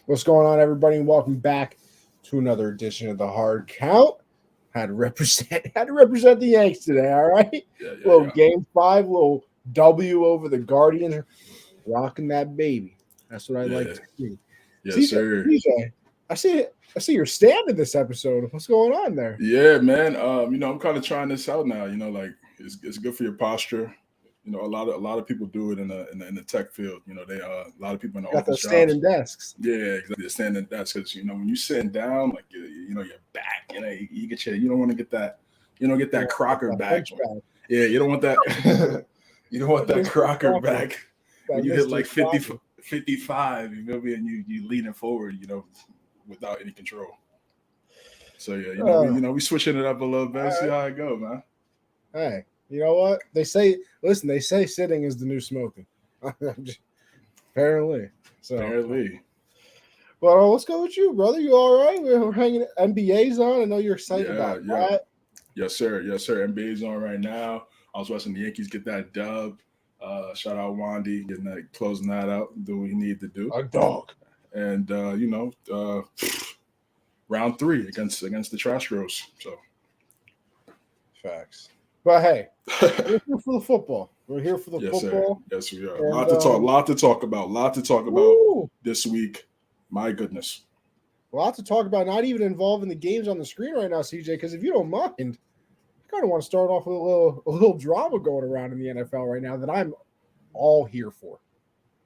What's going on, everybody? And welcome back to another edition of the Hard Count. Had to represent the Yanks today. All right, little Game 5, little W over the Guardians, rocking that baby. That's what I like to see. Yes, sir. CJ, I see you're standing this episode. What's going on there? Yeah, man. I'm kind of trying this out now. It's good for your posture. A lot of people do it in the tech field. They a lot of people in the Got office those standing jobs. desks. Yeah, exactly. The standing desks because when you sitting down, like your back, you get you don't want to get that, get that Crocker back. Yeah, you don't want that. You don't want that Crocker back when you hit like 50, 55. You know, and you leaning forward, without any control. So yeah, we switching it up a little bit. See how it go, man. Hey, you know what they say? Listen, they say sitting is the new smoking. Apparently. Well, let's go with you, brother. You all right? We're hanging NBA's on. I know you're excited about that. Yes, sir. NBA's on right now. I was watching the Yankees get that dub. Shout out Wandy getting that, closing that out, do what he needed to do. A dog. And round 3 against the Trash Bros. So facts. But hey, we're here for the football. We're here for the football. Sir. Yes, we are. And, a lot to talk about this week. My goodness. A lot to talk about, not even involving the games on the screen right now, CJ, because if you don't mind, I kind of want to start off with a little drama going around in the NFL right now that I'm all here for.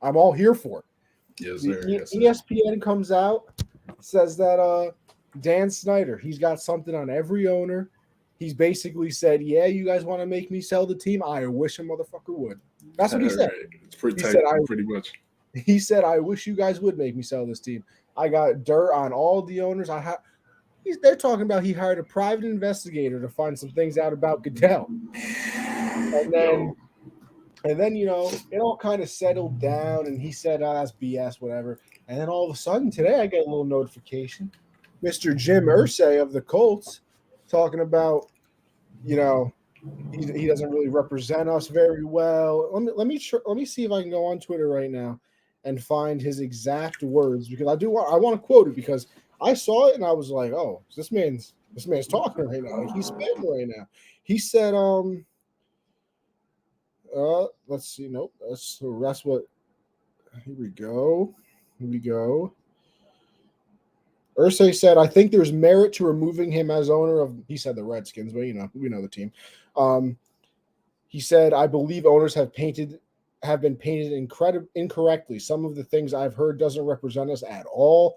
Yes, sir. ESPN comes out, says that Dan Snyder, he's got something on every owner. He's basically said, yeah, you guys want to make me sell the team? I wish a motherfucker would. That's what he said. It's pretty tight, pretty much. He said, I wish you guys would make me sell this team. I got dirt on all the owners. They're talking about he hired a private investigator to find some things out about Goodell. And then, it all kind of settled down, and he said, that's BS, whatever. And then all of a sudden today I get a little notification. Mr. Jim Irsay of the Colts talking about, he doesn't really represent us very well. Let me see if I can go on Twitter right now and find his exact words, because I want to quote it, because I saw it and I was like, oh, this man's talking right now. Like, he's spitting right now. He said, let's see. Nope. That's what. Here we go. Irsay said, I think there's merit to removing him as owner of, he said the Redskins, but we know the team. He said, I believe owners have been painted incorrectly. Some of the things I've heard doesn't represent us at all.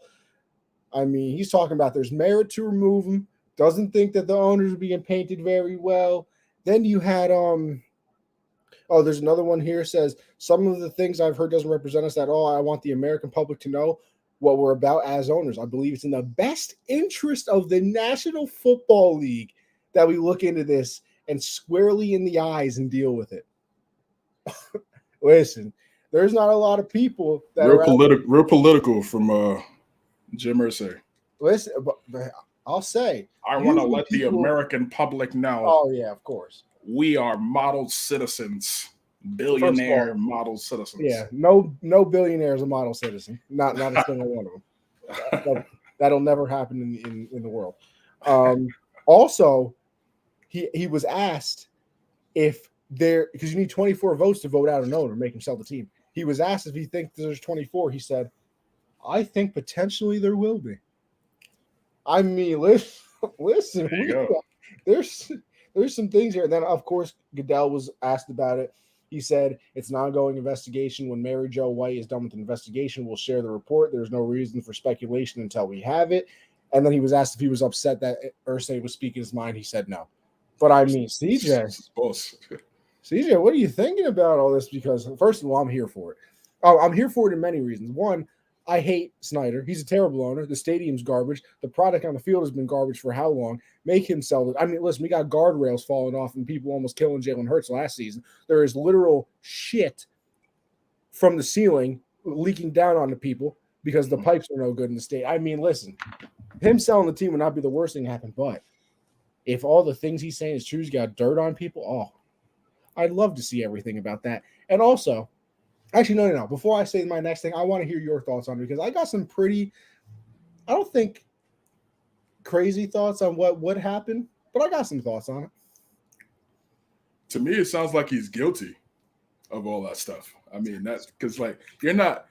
I mean, he's talking about there's merit to remove him. Doesn't think that the owners are being painted very well. Then you had there's another one here, says some of the things I've heard doesn't represent us at all. I want the American public to know what we're about as owners. I believe it's in the best interest of the National Football League that we look into this and squarely in the eyes and deal with it. Listen, there's not a lot of people that real political from Jim Irsay. Listen, but I'll say, I want to let the American public know. Oh yeah, of course. We are model citizens, billionaire model citizens. Yeah, no billionaire is a model citizen. Not a single one of them. That'll never happen in the world. Also, he was asked if because you need 24 votes to vote out an owner, make him sell the team. He was asked if he thinks there's 24. He said, I think potentially there will be. I mean, listen, there's some things here. And then, of course, Goodell was asked about it. He said, it's an ongoing investigation. When Mary Jo White is done with the investigation, we'll share the report. There's no reason for speculation until we have it. And then he was asked if he was upset that Irsay was speaking his mind. He said no. But I mean, CJ, what are you thinking about all this? Because, first of all, I'm here for it. Oh, I'm here for it in many reasons. One, I hate Snyder. He's a terrible owner. The stadium's garbage. The product on the field has been garbage for how long? Make him sell it. I mean, listen, we got guardrails falling off and people almost killing Jalen Hurts last season. There is literal shit from the ceiling leaking down onto people because the pipes are no good in the state. I mean, listen, him selling the team would not be the worst thing to happen, but if all the things he's saying is true, he's got dirt on people, I'd love to see everything about that. And also, Actually, no. Before I say my next thing, I want to hear your thoughts on it because I got some pretty, I don't think crazy thoughts on what would happen, but I got some thoughts on it. To me, it sounds like he's guilty of all that stuff. I mean, that's because like you're not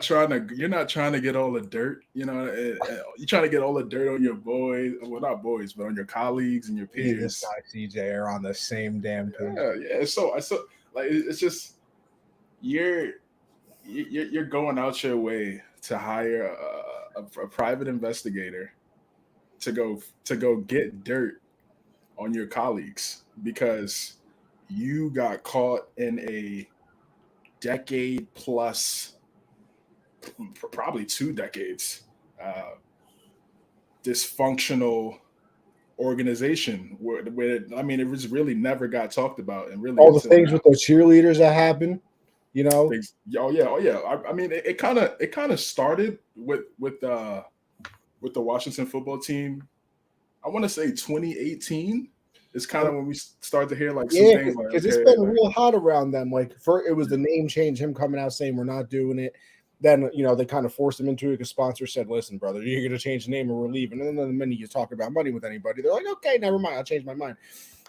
trying to get all the dirt. You know, you're trying to get all the dirt on your boys. Well, not boys, but on your colleagues and your peers. This guy CJ are on the same damn page. Yeah. So like it's just you're going out your way to hire a private investigator to go get dirt on your colleagues because you got caught in a decade plus, probably 2 decades, dysfunctional organization where I mean, it was really never got talked about, and really all the things with those cheerleaders that happened, you know. Oh yeah. I mean, it kind of started with the Washington football team. I want to say 2018 is kind of when we start to hear like some things like because it's been real hot around them. Like it was the name change, him coming out saying we're not doing it. Then they kind of forced him into it because sponsor said, "Listen, brother, you're going to change the name or we're leaving." And then the minute you talk about money with anybody, they're like, "Okay, never mind, I'll change my mind."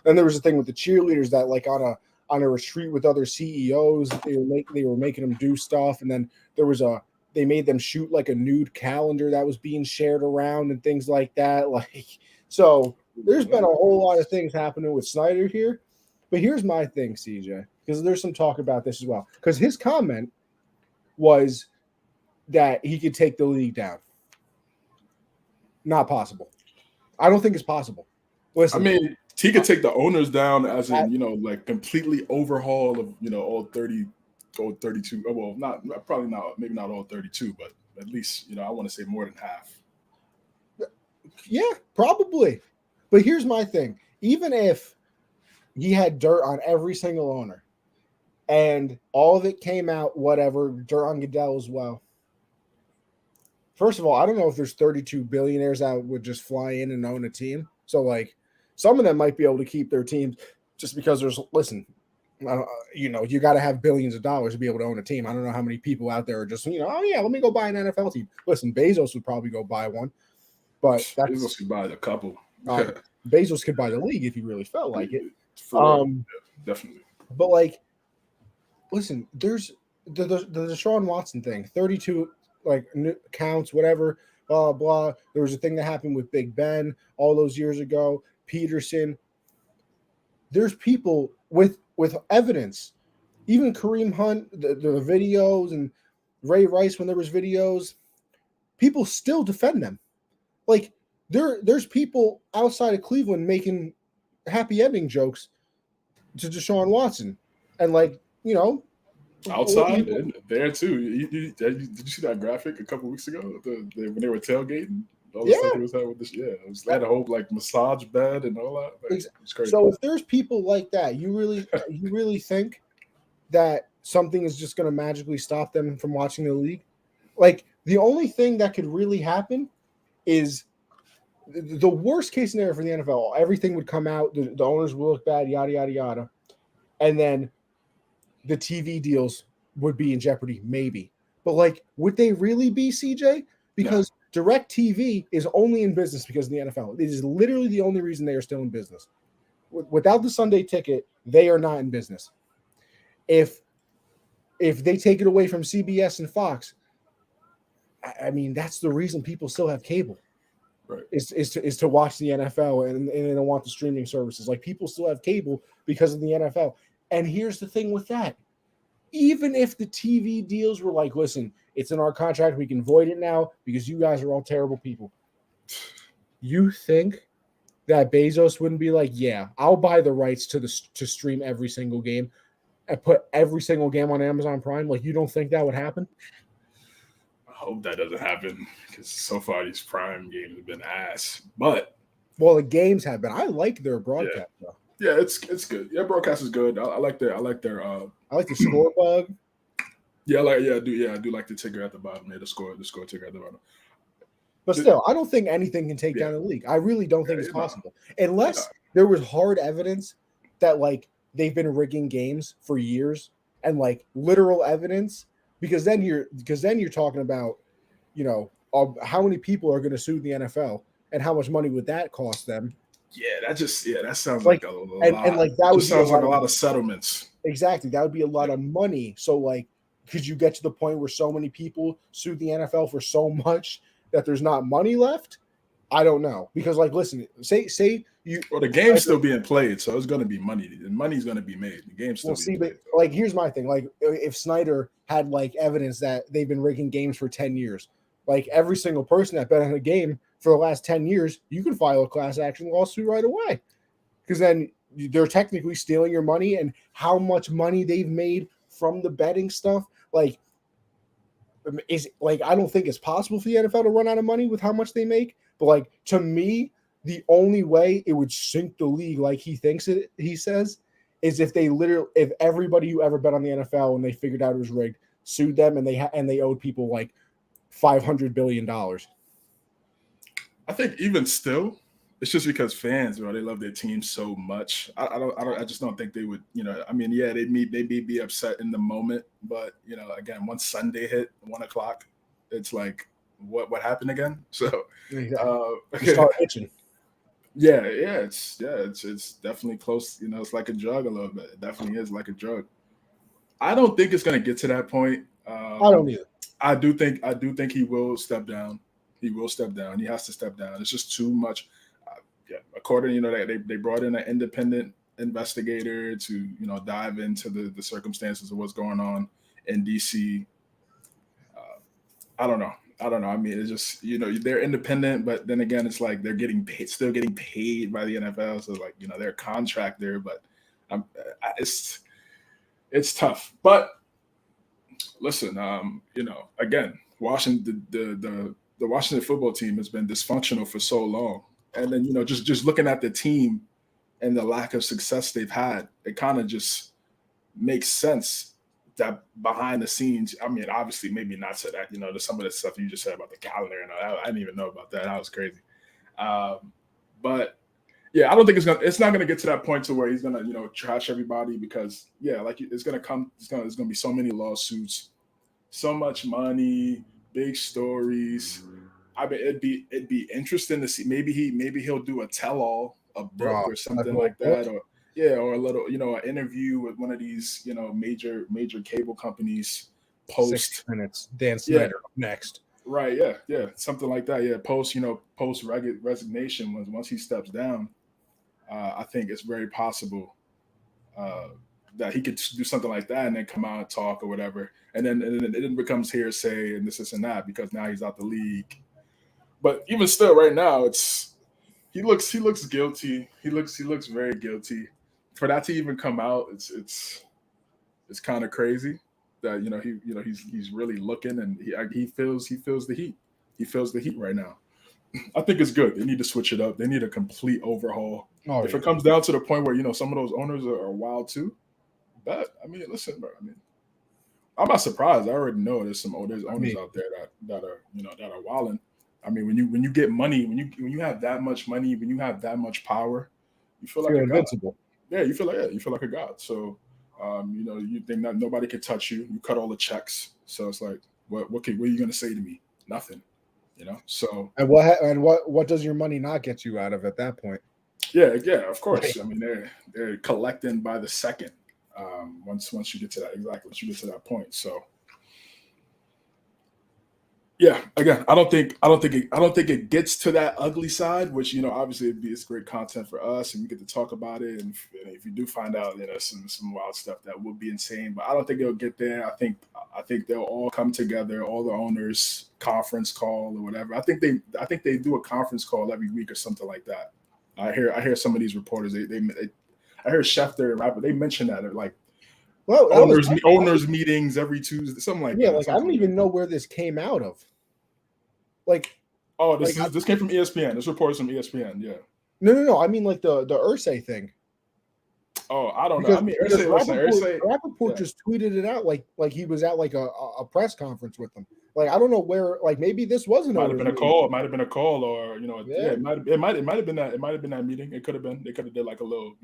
Then there was a thing with the cheerleaders that like on a retreat with other CEOs, they were making them do stuff, and then they made them shoot like a nude calendar that was being shared around and things like that. Like so. There's been a whole lot of things happening with Snyder here, but here's my thing, CJ, because there's some talk about this as well. Because his comment was that he could take the league down. Not possible. I don't think it's possible. Listen, I mean, he could take the owners down as in, like completely overhaul of, all 30, all 32. Well, probably not, maybe not all 32, but at least, I want to say more than half. Yeah, probably. But here's my thing. Even if he had dirt on every single owner and all of it came out, whatever, dirt on Goodell as well. First of all, I don't know if there's 32 billionaires that would just fly in and own a team. So, like, some of them might be able to keep their teams just because you got to have billions of dollars to be able to own a team. I don't know how many people out there are just, oh, yeah, let me go buy an NFL team. Listen, Bezos would probably go buy one. But Bezos could buy a couple. Bezos could buy the league if he really felt like it. Definitely. But like, listen, there's the Deshaun Watson thing, 32 like counts, whatever, blah blah. There was a thing that happened with Big Ben all those years ago. Peterson. There's people with evidence. Even Kareem Hunt, the videos, and Ray Rice when there was videos, people still defend them. Like. There's people outside of Cleveland making happy ending jokes to Deshaun Watson, and outside there too. Did you see that graphic a couple weeks ago when they were tailgating? All the stuff he was having with this, they had a whole like massage bed and all that. Like, it's crazy. So if there's people like that, you really think that something is just going to magically stop them from watching the league? Like the only thing that could really happen is. The worst case scenario for the NFL, everything would come out, the owners will look bad, yada, yada, yada. And then the TV deals would be in jeopardy, maybe. But, like, would they really be, CJ? Because DirecTV is only in business because of the NFL. It is literally the only reason they are still in business. Without the Sunday ticket, they are not in business. If they take it away from CBS and Fox, I mean, that's the reason people still have cable. Right. Is to watch the NFL and they don't want the streaming services. Like people still have cable because of the NFL. And here's the thing with that. Even if the TV deals were like, listen, it's in our contract, we can void it now because you guys are all terrible people. You think that Bezos wouldn't be like, yeah, I'll buy the rights to stream every single game and put every single game on Amazon Prime? Like, you don't think that would happen? I hope that doesn't happen because so far these Prime games have been ass. But the games have been. I like their broadcast though. Yeah, it's good. Yeah, broadcast is good. I like their. I like the score bug. Yeah, I do like the ticker at the bottom. Yeah, the score ticker at the bottom. But still, I don't think anything can take down the league. I really don't think it's possible unless there was hard evidence that like they've been rigging games for years and like literal evidence, because then you're talking about, how many people are going to sue the NFL and how much money would that cost them? Yeah, that sounds Like, like a and lot. like that It would just be a sounds like lot a of, lot of settlements. exactly, that would be a lot Yeah. of money. So like, could you get to the point where so many people sue the NFL for so much that there's not money left? I don't know, because like, listen, say you. Well, the game's still being played, so it's going to be money. The money's going to be made. The game's still We'll being see, but played. like, here's my thing: like, if Snyder had like evidence that they've been rigging games for 10 years, like every single person that bet on a game for the last 10 years, you can file a class action lawsuit right away, because then they're technically stealing your money, and how much money they've made from the betting stuff. Like, is like, I don't think it's possible for the NFL to run out of money with how much they make. But like, to me, the only way it would sink the league, like he says, is if if everybody who ever bet on the NFL and they figured out it was rigged sued them, and they owed people like $500 billion. I think even still, it's just because fans, they love their team so much. I just don't think they would, I mean, yeah, they'd be upset in the moment, but again, once Sunday hit 1:00, it's like, what happened again? So, Start itching. Yeah, it's definitely close. It's like a drug a little bit. It definitely is like a drug. I don't think it's gonna get to that point. I don't either. I do think he will step down. He will step down. He has to step down. It's just too much. Yeah, according, they brought in an independent investigator to dive into the circumstances of what's going on in DC. I don't know. I mean, it's just they're independent, but then again, it's like they're still getting paid by the NFL. So like they're a contractor, but it's tough. But listen, again, Washington, the Washington football team has been dysfunctional for so long, and then just looking at the team and the lack of success they've had, it kind of just makes sense that behind the scenes, I mean, obviously, maybe not so that, there's some of the stuff you just said about the calendar, and I didn't even know about that. That was crazy. But yeah, I don't think it's not gonna get to that point to where he's gonna, trash everybody, because like it's gonna be so many lawsuits, so much money, big stories. I mean, it'd be interesting to see. Maybe he'll do a tell-all, a book or something like that, or a little, an interview with one of these, major cable companies. Post 6 minutes. Dan Snyder next. Right. Yeah. Something like that. Yeah. Post resignation, once he steps down, I think it's very possible that he could do something like that and then come out and talk or whatever. And then it becomes hearsay and this and that, because now he's out the league. But even still, right now, he looks guilty. He looks very guilty. For that to even come out, it's kind of crazy that he's really looking, and he feels the heat. He feels the heat right now. I think it's good. They need to switch it up. They need a complete overhaul. If it comes down to the point where some of those owners are wild too, I mean, listen, bro. I mean, I'm not surprised. I already know there's owners out there that are wilding. I mean, when you get money, when you have that much money, when you have that much power, you feel like invincible. God. Yeah, you feel like a god. So, you think that nobody can touch you. You cut all the checks. So it's like, what are you gonna say to me? Nothing. So and what does your money not get you out of at that point? Yeah, of course. Right. I mean, they're collecting by the second. Once you get to that, exactly, once you get to that point. So yeah, again, I don't think it gets to that ugly side, which obviously it's great content for us, and we get to talk about it. And if you do find out some wild stuff, that would be insane. But I don't think it'll get there. I think they'll all come together, all the owners, conference call or whatever. I think they do a conference call every week or something like that. I hear some of these reporters. I heard Schefter, they mentioned that like. Well, owners meetings every Tuesday, something like that. Yeah, like I don't even know where this came out of. Like, this came from ESPN. This report is from ESPN. Yeah. No. I mean, like the Irsay thing. Oh, I don't know. I mean, Rappaport just tweeted it out like he was at like a press conference with them. Like, I don't know where. Like, maybe this wasn't. Might have been a call. It might have been a call, or it might have been that meeting. It could have been. They could have did like a little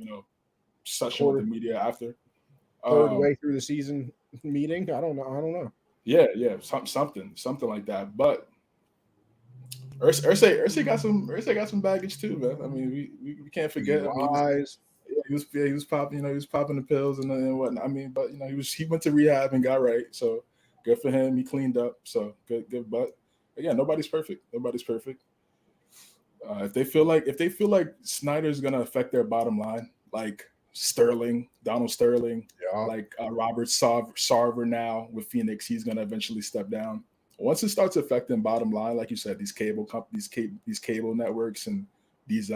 session with the media after. third way through the season meeting. I don't know. Yeah, something like that. But Irsay got some baggage too, man. I mean, we can't forget. I mean, he was popping, he was popping the pills and whatnot. I mean, but he went to rehab and got right. So good for him. He cleaned up. So good. But again, nobody's perfect. If they feel like Snyder's gonna affect their bottom line, like Donald Sterling, like Robert Sarver now with Phoenix, he's gonna eventually step down. Once it starts affecting bottom line, like you said, these cable companies, these cable networks, and these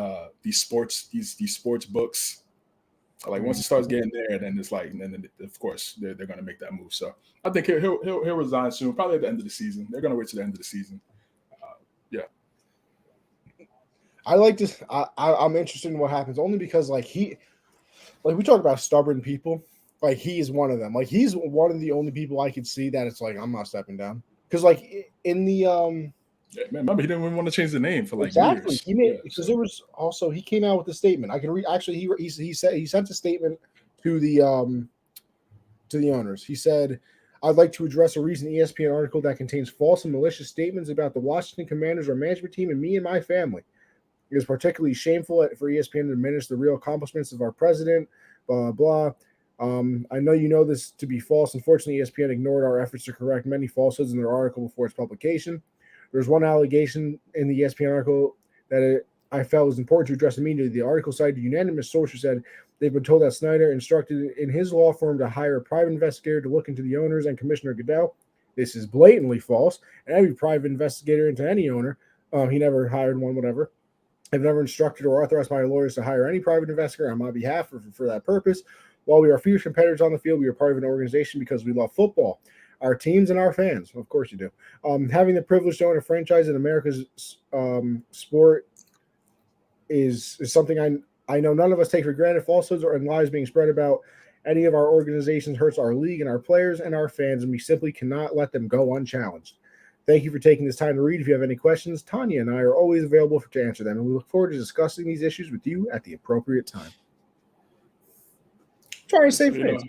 sports books, like once it starts getting there, then it's like, and then of course they're gonna make that move. So I think he'll resign soon, probably at the end of the season. They're gonna wait to the end of the season. I like this. I'm interested in what happens only because like we talk about stubborn people. Like he's one of them. Like he's one of the only people I could see that it's like I'm not stepping down. Because like in the remember he didn't even want to change the name for like exactly. years. He made because there was also he came out with a statement. I can read actually he sent a statement to the owners. He said, I'd like to address a recent ESPN article that contains false and malicious statements about the Washington Commanders, our management team, and me and my family. It is particularly shameful for ESPN to diminish the real accomplishments of our president, blah, blah, blah. I know you know this to be false. Unfortunately, ESPN ignored our efforts to correct many falsehoods in their article before its publication. There's one allegation in the ESPN article that I felt was important to address immediately. The article cited unanimous sources said they've been told that Snyder instructed in his law firm to hire a private investigator to look into the owners and Commissioner Goodell. This is blatantly false. And every private investigator into any owner, he never hired one, whatever. I've never instructed or authorized my lawyers to hire any private investigator on my behalf for that purpose. While we are fierce competitors on the field, we are part of an organization because we love football, our teams, and our fans. Of course you do. Having the privilege to own a franchise in America's sport is something I know none of us take for granted. Falsehoods or lies being spread about any of our organizations hurts our league and our players and our fans, and we simply cannot let them go unchallenged. Thank you for taking this time to read. If you have any questions, Tanya and I are always available to answer them, and we look forward to discussing these issues with you at the appropriate time. Trying to save face.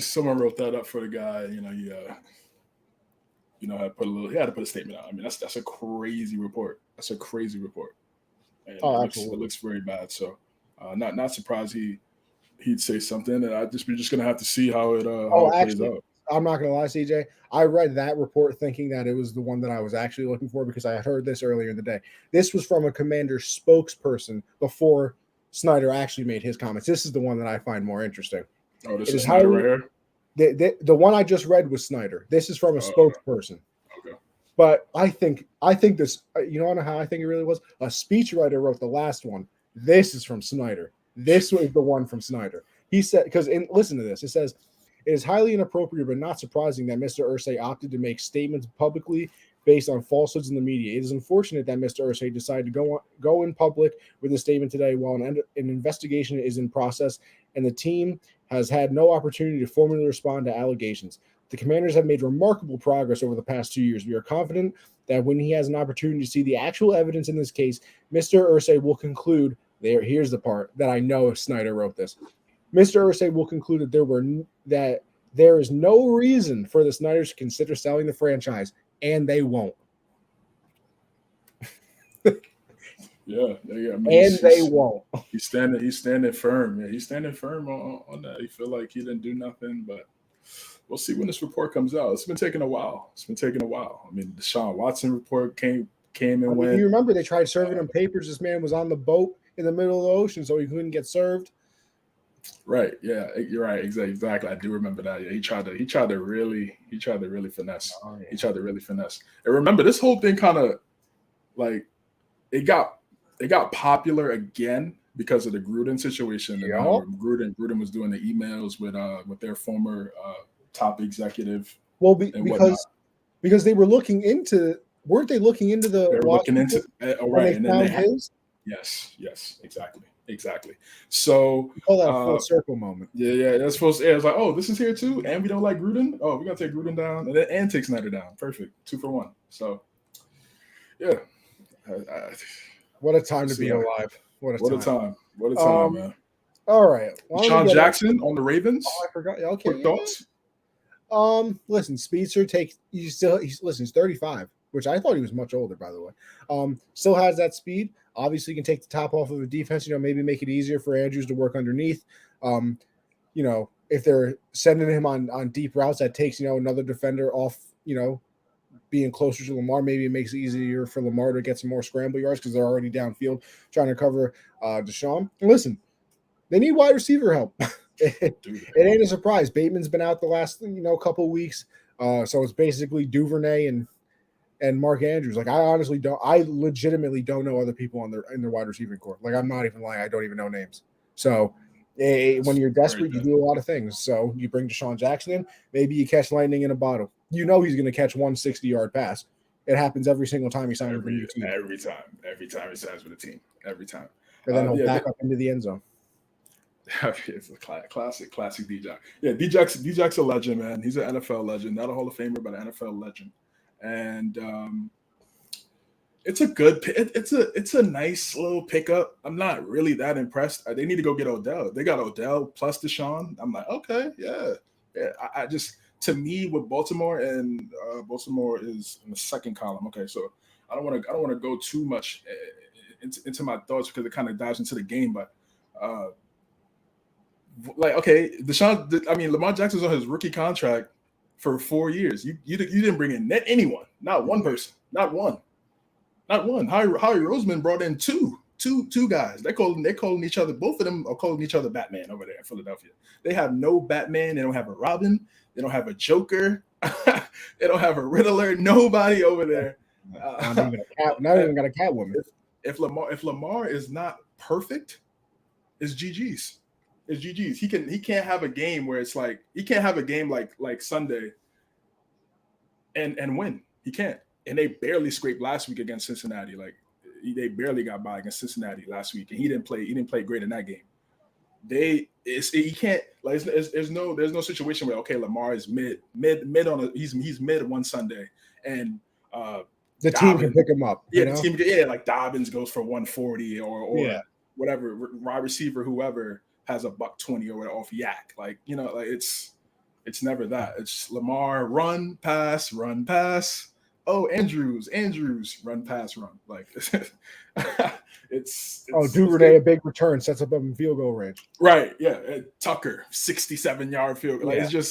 Someone wrote that up for the guy. He had to put a statement out. I mean, that's a crazy report. That's a crazy report. And it looks very bad. So, not surprised he'd say something, and we're just gonna have to see how it plays out. I'm not going to lie, CJ. I read that report thinking that it was the one that I was actually looking for because I had heard this earlier in the day. This was from a Commander spokesperson before Snyder actually made his comments. This is the one that I find more interesting. Oh, this is Snyder right here? The one I just read was Snyder. This is from a spokesperson. Okay. But I think this, you know how I think it really was? A speechwriter wrote the last one. This is from Snyder. This was the one from Snyder. He said, listen to this. It says, it is highly inappropriate but not surprising that Mr. Irsay opted to make statements publicly based on falsehoods in the media. It is unfortunate that Mr. Irsay decided to go in public with a statement today while an investigation is in process and the team has had no opportunity to formally respond to allegations. The Commanders have made remarkable progress over the past 2 years. We are confident that when he has an opportunity to see the actual evidence in this case, Mr. Irsay will conclude, here's the part that I know Snyder wrote this. Mr. Irsay will conclude that there is no reason for the Snyders to consider selling the franchise, and they won't. Yeah. I mean, they won't. He's standing firm. Yeah, he's standing firm on that. He feel like he didn't do nothing, but we'll see when this report comes out. It's been taking a while. I mean, the Deshaun Watson report came and went. You remember they tried serving him papers. This man was on the boat in the middle of the ocean, so he couldn't get served. Right. Yeah, you're right. Exactly. I do remember that. Yeah, he tried to really finesse. Oh, yeah. He tried to really finesse. And remember, this whole thing kind of like it got popular again because of the Gruden situation. And Gruden was doing the emails with their former top executive. Well, because they were looking into. Weren't they looking into the? They were looking into right, and then they had his. Yes, exactly. So we call that a full circle moment. Yeah. That's supposed to. It's like, oh, this is here too, and we don't like Gruden. Oh, we gotta take Gruden down, and take Snyder down. Perfect, 2 for 1. So, yeah. What a time to be alive! What a time, man. All right. Sean Jackson on the Ravens. Oh, I forgot. Okay. Quick thoughts. Listen, Speedster he's 35, which I thought he was much older, by the way. Still has that speed. Obviously can take the top off of a defense, maybe make it easier for Andrews to work underneath. If they're sending him on deep routes that takes, another defender off, being closer to Lamar, maybe it makes it easier for Lamar to get some more scramble yards because they're already downfield trying to cover Deshaun. And listen, they need wide receiver help. It ain't a surprise. Bateman's been out the last couple of weeks, so it's basically Duvernay and Mark Andrews. Like I legitimately don't know other people in their wide receiving corps. Like I'm not even lying. I don't even know names. So when you're desperate, you do a lot of things. So you bring Deshaun Jackson in. Maybe you catch lightning in a bottle. He's going to catch 160-yard pass. It happens every single time he signs with a new team. Every time he signs with a team. Every time. And then he'll back up into the end zone. It's a classic D-Jack. Yeah, D-Jack's a legend, man. He's an NFL legend, not a Hall of Famer, but an NFL legend. And it's a good, it's a nice little pickup. I'm not really that impressed. They need to go get Odell. They got Odell plus Deshaun. I'm like, okay, yeah. I just, to me, with Baltimore, and Baltimore is in the second column. Okay, so I don't want to go too much into my thoughts because it kind of dives into the game, but. Lamar Jackson's on his rookie contract for 4 years. You didn't bring in anyone, not one person, not one. Howie Roseman brought in two guys. They're calling each other. Both of them are calling each other Batman over there in Philadelphia. They have no Batman. They don't have a Robin. They don't have a Joker. They don't have a Riddler. Nobody over there. Not even got a Catwoman. If Lamar is not perfect, it's GG's. It's GG's. He can't have a game where it's like he can't have a game like Sunday and win. He can't. And they barely scraped last week against Cincinnati. Like they barely got by against Cincinnati last week, and he didn't play great in that game. He can't like there's no situation where Lamar is mid on he's mid one Sunday and the team can pick him up. Yeah, the team like Dobbins goes for 140 or whatever wide receiver whoever has a $120 or off yak. Like, it's never that. It's Lamar, run, pass. Oh, Andrews, run, pass, run. Like, it's Duvernay, a big return, sets up in field goal range. Right, yeah. Tucker, 67-yard field goal. Like, they're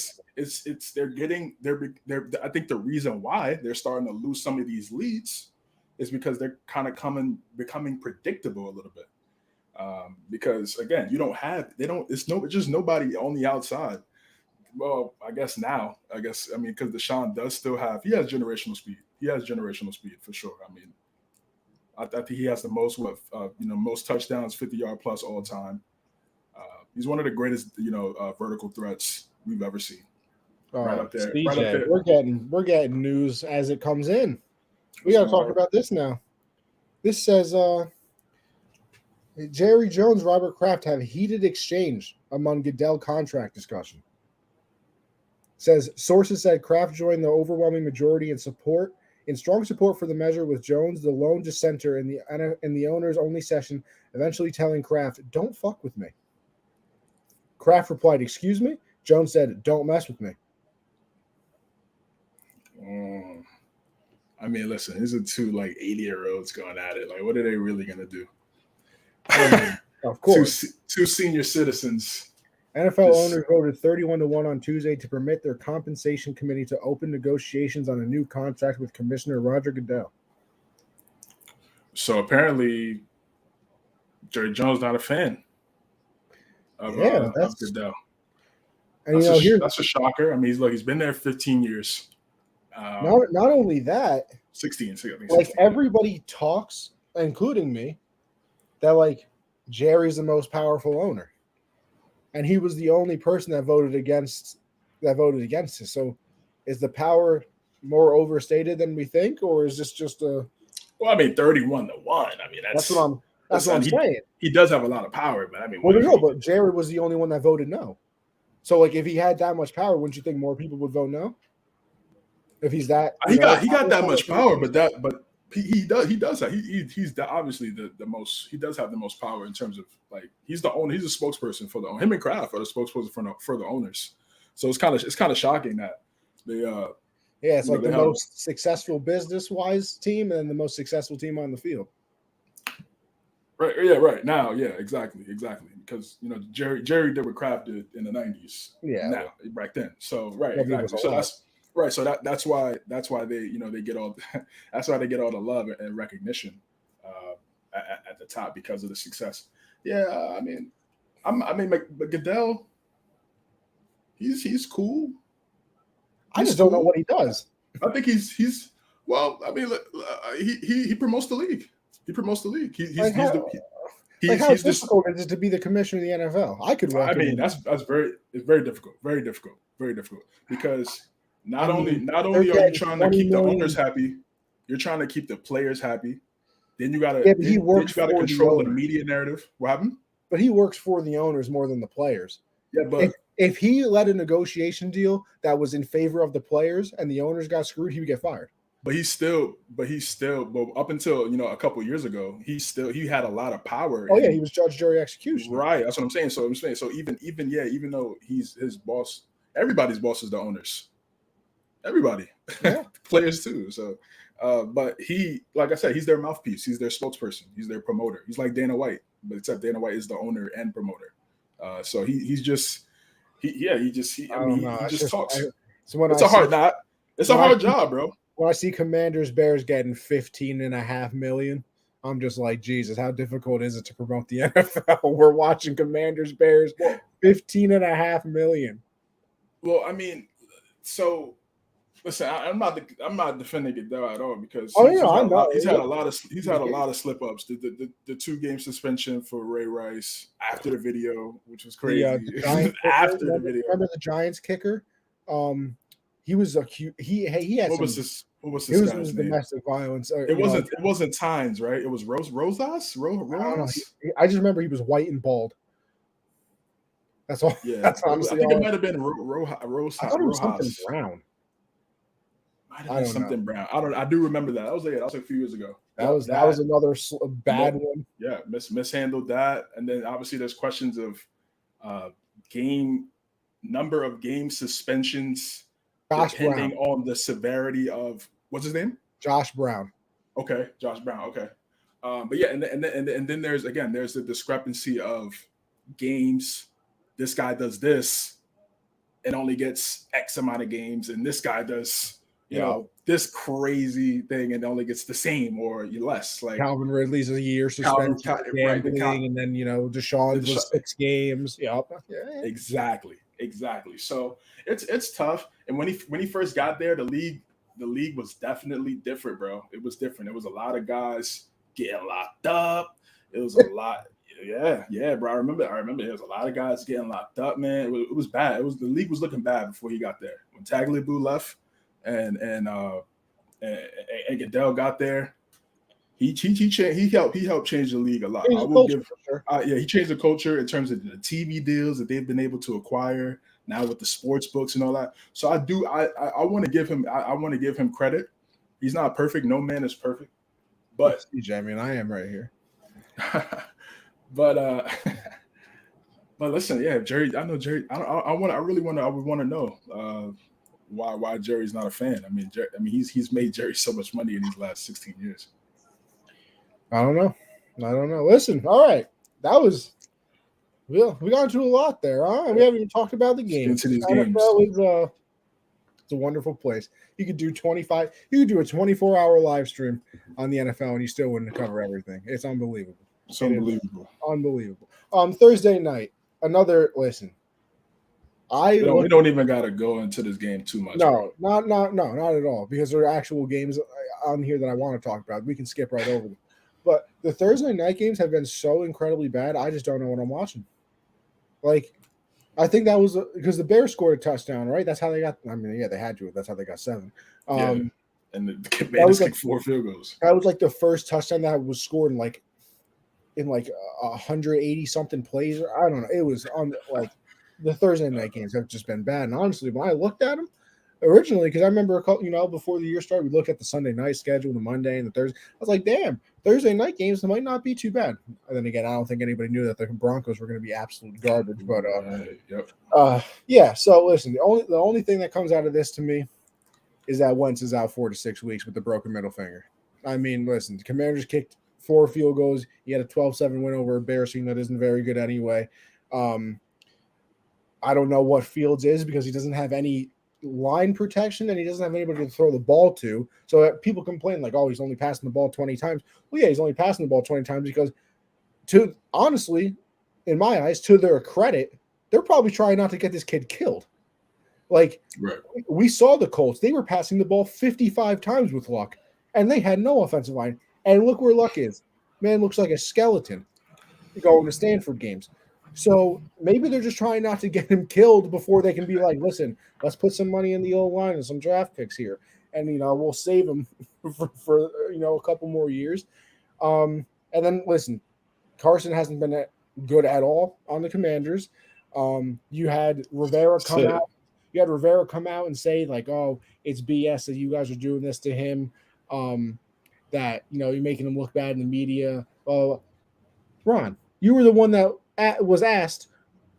I think the reason why they're starting to lose some of these leads is because they're kind of becoming predictable a little bit. Because again, it's just nobody on the outside. Well, because Deshaun does still has generational speed. He has generational speed for sure. I mean, I think he has the most most touchdowns, 50-yard plus all time. He's one of the greatest, vertical threats we've ever seen. Right up there. CJ, right up there. We're getting news as it comes in. We got to talk about this now. This says Jerry Jones, Robert Kraft have heated exchange among Goodell contract discussion. Says sources said Kraft joined the overwhelming majority in strong support for the measure, with Jones the lone dissenter in the owners only session, eventually telling Kraft, "Don't fuck with me." Kraft replied, "Excuse me?" Jones said, "Don't mess with me." I mean, listen, these are two 80-year-olds going at it. Like, what are they really gonna do? Of course, two senior citizens. NFL owners voted 31-1 on Tuesday to permit their compensation committee to open negotiations on a new contract with Commissioner Roger Goodell. So apparently, Jones not a fan of Goodell. And that's a shocker. I mean, he's been there 15 years. Not only that, 16. Everybody talks, including me, that Jerry's the most powerful owner, and he was the only person that voted against it. So, is the power more overstated than we think, or is this just a? Well, I mean, 31-1. I mean, that's what I'm saying. He does have a lot of power, but I mean, but Jerry was the only one that voted no. So, if he had that much power, wouldn't you think more people would vote no? If he's that, he got that much power, but he does have obviously the most, he does have the most power in terms of like he's the owner, he's a spokesperson for him and Kraft are the spokesperson for the owners. So it's kind of shocking that they it's like the most successful business wise team and the most successful team on the field. Right, yeah, right now, yeah, exactly, because Jerry did what Kraft did in the 90s, back then. So right, exactly. So that's right. So that's why they they get all that's why they get all the love and recognition at the top because of the success. Yeah, but Goodell, he's cool. I just don't know what he does. I think he's well. I mean, he promotes the league. He promotes the league. How difficult is it to be the commissioner of the NFL? I could walk. It's very difficult because not only are you trying to keep the owners happy, you're trying to keep the players happy. Then you gotta control the media narrative. What happened? But he works for the owners more than the players. Yeah, but if he led a negotiation deal that was in favor of the players and the owners got screwed, he would get fired. But up until a couple of years ago, he had a lot of power. Oh yeah, he was judge, jury, execution. Right, that's what I'm saying. So even though he's his boss, everybody's boss is the owners. Everybody, players too. So, but he, like I said, he's their mouthpiece. He's their spokesperson. He's their promoter. He's like Dana White, but except Dana White is the owner and promoter. So he just talks. It's a hard job, bro. When I see Commanders Bears getting $15.5 million, I'm just like, Jesus, how difficult is it to promote the NFL? We're watching Commanders Bears $15.5 million. Well, I mean, so listen, I'm not defending Goodell at all because he's had a lot of slip ups. The 2-game suspension for Ray Rice after the video, which was crazy. After the video, remember the Giants kicker? He was accused. He had what was this guy's name? Domestic violence. It wasn't Tynes, right? It was Rosas. I just remember he was white and bald. That's all. Yeah, that's honestly. I think it might have been Rose. I thought it was something brown. Might have been something brown. I do remember that. That was a few years ago. That was another bad one. Yeah, mishandled that, and then obviously there's questions of number of game suspensions. Depending on the severity of what's his name? Josh Brown. Okay, Josh Brown. Okay, but yeah, and then there's the discrepancy of games. This guy does this and only gets X amount of games, and this guy does this crazy thing and only gets the same or less. Like Calvin Ridley's a year suspension, gambling, and then Deshaun was 6 games. Yep. Yeah. Exactly. So it's tough. And when he first got there, the league was definitely different, bro. It was different. It was a lot of guys getting locked up. It was a lot. Yeah, bro. I remember there was a lot of guys getting locked up, man. It was bad. The league was looking bad before he got there. When Tagliabue left and Goodell got there, he helped change the league a lot. He changed the culture in terms of the TV deals that they've been able to acquire now with the sports books and all that. So I want to give him credit. He's not perfect. No man is perfect. But CJ, I mean, I am right here. but listen, yeah, Jerry. I know Jerry. I would want to know why Jerry's not a fan. I mean, he's made Jerry so much money in these last 16 years. I don't know. Listen, all right. That was we got into a lot there, huh? We haven't even talked about the games. Into these games. It's a wonderful place. You could do a 24-hour live stream on the NFL and you still wouldn't cover everything. It's unbelievable. It's unbelievable. Unbelievable. Thursday night, we don't even gotta go into this game too much. No, not at all, because there are actual games on here that I want to talk about. We can skip right over them. But the Thursday night games have been so incredibly bad, I just don't know what I'm watching. Like, I think that was because the Bears scored a touchdown, right? That's how they got. I mean, yeah, they had to. That's how they got 7. And the Commanders kicked 4 field goals. That was like the first touchdown that was scored in 180 something plays. I don't know. It was on like the Thursday night games have just been bad. And honestly, when I looked at them, originally, because I remember before the year started, we looked at the Sunday night schedule, the Monday and the Thursday. I was like, damn, Thursday night games might not be too bad. And then again, I don't think anybody knew that the Broncos were going to be absolute garbage. But yeah. So listen, the only thing that comes out of this to me is that Wentz is out 4 to 6 weeks with the broken middle finger. I mean, listen, the Commanders kicked 4 field goals. He had a 12-7 win over a Bears team that isn't very good anyway. I don't know what Fields is because he doesn't have any line protection and he doesn't have anybody to throw the ball to. So people complain like, oh, he's only passing the ball 20 times. Well, yeah, he's only passing the ball 20 times because honestly, in my eyes, to their credit, they're probably trying not to get this kid killed. Like, right. We saw the Colts. They were passing the ball 55 times with Luck, and they had no offensive line. And look where Luck is. Man looks like a skeleton going to Stanford games. So maybe they're just trying not to get him killed before they can be like, listen, let's put some money in the O-line and some draft picks here. And, we'll save him for a couple more years. And then, listen, Carson hasn't been good at all on the Commanders. You had Rivera come out. You had Rivera come out and say, like, oh, it's BS that you guys are doing this to him, that, you're making him look bad in the media. Ron, you were the one that was asked,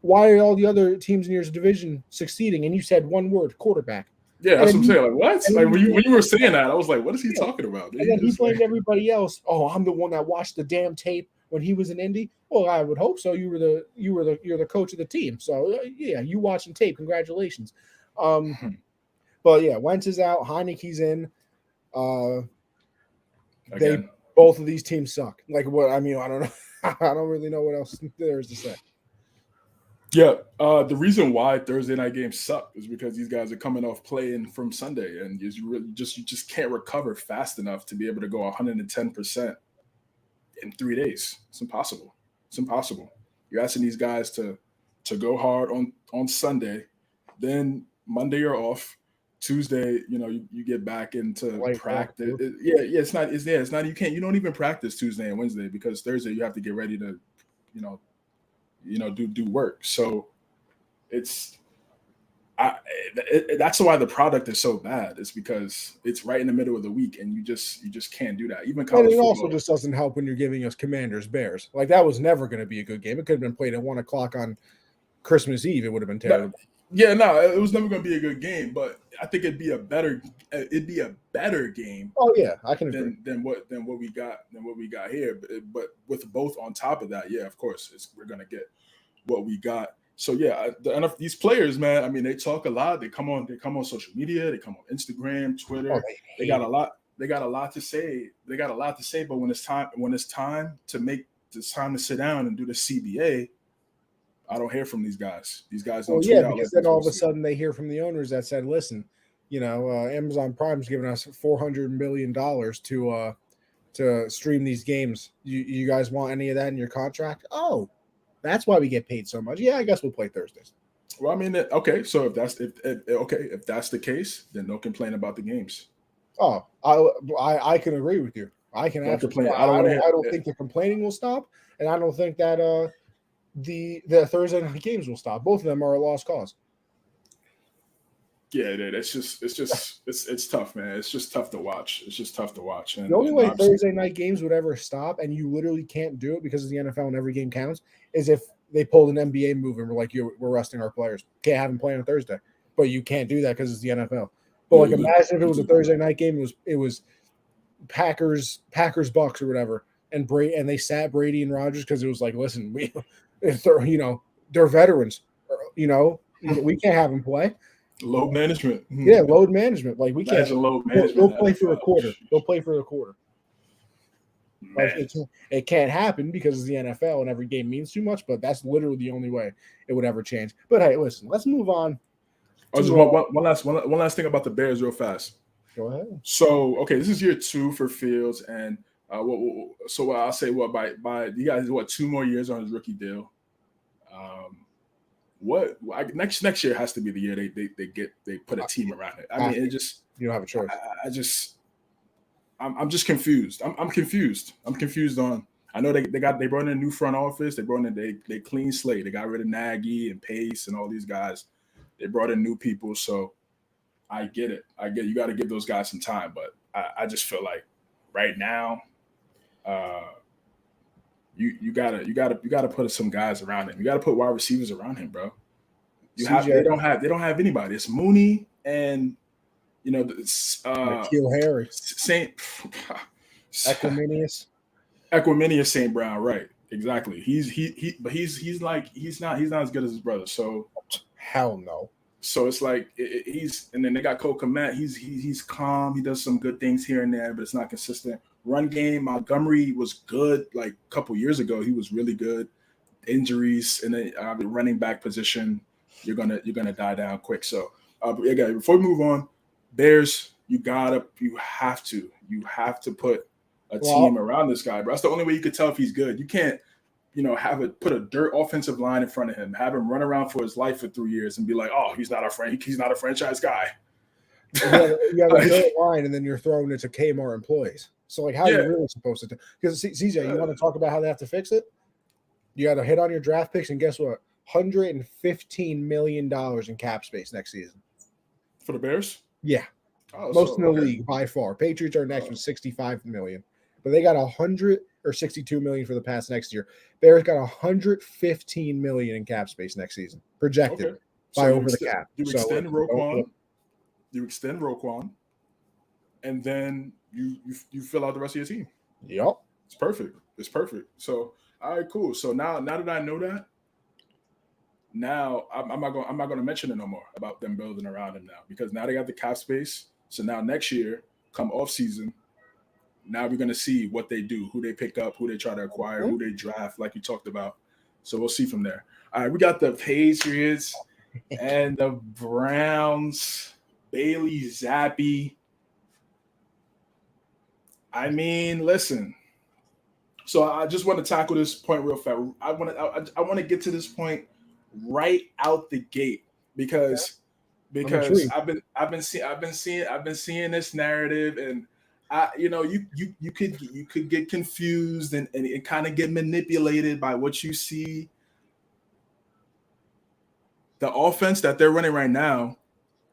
why are all the other teams in your division succeeding? And you said one word, quarterback. Yeah, that's what I'm saying. Like, what? Like, when you were saying that, I was like, what is he talking about? And then he blamed everybody else. Oh, I'm the one that watched the damn tape when he was in Indy. Well, I would hope so. You're the coach of the team. So yeah, you watching tape. Congratulations. But yeah, Wentz is out. Heineke's in. Both of these teams suck. Like what? I mean, I don't know. I don't really know what else there is to say. Yeah, the reason why Thursday night games suck is because these guys are coming off playing from Sunday, and you just can't recover fast enough to be able to go 110% in 3 days. It's impossible. You're asking these guys to go hard on Sunday, then Monday you're off. Tuesday, you get back into practice. It's not. You don't even practice Tuesday and Wednesday because Thursday you have to get ready to, do work. So that's why the product is so bad. It's because it's right in the middle of the week, and you just can't do that. Even college football. Also just doesn't help when you're giving us Commanders Bears. Like that was never going to be a good game. It could have been played at 1:00 on Christmas Eve. It would have been terrible. It was never going to be a good game, but I think it'd be a better game. Oh yeah, I can agree. Than what we got here. But with both on top of that, yeah, of course, we're going to get what we got. So yeah, these players, man. I mean, they talk a lot. They come on social media. They come on Instagram, Twitter. They got a lot. They got a lot to say. But when it's time to sit down and do the CBA. I don't hear from these guys. These guys don't. Well, yeah, because then all of a sudden they hear from the owners that said, "Listen, Amazon Prime's giving us $400 million to stream these games. You guys want any of that in your contract? Oh, that's why we get paid so much. Yeah, I guess we'll play Thursdays. Well, I mean, okay. So if that's the case, then no complain about the games. Oh, I can agree with you. I can absolutely. I don't think the complaining will stop, and I don't think that the Thursday night games will stop. Both of them are a lost cause. Yeah, it's tough, man. It's just tough to watch. And the only way Thursday night games would ever stop, and you literally can't do it because of the NFL and every game counts, is if they pulled an NBA move and we're like, we're resting our players. Can't have them play on Thursday. But you can't do that because it's the NFL. But imagine if it was a Thursday night game, it was Packers Bucks or whatever, and they sat Brady and Rodgers because it was like, listen, they're veterans, we can't have them play. Load management. Yeah, load management. Like we can't. Load management. They'll play for a quarter. Like it can't happen because it's the NFL and every game means too much. But that's literally the only way it would ever change. But hey, listen, let's move on. One last thing about the Bears, real fast. Go ahead. So this is year 2 for Fields, and I'll say by you guys 2 more years on his rookie deal. Next year has to be the year they put a team around it. I mean, it just you don't have a choice. I'm just confused. I'm confused on. I know they brought in a new front office. They brought in they clean slate. They got rid of Nagy and Pace and all these guys. They brought in new people. So I get it. You got to give those guys some time, but I just feel like right now, you gotta put some guys around him. You gotta put wide receivers around him, bro. CJ, They don't have anybody. It's Mooney and N'Keal Harry, Saint Equiminius. Equiminius St. Brown, right? Exactly. He's not as good as his brother. So hell no. So it's like he's, and then they got Cole Kmet. He's calm. He does some good things here and there, but it's not consistent. Run game, Montgomery was good like a couple years ago. He was really good. Injuries and then the running back position, you're gonna die down quick. So again, before we move on, Bears, you have to put a team around this guy, bro. That's the only way you could tell if he's good. You can't, put a dirt offensive line in front of him, have him run around for his life for 3 years and be like, oh, he's not our friend. He's not a franchise guy. You have a dirt line and then you're throwing it to Kmart employees. So like, how are you really supposed to do? Because CJ, you want to talk about how they have to fix it? You got to hit on your draft picks, and guess what? $115 million in cap space next season. For the Bears? Yeah. Most in the league by far. Patriots are next with $65 million. But they got $162 million for the pass next year. Bears got $115 million in cap space next season. Projected by over the cap. You extend Roquan, and then you fill out the rest of your team. Yep. It's perfect. So all right, cool. So now that I know that, now I'm not going to mention it no more about them building around him now, because now they got the cap space. So now next year, come off season, now we're going to see what they do, who they pick up, who they try to acquire, who they draft, like you talked about. So we'll see from there. All right, we got the Patriots and the Browns. Bailey Zappi. I mean, listen. So I just want to tackle this point real fast. I want to get to this point right out the gate because I've been seeing this narrative, and you could get confused and kind of get manipulated by what you see. The offense that they're running right now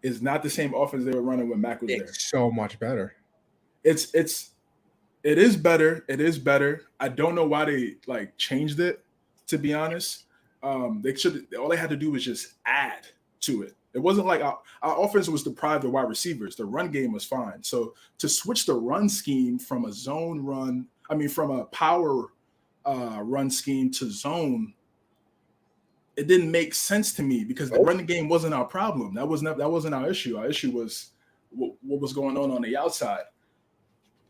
is not the same offense they were running when Mac was there. It's so much better. It is better. It is better. I don't know why they changed it, to be honest. All they had to do was just add to it. It wasn't like our offense was deprived of wide receivers. The run game was fine. So to switch the run scheme from from a power run scheme to zone, it didn't make sense to me because the running game wasn't our problem. That wasn't our issue. Our issue was what was going on the outside.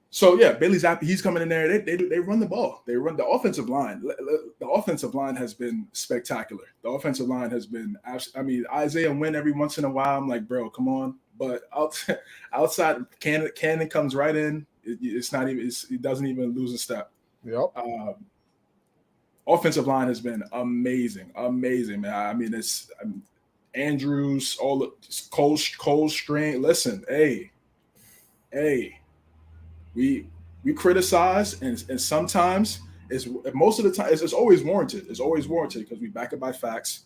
So yeah, Bailey Zappi, he's coming in there. They run the ball. They run the offensive line. The offensive line has been spectacular. The offensive line has been. I mean, Isaiah Wynn every once in a while. I'm like, bro, come on. But outside, Cannon comes right in. It doesn't even lose a step. Yep. Offensive line has been amazing, man. I mean, it's Andrews, all the Cole String. Listen, hey, we criticize, and sometimes most of the time it's always warranted. It's always warranted because we back it by facts.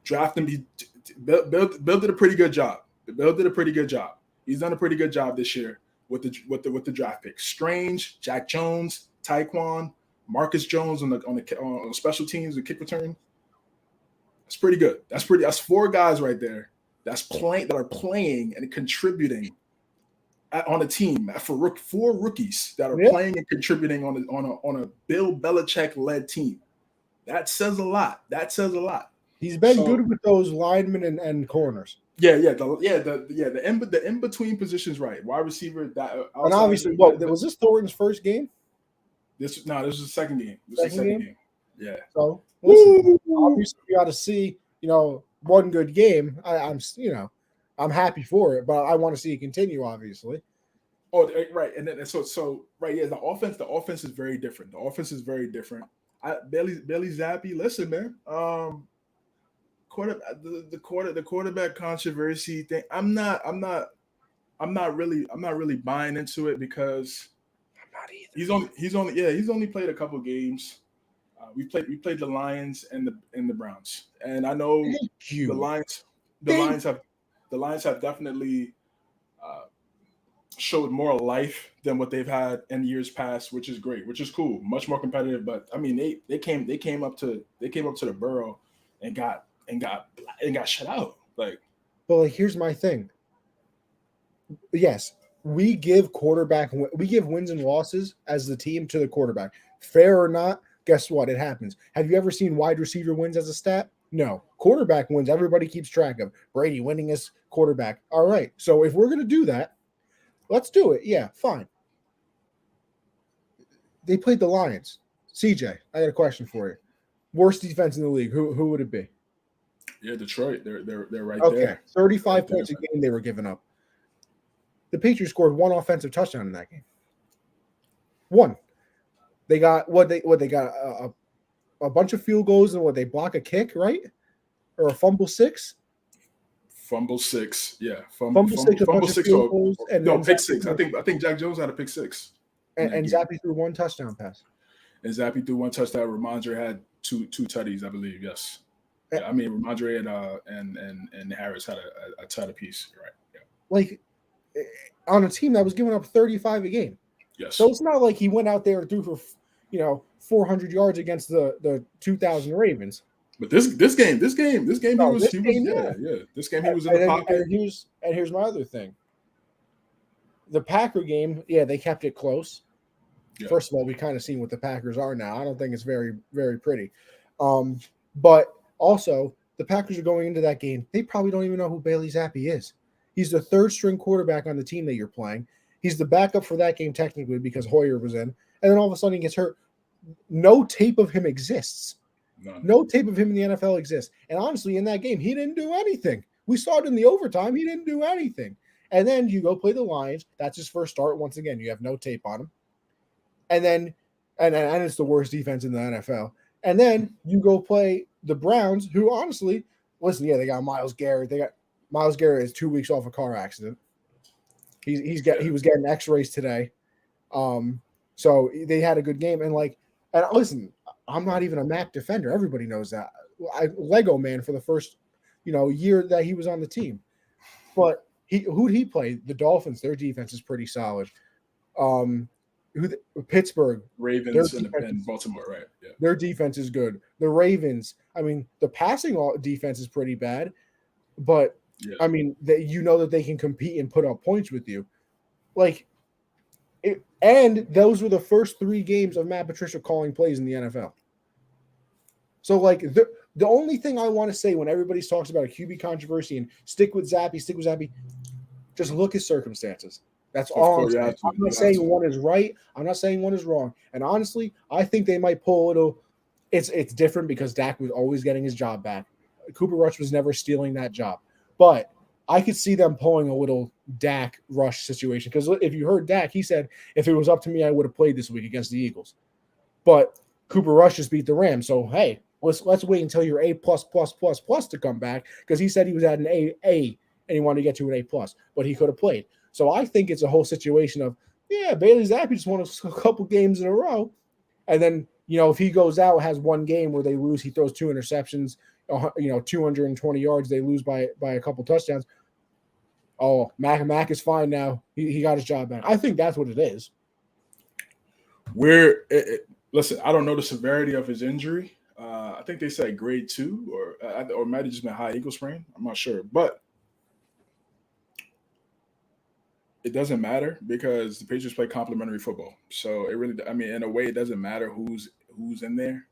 Draft him. Bill did a pretty good job. Bill did a pretty good job. He's done a pretty good job this year with the draft pick. Strange, Jack Jones, Tyquan, Marcus Jones on special teams and kick return. That's pretty good. That's 4 guys right there that are playing and contributing on a team for 4 rookies that are playing and contributing on a Bill Belichick led team. That says a lot. He's been good with those linemen and corners. The in between positions, right? Wide receiver. And obviously, was this Thornton's first game? This was the second game. Second game? Yeah. So listen, obviously we got to see, one good game. I'm happy for it, but I want to see it continue, obviously. Oh, right. And then so right, yeah, the offense is very different. Bailey Zappi, listen, man. The quarterback controversy thing. I'm not really buying into it because I'm not either. He's only played a couple games. We played the Lions and the Browns, and I know the Lions have the Lions have definitely showed more life than what they've had in years past, which is great, which is cool, much more competitive. But I mean, they came up to the Borough and got shut out. Like, but like, here's my thing. Yes, we give wins and losses as the team to the quarterback. Fair or not, guess what? It happens. Have you ever seen wide receiver wins as a stat? No. Quarterback wins, everybody keeps track of. Brady winningest quarterback. All right. So if we're going to do that, let's do it. Yeah, fine. They played the Lions. CJ, I got a question for you. Worst defense in the league. Who would it be? Yeah, Detroit. They're right there. Okay. 35 points a game they were giving up. The Patriots scored one offensive touchdown in that game. One. They got they got a bunch of field goals and they block a kick, right? Or a fumble six? Fumble six, yeah. Fumble six, goals, pick six. I think Jack Jones had a pick six. And Zappy threw one touchdown pass. And Zappy threw one touchdown. Ramondre had two tutties, I believe. Yes. Yeah, I mean, Ramondre and Harris had a tutty piece, right? Yeah. Like, on a team that was giving up 35 a game. Yes. So it's not like he went out there and threw for 400 yards against the 2000 Ravens. But this game he was in the pocket. And here's my other thing. The Packer game, they kept it close. Yeah. First of all, we kind of seen what the Packers are now. I don't think it's very, very pretty. But also, the Packers are going into that game. They probably don't even know who Bailey Zappi is. He's the third string quarterback on the team that you're playing. He's the backup for that game technically because Hoyer was in. And then all of a sudden he gets hurt. No tape of him exists. None. No tape of him in the NFL exists. And honestly, in that game, he didn't do anything. We saw it in the overtime. He didn't do anything. And then you go play the Lions. That's his first start. Once again, you have no tape on him. And then, and it's the worst defense in the NFL. And then you go play the Browns, who honestly, listen, they got Myles Garrett. Myles Garrett is 2 weeks off a car accident. He was getting X-rays today. So they had a good game. And listen, I'm not even a Mac defender. Everybody knows that. Lego man for the first, year that he was on the team. But who'd he play? The Dolphins. Their defense is pretty solid. Pittsburgh, Ravens, and Baltimore, right? Yeah. Their defense is good. The Ravens. I mean, the passing defense is pretty bad, but I mean, that they can compete and put up points with you, and those were the first 3 games of Matt Patricia calling plays in the NFL. So, the only thing I want to say when everybody talks about a QB controversy and stick with Zappy, just look at circumstances. That's all I'm saying. I'm not saying one is right. I'm not saying one is wrong. And honestly, I think they might pull a little. It's different because Dak was always getting his job back. Cooper Rush was never stealing that job. But I could see them pulling a little Dak Rush situation because if you heard Dak, he said, if it was up to me, I would have played this week against the Eagles. But Cooper Rush just beat the Rams. So, hey, let's wait until you're A+++ to come back because he said he was at an A and he wanted to get to an A+, but he could have played. So I think it's a whole situation of, Bailey Zappi just won a couple games in a row. And then, if he goes out, has one game where they lose, he throws 2 interceptions, 220 yards, they lose by a couple touchdowns. Oh, Mac is fine now. He got his job back. I think that's what it is. Listen, I don't know the severity of his injury. I think they said grade 2 or might have just been high ankle sprain. I'm not sure. But it doesn't matter because the Patriots play complementary football. So it really, in a way, it doesn't matter who's in there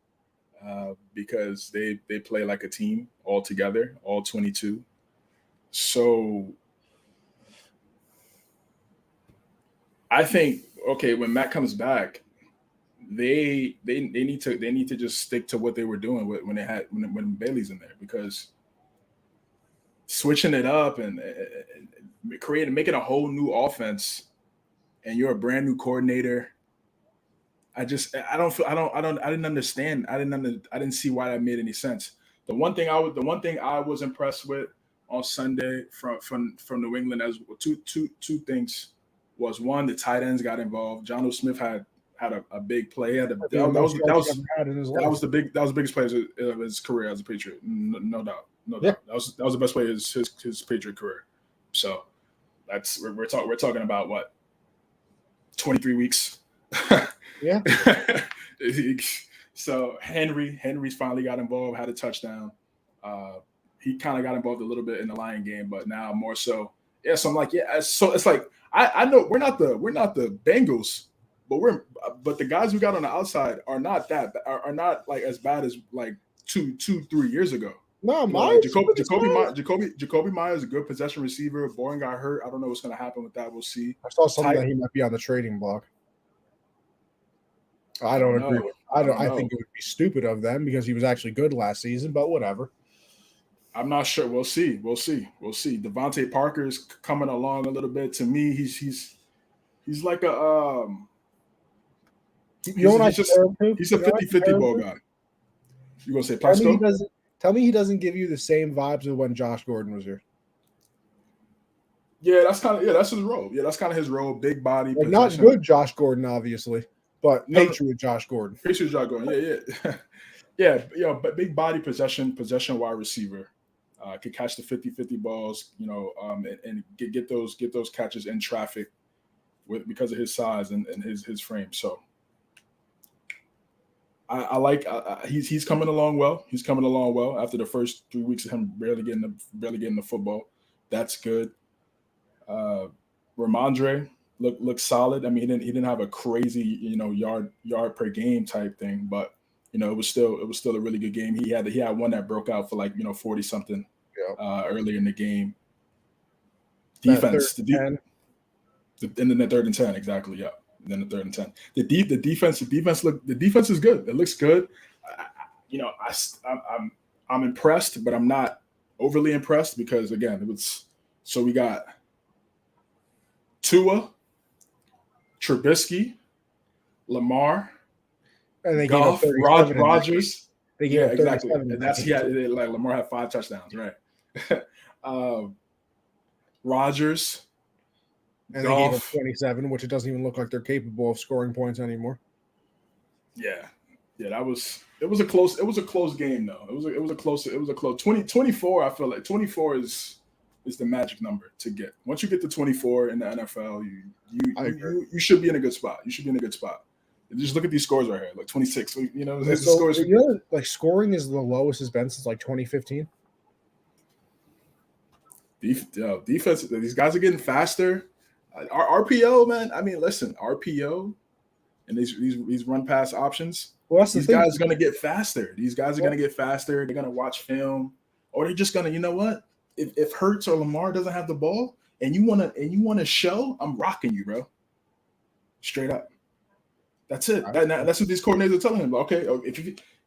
because they play like a team all together, all 22. So I think, when Matt comes back, they need to just stick to what they were doing when Bailey's in there because switching it up and making a whole new offense, and you're a brand new coordinator. I didn't understand. I didn't see why that made any sense. The one thing I was impressed with on Sunday from New England as two things was one, the tight ends got involved. Jonnu Smith had a big play. That was the biggest play of his career as a Patriot. No doubt. That was the best play of his Patriot career. So that's we're talking about what 23 weeks. Yeah. So Henry's finally got involved, had a touchdown. He kind of got involved a little bit in the Lion game, but now more so. Yeah, so I'm like, yeah. So it's like I know we're not the Bengals, but the guys we got on the outside are not not like as bad as like 3 years ago. No, like Jacoby Myers is a good possession receiver. Bourne got hurt. I don't know what's going to happen with that. We'll see. I saw something that he might be on the trading block. I don't agree. I think it would be stupid of them because he was actually good last season, but whatever. I'm not sure. We'll see. Devontae Parker is coming along a little bit. To me, he's like a he's a 50-50 ball guy. You gonna say Pasco? Tell me he doesn't give you the same vibes of when Josh Gordon was here. Yeah, that's his role. Yeah, that's kind of his role. Big body, like not good Josh Gordon, obviously, but Patriot Josh Gordon. Patriot Josh Gordon. Yeah. Yeah, but big body possession wide receiver. Could catch the 50-50 balls, and get those catches in traffic because of his size and his frame. So I like he's coming along well. He's coming along well after the first 3 weeks of him barely getting the football. That's good. Ramondre looked solid. I mean, he didn't have a crazy yard per game type thing, but it was still a really good game. He had one that broke out for 40 something early in the game. Defense, and then the 3rd and 10, exactly. Yeah. And then the 3rd and 10. The defense is good. It looks good. I'm impressed, but I'm not overly impressed because again, we got Tua, Trubisky, Lamar, and they Goff, gave Rodgers. They gave exactly. And that's like Lamar had 5 touchdowns, right? Rodgers. And they gave up 27, which it doesn't even look like they're capable of scoring points anymore. Yeah. It was a close game though. It was a close 24. I feel like 24 is the magic number to get. Once you get to 24 in the NFL, you should be in a good spot. Just look at these scores right here, like 26. Scores. Like scoring is the lowest it's been since like 2015. Defense. These guys are getting faster. Our RPO, man. I mean, listen, RPO and these run pass options. Well, these guys are gonna get faster. They're gonna watch film, or they're just gonna. You know what? If Hurts or Lamar doesn't have the ball, and you wanna show, I'm rocking you, bro. Straight up. That's it. That's what these coordinators are telling him. Okay, if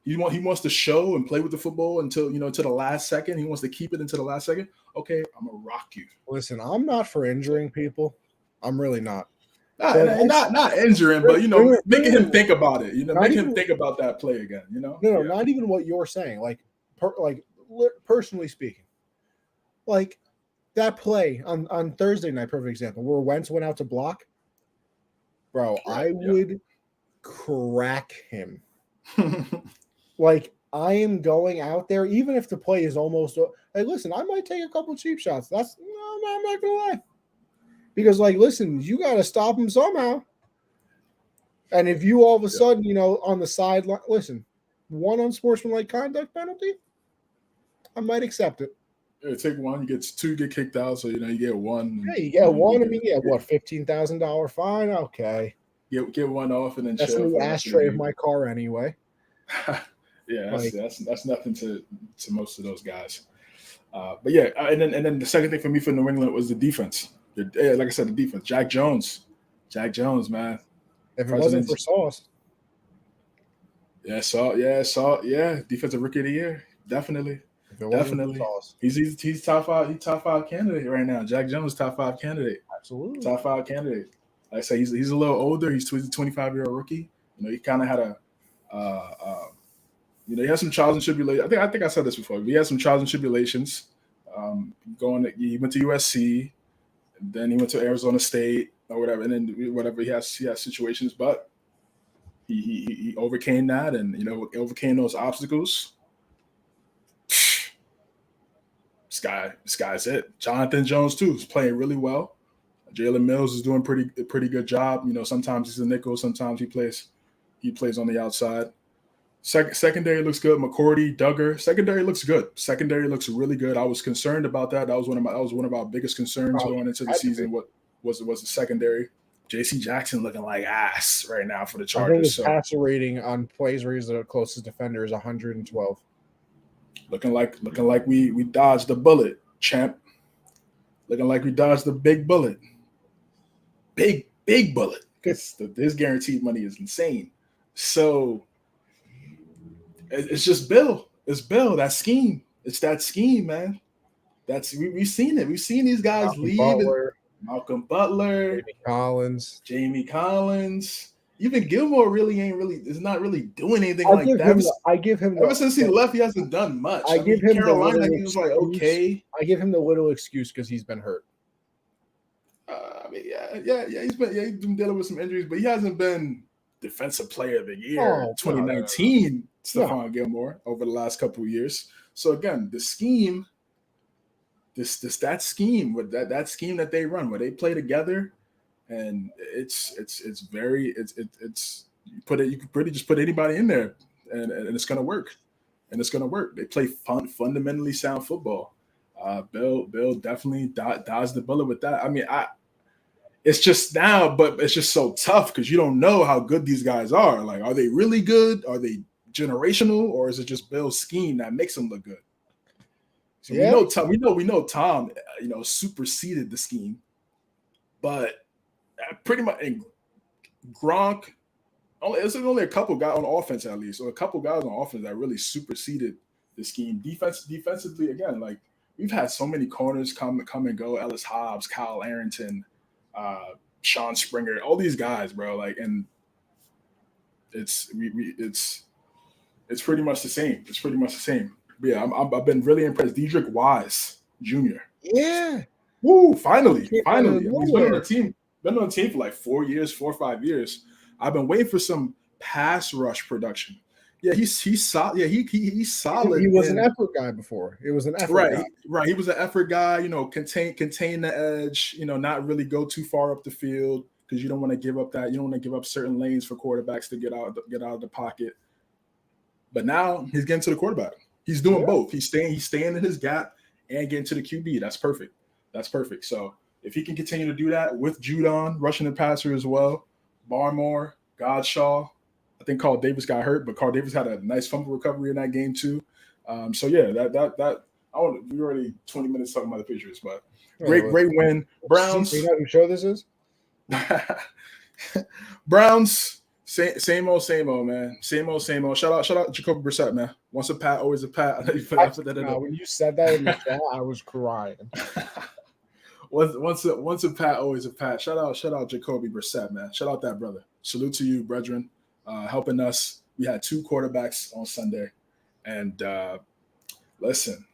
he wants to show and play with the football until the last second. He wants to keep it until the last second. Okay, I'm gonna rock you. Listen, I'm not for injuring people. I'm really not. Not injuring, but making him think about it. Making him think about that play again. No, not even what you're saying. Like personally speaking, like that play on Thursday night, perfect example, where Wentz went out to block. Bro, I would crack him. Like I am going out there, even if the play is almost. Hey, listen, I might take a couple cheap shots. I'm not gonna lie. Because, listen, you got to stop him somehow. And if you all of a sudden, on the sideline, listen, one unsportsmanlike conduct penalty, I might accept it. Yeah, take one. You get 2, get kicked out, so you get 1. Yeah, you get 1. I mean, what, $15,000 fine? Okay. Get 1 off and then that's in the ashtray of my car anyway. Yeah, that's nothing to most of those guys. But yeah, and then the second thing for me for New England was the defense. Like I said, the defense. Jack Jones, man. If it wasn't for Sauce. Defensive Rookie of the Year, definitely. He's top 5. He's top 5 candidate right now. Jack Jones, top 5 candidate. Absolutely, top 5 candidate. Like I say, he's a little older. He's a 25-year-old rookie. He kind of had he had some trials and tribulations. I think I said this before. He had some trials and tribulations. He went to USC. Then he went to Arizona State or whatever, and then whatever he has situations, but he overcame that, and overcame those obstacles. This This guy's it. Jonathan Jones too is playing really well. Jalen Mills is doing pretty good job. You know, sometimes he's a nickel, sometimes he plays on the outside. Secondary looks good. McCourty, Duggar. Secondary looks good. Secondary looks really good. I was concerned about that. That was one of our biggest concerns going into the season. What was the secondary? J.C. Jackson looking like ass right now for the Chargers. I think his passer rating on plays where he's the closest defender is 112. Looking like we dodged the bullet, champ. Looking like we dodged the big bullet. Big bullet. Because this guaranteed money is insane. So it's just Bill. It's Bill. That scheme. It's that scheme, man. We've seen it. We've seen these guys lead. Malcolm Butler, Jamie Collins. Even Gilmore is not really doing anything like that. I give him ever since he left, he hasn't done much. I give him Carolina. He was like okay. I give him the little excuse because he's been hurt. He's been dealing with some injuries, but he hasn't been Defensive Player of the Year 2019. Stephon Gilmore over the last couple of years. So again, the scheme, that scheme with that scheme that they run, where they play together, and it's you can pretty just put anybody in there, and it's gonna work, They play fundamentally sound football. Bill definitely dodged the bullet with that. I mean, it's just now, but it's just so tough because you don't know how good these guys are. Like, are they really good? Are they generational, or is it just Bill's scheme that makes them look good? So we know Tom, superseded the scheme, but pretty much Gronk. There's only a couple guys on offense, at least, or a couple guys on offense that really superseded the scheme. Defensively, again, like we've had so many corners come and go. Ellis Hobbs, Kyle Arrington, Sean Springer, all these guys, bro. Like, and it's pretty much the same. It's pretty much the same. But yeah, I've been really impressed. Dedrick Wise Jr. Yeah. Woo! Finally. He's been on the team for like 4 or 5 years. I've been waiting for some pass rush production. Yeah, he's solid. Yeah, he's solid. He was an effort guy before. It was an effort guy. Right. He was an effort guy. Contain the edge. Not really go too far up the field because you don't want to give up that. You don't want to give up certain lanes for quarterbacks to get out of the pocket. But now he's getting to the quarterback. He's doing both. He's staying in his gap and getting to the QB. That's perfect. So if he can continue to do that with Judon rushing the passer as well, Barmore, Godshaw. I think Carl Davis got hurt, but Carl Davis had a nice fumble recovery in that game too. So yeah, we're already 20 minutes talking about the Patriots, but great win. Browns. You know who show this is? Browns. Same old, man. Same old. Shout out Jacoby Brissett, man. Once a Pat, always a Pat. When you said that in the chat, I was crying. Once a Pat, always a Pat. Shout out Jacoby Brissett, man. Shout out that brother. Salute to you, brethren, helping us. We had 2 quarterbacks on Sunday, and listen.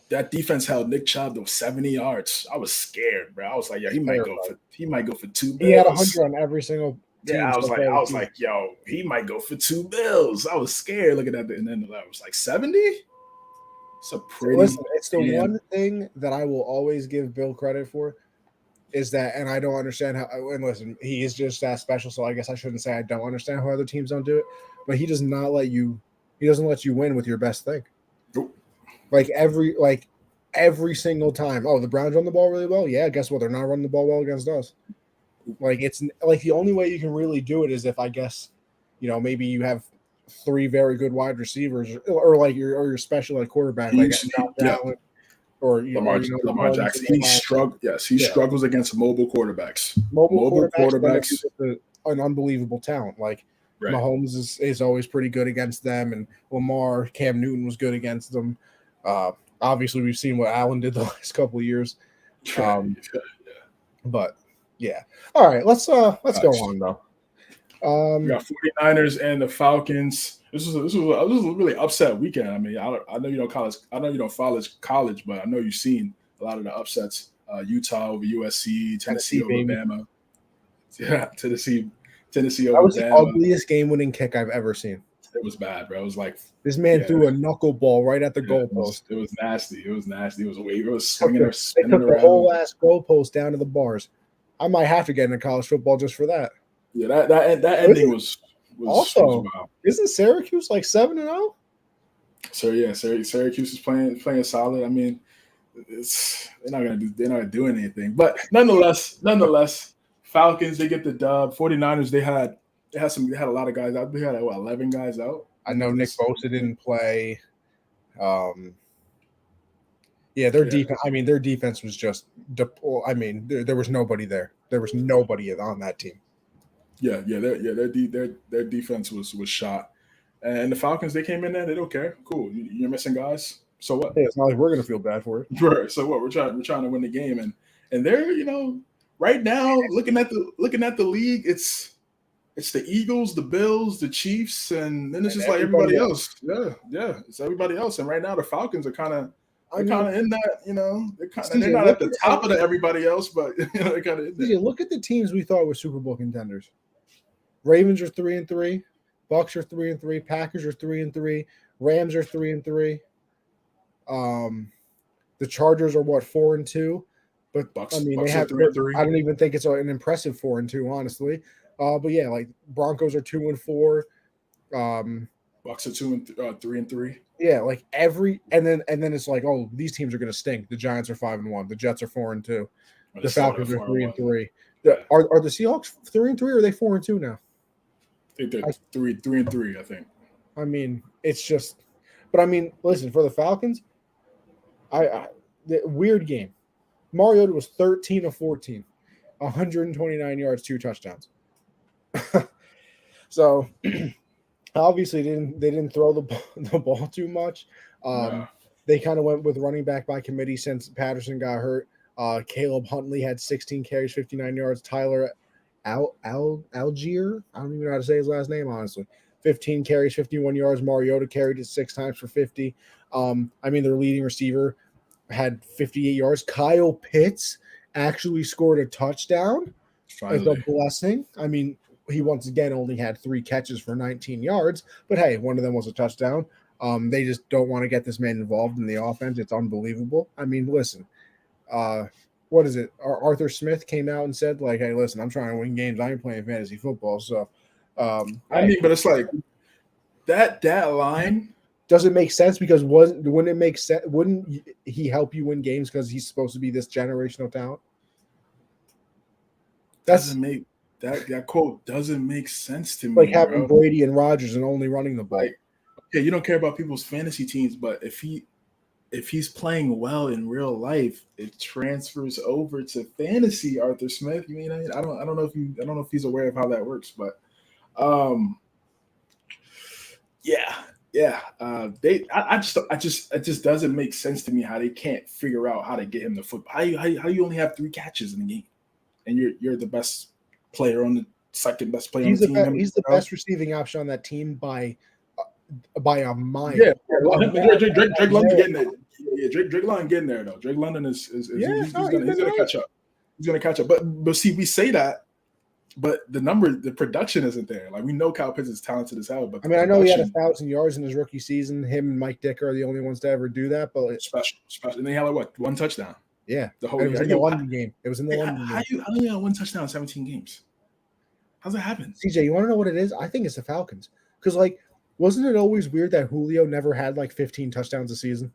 That defense held Nick Chubb to 70 yards. I was scared, bro. I was like, yeah, he might go for 2 bills. He had 100 on every single team. Yeah, I was like, yo, he might go for 2 bills. I was scared looking at it, and then I was like, 70? It's a pretty. Listen, it's the one thing that I will always give Bill credit for is that, and I don't understand how. And listen, he is just that special, so I guess I shouldn't say I don't understand how other teams don't do it. But he does not let you. He doesn't let you win with your best thing. Nope. Like every single time. Oh, the Browns run the ball really well. Yeah, guess what? They're not running the ball well against us. Like it's like the only way you can really do it is if I guess, maybe you have 3 very good wide receivers, or like your special quarterback, like Allen, or Lamar Jackson. He struggles against mobile quarterbacks. Mobile quarterbacks, an unbelievable talent. Like Mahomes is always pretty good against them, and Lamar, Cam Newton was good against them. Obviously, we've seen what Allen did the last couple of years. But yeah, all right. Let's go on though. We got 49ers and the Falcons. This was a really upset weekend. I mean, I know you don't follow college, but I know you've seen a lot of the upsets. Utah over USC, Tennessee over Bama. Yeah, Tennessee over Bama. That was the ugliest game-winning kick I've ever seen. It was bad, bro. It was like this man threw a knuckleball right at the goalpost. It was nasty. It was nasty. It was wavy. It was swinging or They spinning took around. the whole ass goalpost down to the bars. I might have to get into college football just for that. Yeah, that ending was also wild. Isn't Syracuse like 7-0? So yeah, Syracuse is playing solid. I mean, they're not gonna do anything. But nonetheless, Falcons, they get the dub. 49ers, they had a lot of guys out. They had 11 guys out. I know Nick Bosa didn't play. Their defense. I mean, their defense was just. I mean, there was nobody there. There was nobody on that team. Their defense was shot, and the Falcons, they came in there. They don't care. Cool, you're missing guys. So what? Hey, it's not like we're gonna feel bad for it. Right. So what? We're trying to win the game, and they're right now looking at the league. It's the Eagles, the Bills, the Chiefs, and then it's just like everybody else. Yeah, it's everybody else. And right now the Falcons are kind of in that. They're not at the top of everybody else, but they're kind of in there. Look at the teams we thought were Super Bowl contenders. Ravens are 3-3, Bucks are 3-3, Packers are 3-3, Rams are 3-3. The Chargers are 4-2, but Bucks, I mean Bucks they have 3-3. I don't even think it's an impressive 4-2, honestly. But yeah, like Broncos are 2-4. Bucks are 3-3. Yeah, like and then it's like, oh, these teams are gonna stink. The Giants are 5-1, the Jets are 4-2, the Falcons are 3-3. Are the Seahawks 3-3 or are they 4-2 now? I think they're 3-3. I think. I mean, it's just, but I mean, listen, for the Falcons, the weird game. Mariota was 13 of 14, 129 yards, 2 touchdowns. So obviously they didn't throw the ball too much. They kind of went with running back by committee since Patterson got hurt. Caleb Huntley had 16 carries, 59 yards. Tyler Algier, I don't even know how to say his last name, honestly. 15 carries, 51 yards. Mariota carried it 6 times for 50. I mean, their leading receiver had 58 yards. Kyle Pitts actually scored a touchdown. As a blessing. I mean, he once again only had 3 catches for 19 yards, but hey, one of them was a touchdown. They just don't want to get this man involved in the offense. It's unbelievable. I mean, listen, what is it? Arthur Smith came out and said, like, hey, listen, I'm trying to win games. I ain't playing fantasy football. So, I mean, but it's like that line doesn't make sense because wouldn't it make sense? Wouldn't he help you win games because he's supposed to be this generational talent? That quote doesn't make sense to me. Like having Brady and Rodgers and only running the ball. Okay, you don't care about people's fantasy teams, but if he's playing well in real life, it transfers over to fantasy. Arthur Smith. You mean I don't know if he's aware of how that works, but it just doesn't make sense to me how they can't figure out how to get him the football. How you only have 3 catches in the game, and you're the best player on the second best player on the team. He's the best receiving option on that team by a mile. Yeah, Drake London getting there. Yeah, Drake London getting there though. Drake London is he's gonna catch up. He's gonna catch up. But see, we say that, but the production isn't there. Like we know Kyle Pitts is talented as hell, but I mean, I know he had 1,000 yards in his rookie season. Him and Mike Dicker are the only ones to ever do that. But it's special. And they had like 1 touchdown. Yeah, the whole it was in the London game. It was in the London game. How do you have 1 touchdown in 17 games? How's that happen? CJ, you want to know what it is? I think it's the Falcons. Because, like, wasn't it always weird that Julio never had, like, 15 touchdowns a season?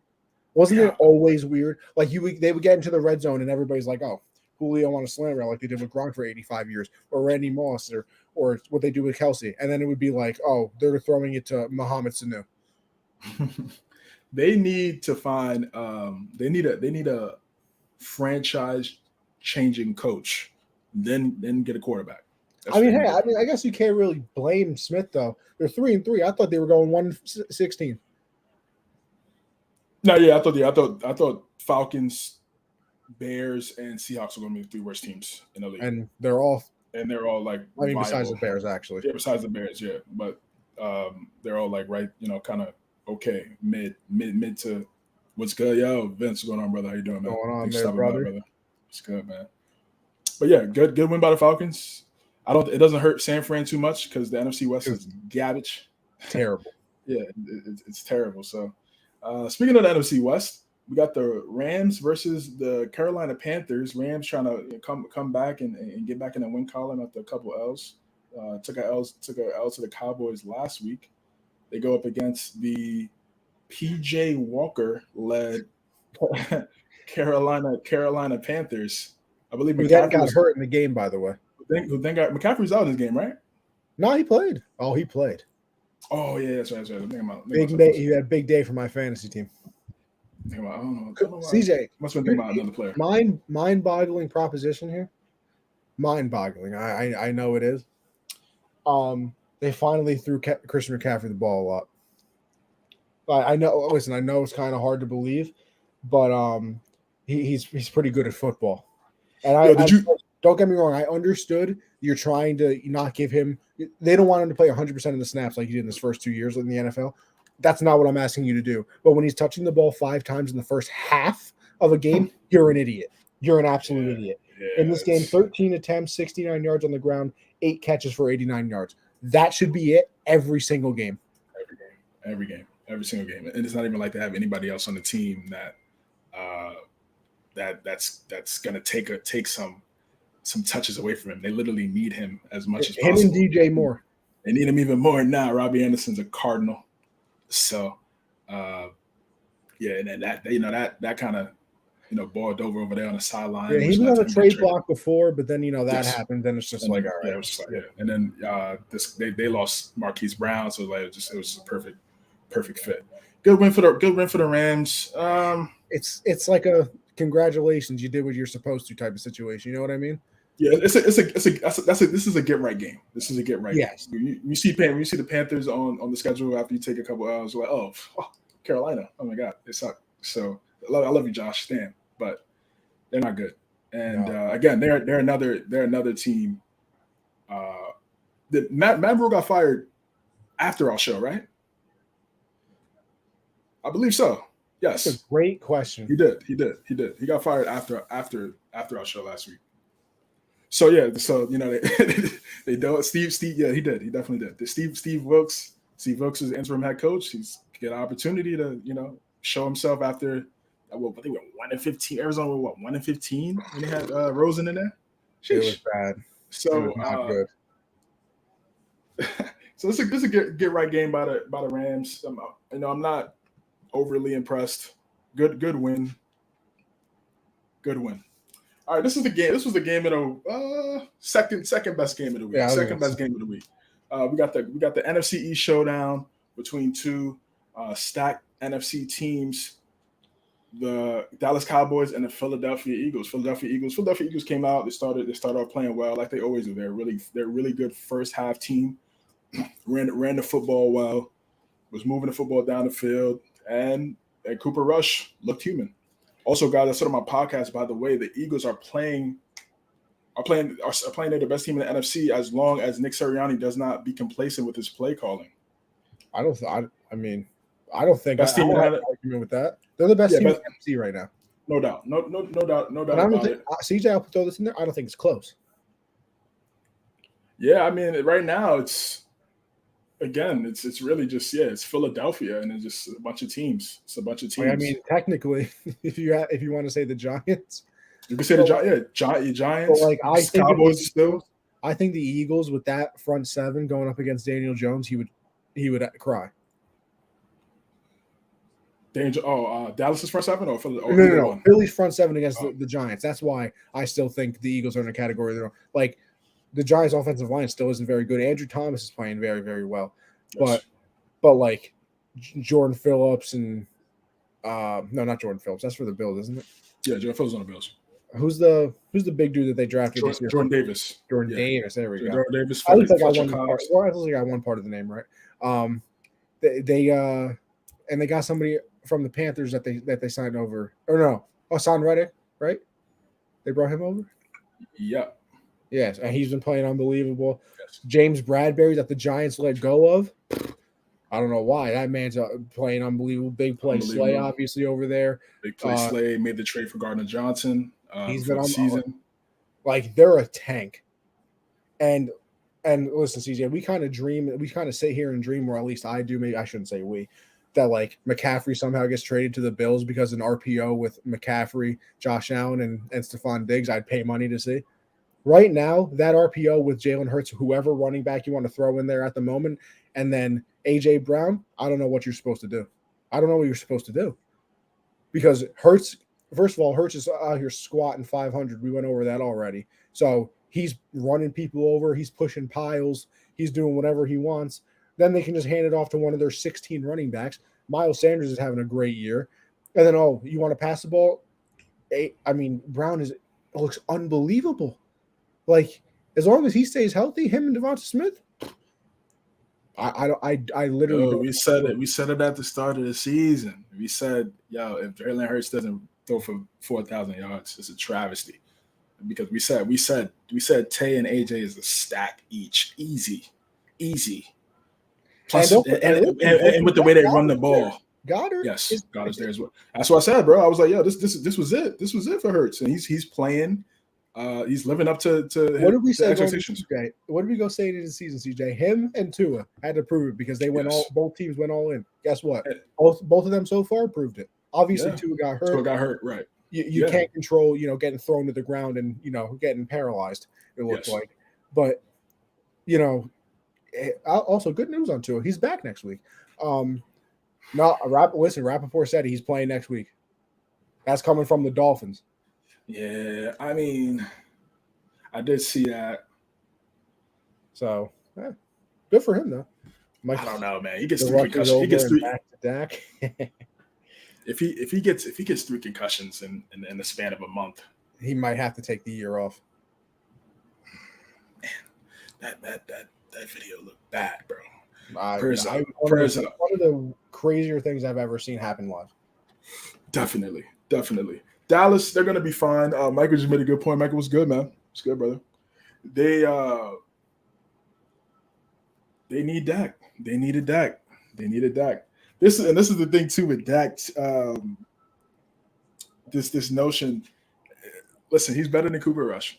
Wasn't it always weird? Like, they would get into the red zone and everybody's like, oh, Julio on a slant route like they did with Gronk for 85 years, or Randy Moss, or what they do with Kelsey. And then it would be like, oh, they're throwing it to Mohamed Sanu. They need to find they need a franchise changing coach, then get a quarterback. I guess you can't really blame Smith though. They're 3-3. I thought they were going 1-16. No, yeah, I thought Falcons, Bears, and Seahawks were going to be the 3 worst teams in the league, and they're all like. I mean, besides the Bears, actually. Yeah, besides the Bears, yeah, but they're all like right, kind of okay, mid to. What's good, yo? Vince, what's going on, brother? How you doing, man? Going on, there, brother? What's good, man? But yeah, good win by the Falcons. It doesn't hurt San Fran too much because the NFC West is garbage. Terrible. Yeah, it's terrible. So, speaking of the NFC West, we got the Rams versus the Carolina Panthers. Rams trying to come back and get back in the win column after a couple L's. Took a L to the Cowboys last week. They go up against the PJ Walker led Carolina Panthers. I believe Who then McCaffrey got hurt in the game, by the way. who then got McCaffrey's out of this game, right? No, he played. Oh, he played. Oh yeah, that's right. Big day. He had a big day for my fantasy team. I don't know. CJ Must have been thinking about another player. Mind-boggling proposition here. Mind-boggling. I know it is. They finally threw Christian McCaffrey the ball a lot. I know. Listen, I know it's kind of hard to believe, but he's pretty good at football. And don't get me wrong. I understood you're trying to not give him. They don't want him to play 100% of the snaps like he did in his first 2 years in the NFL. That's not what I'm asking you to do. But when he's touching the ball 5 times in the first half of a game, you're an idiot. You're an absolute idiot. Yeah, in this game, 13 attempts, 69 yards on the ground, 8 catches for 89 yards. That should be it every single game. Every single game. And it's not even like they have anybody else on the team that's gonna take some touches away from him. They literally need him as much as possible. Him and DJ Moore. They need him even more now. Robbie Anderson's a Cardinal. So and then that kind of boiled over there on the sideline. Yeah, he was on a trade block before, but then that happened. Then it's just all right. Yeah, it was just and then they lost Marquise Brown, so it was a perfect fit. Good win for the Rams. It's like a congratulations, you did what you're supposed to type of situation. You know what I mean? Yeah, this is a get right game. This is a get right. Yes. Game. You see the Panthers on the schedule after you take a couple hours. Like, oh, Carolina. Oh my God, they suck. So I love you, Josh. Damn, but they're not good. And again, they're another team. Matt Rule got fired after our show, right? I believe so. Yes. That's a great question. He did. He got fired after our show last week. So yeah, they don't. Steve. Yeah, he did. He definitely did. Steve Wilkes is interim head coach. He's get an opportunity to show himself after. They were 1-15. Arizona were 1-15 when they had Rosen in there. Sheesh. It was bad. So it was not good. So this is a get right game by the Rams. I'm not overly impressed. Good win. Good win. All right, this was the game of the second best game of the week. Yeah, second best game of the week. We got the NFC East showdown between two stacked NFC teams, the Dallas Cowboys and the Philadelphia Eagles. Philadelphia Eagles came out. They started off playing well, like they always do. They're really good first half team. Ran the football well. Was moving the football down the field, and Cooper Rush looked human. Also, guys, that's sort of my podcast. By the way, the Eagles are playing they're the best team in the NFC as long as Nick Sirianni does not be complacent with his play calling. I don't think I have an argument with that. They're the best team in the NFC right now. No doubt. No doubt. I don't think CJ, I'll throw this in there. I don't think it's close. Yeah, I mean, right now it's really just it's Philadelphia and it's just a bunch of teams. It's a bunch of teams. I mean, technically, if you want to say the Giants, you can say the Giants. But I think Cowboys still. I think the Eagles with that front seven going up against Daniel Jones, he would cry. Dallas's front seven or no. Philly's front seven against the Giants. That's why I still think the Eagles are in a category. Like the Giants' offensive line still isn't very good. Andrew Thomas is playing very, very well, but like Jordan Phillips and no, not Jordan Phillips. That's for the Bills, isn't it? Yeah, Jordan Phillips on the Bills. Who's the big dude that they drafted this year? Jordan Davis. Davis. There we go. Jordan Davis. I think I got one part of the name right. They got somebody from the Panthers that they signed over. Or no, Hassan Reddick, right? They brought him over. Yep. Yes, and he's been playing unbelievable. Yes. James Bradbury that the Giants let go of. I don't know why. That man's playing unbelievable. Big play Slay, obviously, over there. Big play Slay made the trade for Gardner Johnson. He's been on the season. Like, they're a tank. And And listen, CJ, we kind of sit here and dream, or at least I do. Maybe I shouldn't say we, that like McCaffrey somehow gets traded to the Bills because an RPO with McCaffrey, Josh Allen, and Stephon Diggs, I'd pay money to see. Right now, that RPO with Jalen Hurts, whoever running back you want to throw in there at the moment, and then AJ Brown, I don't know what you're supposed to do. I don't know what you're supposed to do because Hurts. First of all, Hurts is out here squatting 500. We went over that already. So he's running people over. He's pushing piles. He's doing whatever he wants. Then they can just hand it off to one of their 16 running backs. Miles Sanders is having a great year. And then, you want to pass the ball? Brown looks unbelievable. Like, as long as he stays healthy, him and Devonta Smith, I literally don't. We said it at the start of the season. We said, if Jalen Hurts doesn't throw for 4,000 yards, it's a travesty. Because we said Tay and AJ is a stack each, easy. Plus, and with the way they run the ball, Goddard, Goddard's there as well. That's what I said, bro. I was like, this was it. This was it for Hurts, and he's playing. He's living up to what did we say expectations. What did we go say in the season, CJ? Him and Tua had to prove it because they went both teams went all in. Guess what? Both of them so far proved it. Obviously, Tua got hurt. Right. You can't control, getting thrown to the ground and, getting paralyzed, it looks like. But, also good news on Tua. He's back next week. Rappaport said he's playing next week. That's coming from the Dolphins. Yeah, I did see that. So, good for him, though. I don't know, man. He gets 3 concussions. He gets 3 back to Dak. If he gets 3 concussions in the span of a month, he might have to take the year off. Man, that video looked bad, bro. One of the crazier things I've ever seen happen live. Definitely. Dallas, they're gonna be fine. Michael just made a good point. Michael was good, man. It's good, brother. They need Dak. They needed Dak. This is the thing too with Dak. This notion. Listen, he's better than Cooper Rush,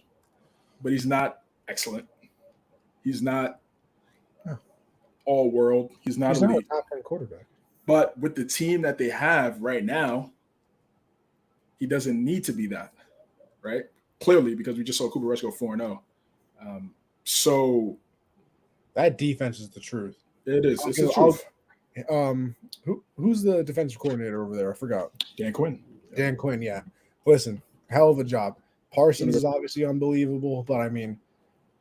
but he's not excellent. He's not all world. He's not a top 10 quarterback. But with the team that they have right now, he doesn't need to be that, right? Clearly, because we just saw Cooper Rush go 4-0. So that defense is the truth. It is. It's the truth. Who's the defensive coordinator over there? I forgot. Dan Quinn. Dan Quinn, yeah. Listen, hell of a job. Parsons is obviously unbelievable, but I mean,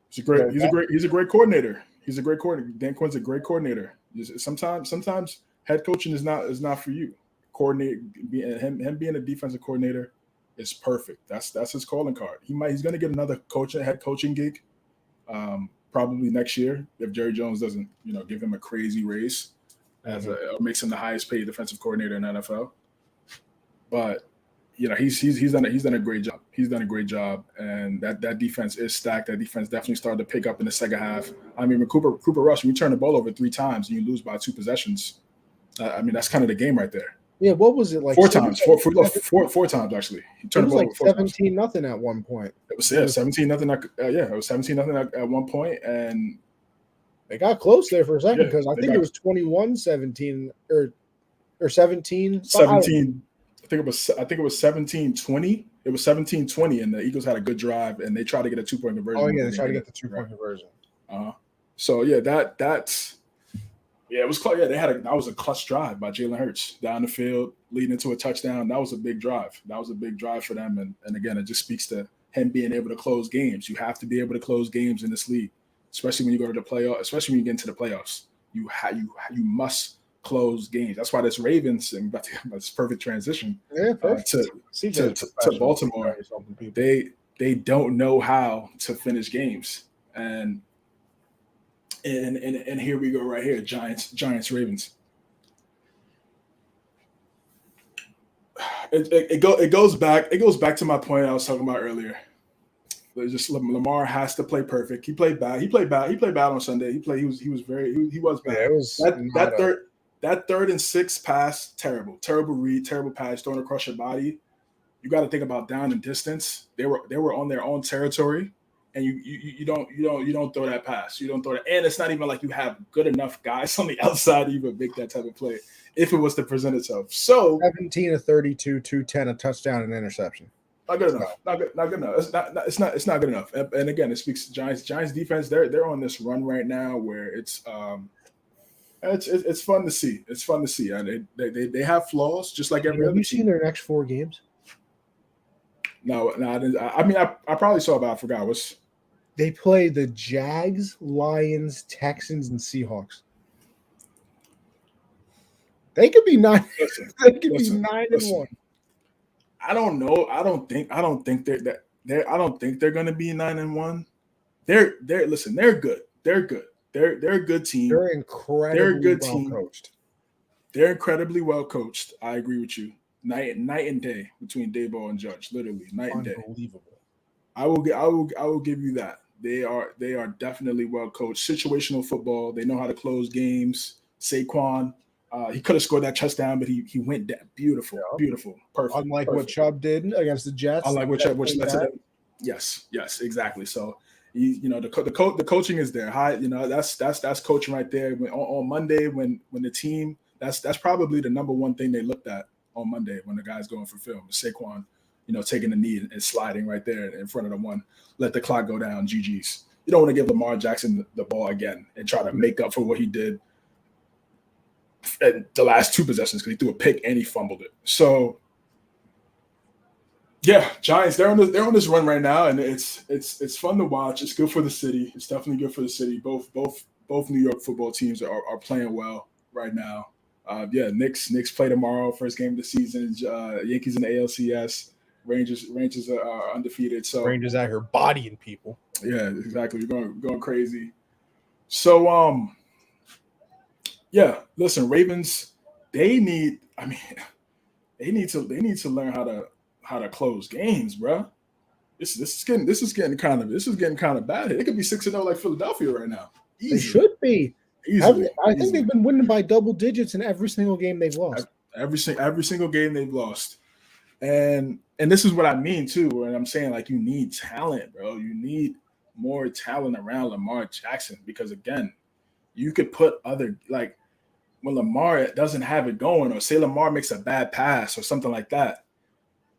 he's a great coordinator. He's a great coordinator. Dan Quinn's a great coordinator. Sometimes head coaching is not for you. Him being a defensive coordinator is perfect. That's his calling card. He's going to get another head coaching gig, probably next year if Jerry Jones doesn't give him a crazy raise or makes him the highest paid defensive coordinator in the NFL. But he's done a great job. He's done a great job, and that defense is stacked. That defense definitely started to pick up in the second half. I mean, with Cooper Rush, when you turn the ball over 3 times and you lose by 2 possessions, that's kind of the game right there. Yeah, what was it like? 4 times. Four times actually. He turned the ball over 17-0 at one point. It was 17-0. It was 17-0 at one point, and they got close there for a second because I think it was 21-17 or 17. 17. I think it was 17-20. It was 17-20, and the Eagles had a good drive, and they tried to get a 2-point conversion. Oh yeah, they tried to get the 2-point conversion. So yeah, that's. Yeah, it was close. Yeah, that was a clutch drive by Jalen Hurts down the field, leading into a touchdown. That was a big drive. That was a big drive for them. And again, it just speaks to him being able to close games. You have to be able to close games in this league, especially when you go to the playoffs, especially when you get into the playoffs. You must close games. That's why this Ravens and this perfect transition to Baltimore. They don't know how to finish games. And here we go right here, Giants, Ravens. It goes back to my point I was talking about earlier. Just Lamar has to play perfect. He played bad. He played bad on Sunday. He was bad. Yeah, that 3rd and 6 pass, terrible read, terrible pass thrown across your body. You got to think about down and distance. They were on their own territory, and you don't throw that pass. You don't throw that, and it's not even like you have good enough guys on the outside to even make that type of play if it was to present itself. So 17 of 32, 210, a touchdown and interception. Not good enough. Not good enough. It's not good enough. And again, it speaks to Giants defense. They're on this run right now where it's fun to see. It's fun to see. And they have flaws just like every other team. Have you seen their next 4 games? No, I didn't. I mean, I probably saw, but I forgot. They play the Jags, Lions, Texans, and Seahawks. They could be 9. They could be 9-1. I don't know. I don't think they're going to be 9-1. They're good. They're good. They're a good team. They're incredibly well coached. They're incredibly well coached. I agree with you. Night and day between Daboll and Judge, literally night and day. Unbelievable. I will give you that. They are definitely well coached. Situational football. They know how to close games. Saquon, he could have scored that touchdown, but he went down. Beautiful, perfect. Unlike what Chubb did against the Jets. Unlike what Chubb, yes, exactly. So the coaching is there. That's coaching right there. On Monday when the team that's probably the number one thing they looked at on Monday when the guy's going for film. Saquon, taking the knee and sliding right there in front of the one. Let the clock go down. GG's. You don't want to give Lamar Jackson the ball again and try to make up for what he did in the last 2 possessions because he threw a pick and he fumbled it. So yeah, Giants, they're on this run right now, and it's fun to watch. It's good for the city. It's definitely good for the city. Both New York football teams are playing well right now. Knicks play tomorrow, first game of the season. Yankees in the ALCS. Rangers are undefeated. So Rangers out here bodying people. Yeah, exactly. We're going crazy. So listen, Ravens, they need to learn how to close games, bro. This is getting kind of bad. It could be 6-0 like Philadelphia right now. Easily. They should be. Easily. I think they've been winning by double digits in every single game they've lost. Every single game they've lost. And this is what I mean too, when I'm saying like you need talent, bro. You need more talent around Lamar Jackson because again, you could put other like when Lamar doesn't have it going, or say Lamar makes a bad pass or something like that,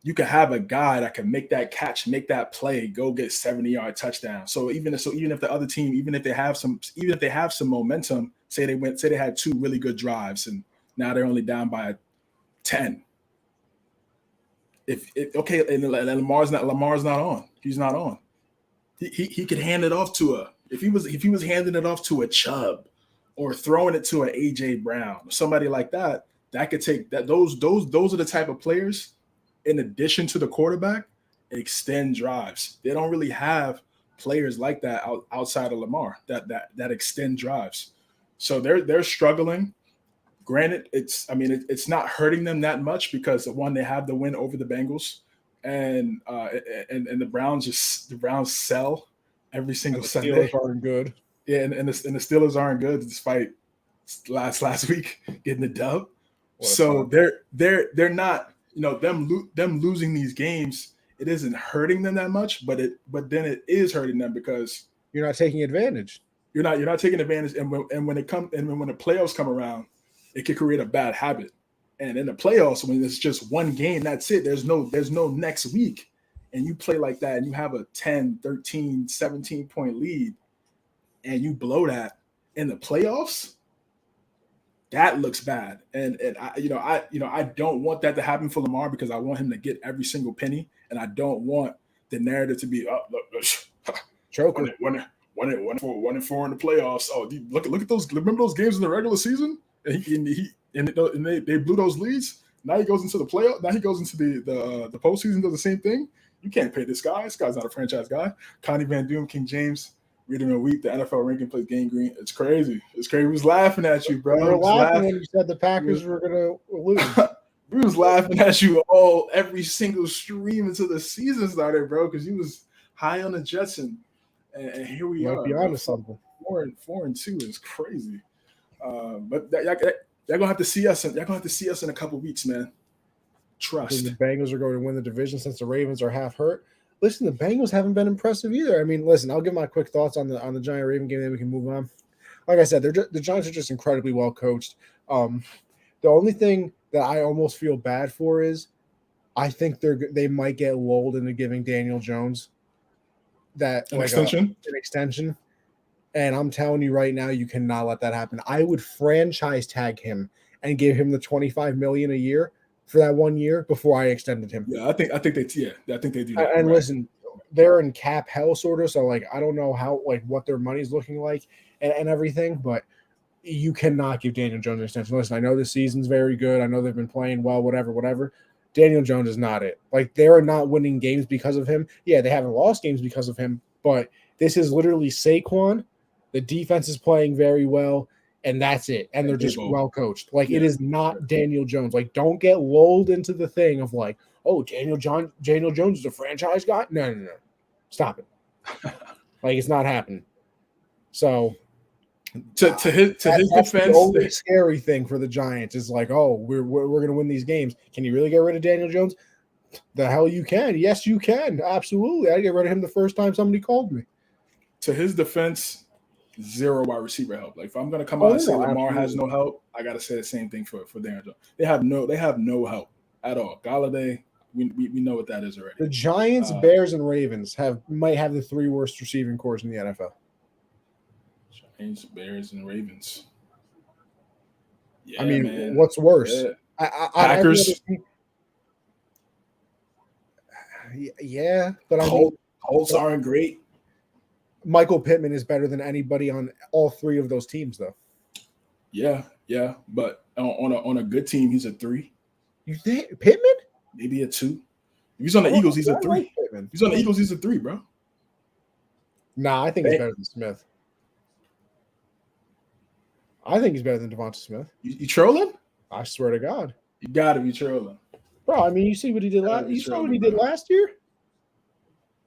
you can have a guy that can make that catch, make that play, go get 70-yard touchdown. So even if the other team, even if they have some momentum, say they had 2 really good drives and now they're only down by 10. And Lamar's not on. He's not on. He could hand it off to if he was handing it off to a Chubb or throwing it to an AJ Brown or somebody like that could take that. Those are the type of players, in addition to the quarterback, extend drives. They don't really have players like that outside of Lamar that extend drives. So they're struggling. Granted, it's not hurting them that much because one, they have the win over the Bengals, and the Browns sell every single Sunday. Steelers aren't good. Yeah, and the Steelers aren't good despite last week getting the dub. So they're not, them losing these games, it isn't hurting them that much, but then it is hurting them because you're not taking advantage. You're not taking advantage, and when the playoffs come around, it could create a bad habit. And in the playoffs, when it's just one game, that's it. There's no next week. And you play like that and you have a 10, 13, 17 point lead and you blow that in the playoffs, that looks bad. And I don't want that to happen for Lamar because I want him to get every single penny. And I don't want the narrative to be choker. 1-4 in the playoffs. Oh, look at those. Remember those games in the regular season? And they blew those leads. Now he goes into the playoff. Now he goes into the postseason, does the same thing. You can't pay this guy. This guy's not a franchise guy. Connie Van Doom, King James, reading a week. The NFL ranking plays Gang Green. It's crazy. We was laughing at you, bro. We were laughing when you said the Packers were going to lose. We was laughing at you every single stream until the season started, bro, because you was high on the Jets, and here we are. Be honest, something 4-2 is crazy. But y'all gonna have to see us. Y'all gonna have to see us in a couple weeks, man. Trust. The Bengals are going to win the division since the Ravens are half hurt. listen, the Bengals haven't been impressive either. I mean, listen, I'll give my quick thoughts on the Giant Raven game, then we can move on. Like I said, the Giants are just incredibly well coached. The only thing that I almost feel bad for is I think they might get lulled into giving Daniel Jones that An like extension. an extension. And I'm telling you right now, you cannot let that happen. I would franchise tag him and give him the $25 million a year for that 1 year before I extended him. Yeah, I think they do that. And right. listen, they're in cap hell sort of, so like I don't know how like what their money's looking like and everything, but you cannot give Daniel Jones an extension. Listen, I know this season's very good. I know they've been playing well, whatever. Daniel Jones is not it. Like they're not winning games because of him. Yeah, they haven't lost games because of him, but this is literally Saquon. The defense is playing very well, and that's it. And they're just well coached. Like it is not Daniel Jones. Like don't get lulled into the thing of like, oh, Daniel Jones is a franchise guy. No. Stop it. Like it's not happening. So to his defense, the only scary thing for the Giants is like, oh, we're going to win these games. Can you really get rid of Daniel Jones? The hell you can. Yes, you can. Absolutely. I get rid of him the first time somebody called me. To his defense, zero wide receiver help. Like if I'm going to come out and say Lamar has no help, I got to say the same thing for Daniel Jones. They have no help at all. Galladay, we know what that is already. The Giants, Bears, and Ravens might have the 3 worst receiving corps in the NFL. Giants, Bears, and Ravens. Yeah, I mean, man. What's worse? Yeah. Packers. Yeah, but Colts aren't great. Michael Pittman is better than anybody on all 3 of those teams, though. Yeah, but on a good team, he's a 3. You think Pittman? Maybe a 2. If he's on the Eagles, he's a 3. Like if he's on the Eagles, he's a 3, bro. Nah, I think he's better than Smith. I think he's better than Devonta Smith. You trolling? I swear to God. You gotta be trolling. Bro, I mean, you see what he did last. You saw what he did last year.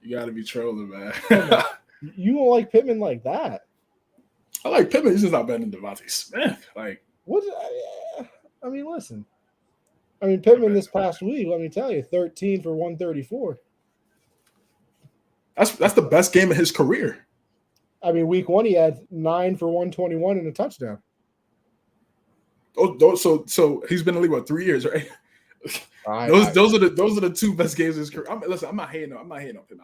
You gotta be trolling, man. You don't like Pittman like that. I like Pittman. He's just not better than Devonta Smith. Like what? I mean, listen. I mean, Pittman this past week. Let me tell you, 13 for 134. That's the best game of his career. I mean, week 1 he had 9 for 121 and a touchdown. Oh, so he's been in the league 3 years, right? Those are the 2 best games of his career. I'm not hating on him. I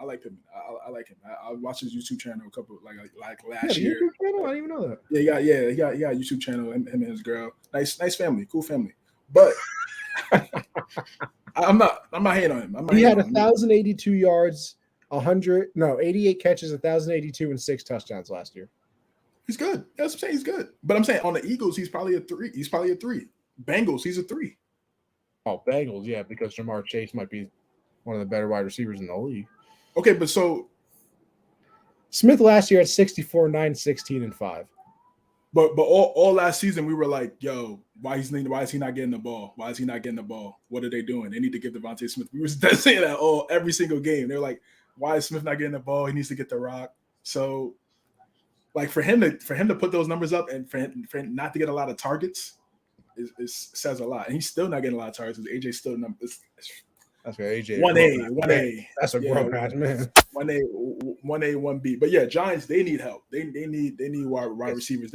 like him. I like him. I watched his YouTube channel a couple like last year. YouTube channel? I didn't even know that. Yeah, he got a YouTube channel. Him and his girl. Nice family, cool family. But I'm not hating on him. He had 1,082 yards, 88 catches, 1,082 and 6 touchdowns last year. He's good. That's what I'm saying. He's good. But I'm saying on the Eagles, he's probably a 3. Bengals, he's a 3. Oh, Bengals, yeah, because Jamar Chase might be one of the better wide receivers in the league. Okay, but so Smith last year at 64, 9, 16, and 5. But all last season we were like, yo, why is he not getting the ball? Why is he not getting the ball? What are they doing? They need to give Devontae Smith. We were saying that every single game. They're like, why is Smith not getting the ball? He needs to get the rock. So, like for him to put those numbers up and for him not to get a lot of targets, it says a lot. And he's still not getting a lot of targets because AJ's still that's where AJ 1A. That's a grown man. 1A, 1B. But yeah, Giants, they need help. They need wide receivers.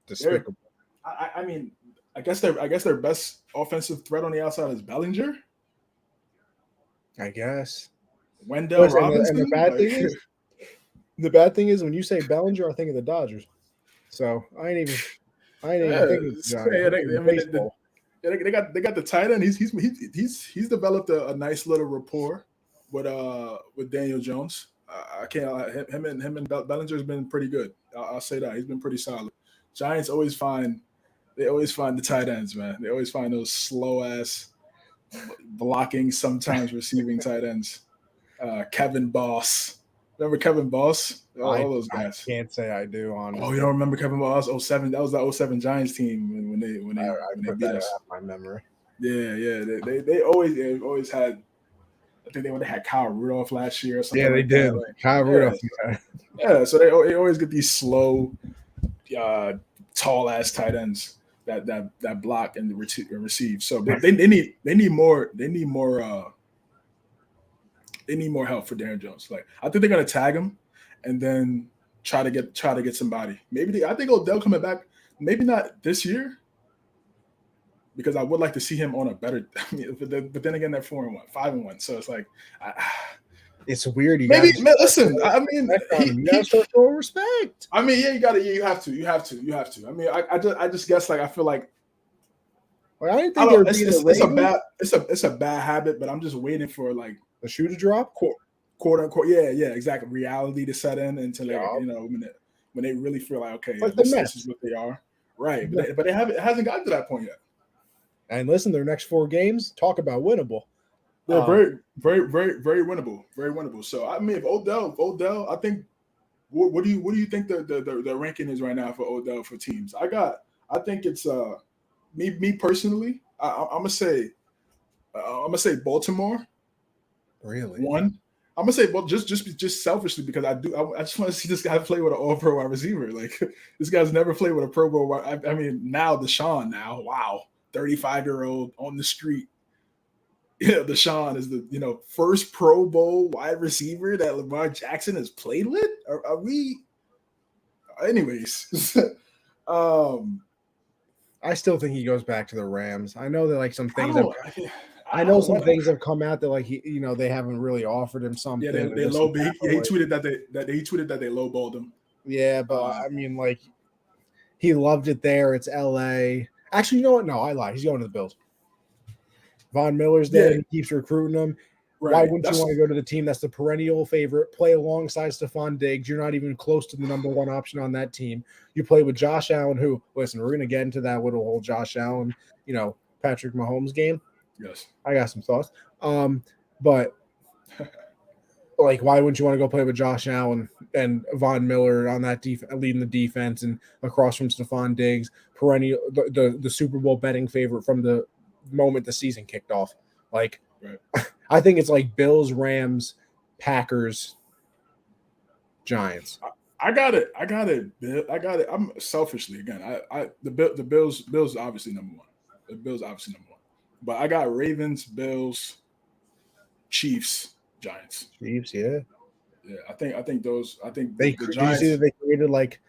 Despicable. I mean, I guess their best offensive threat on the outside is Bellinger. I guess. Wendell Robinson. And the bad thing is when you say Bellinger, I think of the Dodgers. So I ain't even thinking of the Giants. They got the tight end. He's developed a nice little rapport with Daniel Jones. I can't him and Bellinger's been pretty good. I'll say that he's been pretty solid. Giants always find the tight ends, man. They always find those slow ass blocking, sometimes receiving tight ends. Kevin Boss. Remember Kevin Boss? All those guys. I can't say I do. Oh, you don't remember Kevin Boss? 07. That was the 07 Giants team when they beat us. My memory. Yeah. They always had. I think they had Kyle Rudolph last year or something. Yeah, they did. Kyle Rudolph. Yeah, so they always get these slow, tall ass tight ends that block and receive. So they need more. They They need more help for Darren Jones. Like I think they're gonna tag him, and then try to get somebody. I think Odell coming back. Maybe not this year, because I would like to see him on a better. I mean, but then again, they're 4-1, 5-1. So it's like, it's weird. Listen. I mean, you gotta start showing respect. I mean, yeah, you got to. You have to. I mean, I just guess like I feel like. Well, I didn't think it's a bad habit, but I'm just waiting for like the shoe to drop. Quote unquote, yeah, exactly. Reality to set in until when they really feel like okay, this is what they are, right? Yeah. But it hasn't gotten to that point yet. And listen, their next 4 games, talk about winnable. They're very, very, very, very winnable, very winnable. So I mean, if Odell, I think, what do you think the ranking is right now for Odell for teams? I think it's me personally. I'm gonna say Baltimore. Really? 1. I'm gonna say just selfishly because I just want to see this guy play with an all-pro wide receiver. Like this guy's never played with a Pro Bowl. I mean, now Deshaun, wow, 35-year-old on the street. Yeah, Deshaun is the first Pro Bowl wide receiver that Lamar Jackson has played with. Are we? Anyways, I still think he goes back to the Rams. I know that like some things. I know some things have come out that like they haven't really offered him something. Yeah, they low. He tweeted that they lowballed him. Yeah, but I mean, like he loved it there. It's LA. Actually, you know what? No, I lied. He's going to the Bills. Von Miller's there. He keeps recruiting them. Right. Why wouldn't you want to go to the team that's the perennial favorite? Play alongside Stephon Diggs. You're not even close to the number 1 option on that team. You play with Josh Allen, who, listen, we're going to get into that with a whole Josh Allen, Patrick Mahomes game. Yes. I got some thoughts. But like, why wouldn't you want to go play with Josh Allen and Von Miller on that leading the defense and across from Stephon Diggs, perennial the Super Bowl betting favorite from the moment the season kicked off? Like, right. I think it's like Bills, Rams, Packers, Giants. I got it. I'm selfishly again. The Bills obviously number 1. The Bills obviously number 1. But I got Ravens, Bills, Chiefs, Giants. Chiefs, yeah. Yeah, I think the Giants. You see that they created like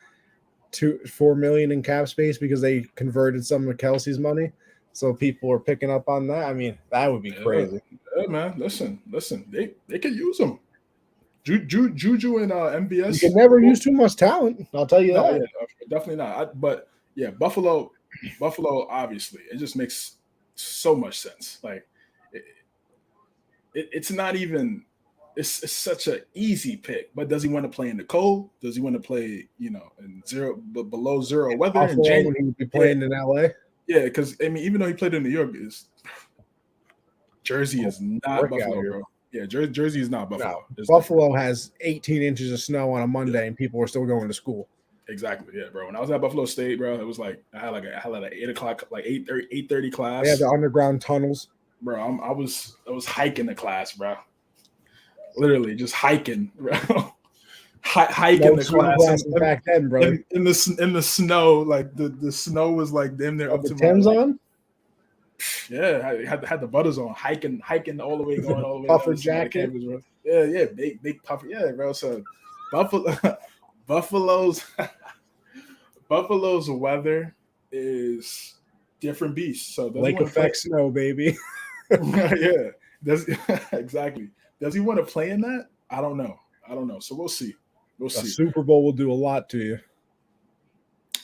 $4 million in cap space because they converted some of Kelsey's money. So people are picking up on that. I mean, that would be crazy. Yeah, man. Listen. They could use them. Juju and MBS. You can never use too much talent. I'll tell you that. Yeah, definitely not. But yeah, Buffalo. Obviously, it just makes so much sense. Like it's not even. It's such an easy pick. But does he want to play in the cold? Does he want to play in below zero weather? And he would be playing in LA. Yeah, because I mean, even though he played in New York, Jersey is not Buffalo, bro. Yeah, Jersey is not Buffalo. No, Buffalo has 18 inches of snow on a Monday, and people are still going to school. Exactly, yeah, bro. When I was at Buffalo State, bro, it was like I had an 8 o'clock, like 8:30 class. Yeah, the underground tunnels, bro. I was hiking the class, bro. Literally just hiking, bro. Hiking the class back then, bro. In the snow, like the snow was like damn near up the to Timbs on. Yeah, I had the butters on, hiking all the way, going all the way. Puffer jacket. Yeah, big puffer. Yeah, bro. So Buffalo's weather is different beast. So lake effect snow, baby. Yeah, exactly. Does he want to play in that? I don't know. So we'll see. The Super Bowl will do a lot to you.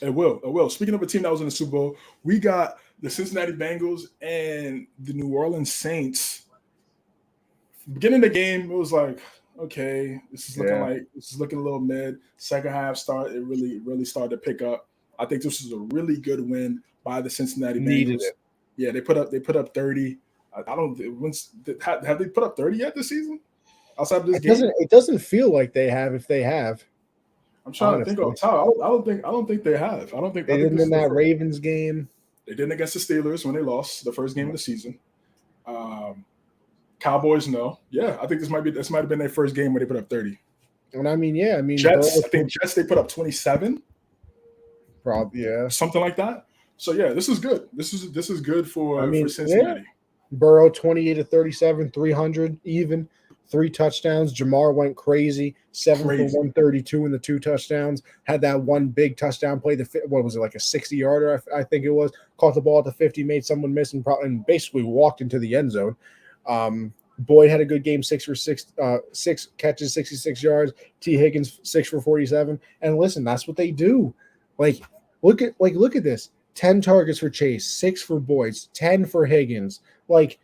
It will. Speaking of a team that was in the Super Bowl, we got the Cincinnati Bengals and the New Orleans Saints. Beginning of the game, it was like, okay, this is looking a little mid. Second half it really started to pick up. I think this was a really good win by the Cincinnati Bengals. Needed it. Yeah, they put up 30. Have they put up 30 yet this season? Outside of this game, it doesn't feel like they have. If they have, I'm trying to think of top. I don't think they have. I don't think they didn't in that Ravens game. They didn't against the Steelers when they lost the first game of the season. Cowboys, no. Yeah, I think this might have been their first game where they put up 30. And I mean, Jets. I think Jets they put up 27. Probably, yeah, something like that. So yeah, this is good. This is good for Cincinnati. Yeah. Burrow 28 to 37, 300 even, 3 touchdowns. Jamar went crazy, 7 for 132 in the 2 touchdowns. Had that one big touchdown play. What was it, like a 60-yarder? I think it was. Caught the ball at the 50, made someone miss, and basically walked into the end zone. Boyd had a good game, 6 for 6, 6 catches, 66 yards. T. Higgins 6 for 47. And listen, that's what they do. Like, look at this: 10 targets for Chase, 6 for Boyd, 10 for Higgins. Like,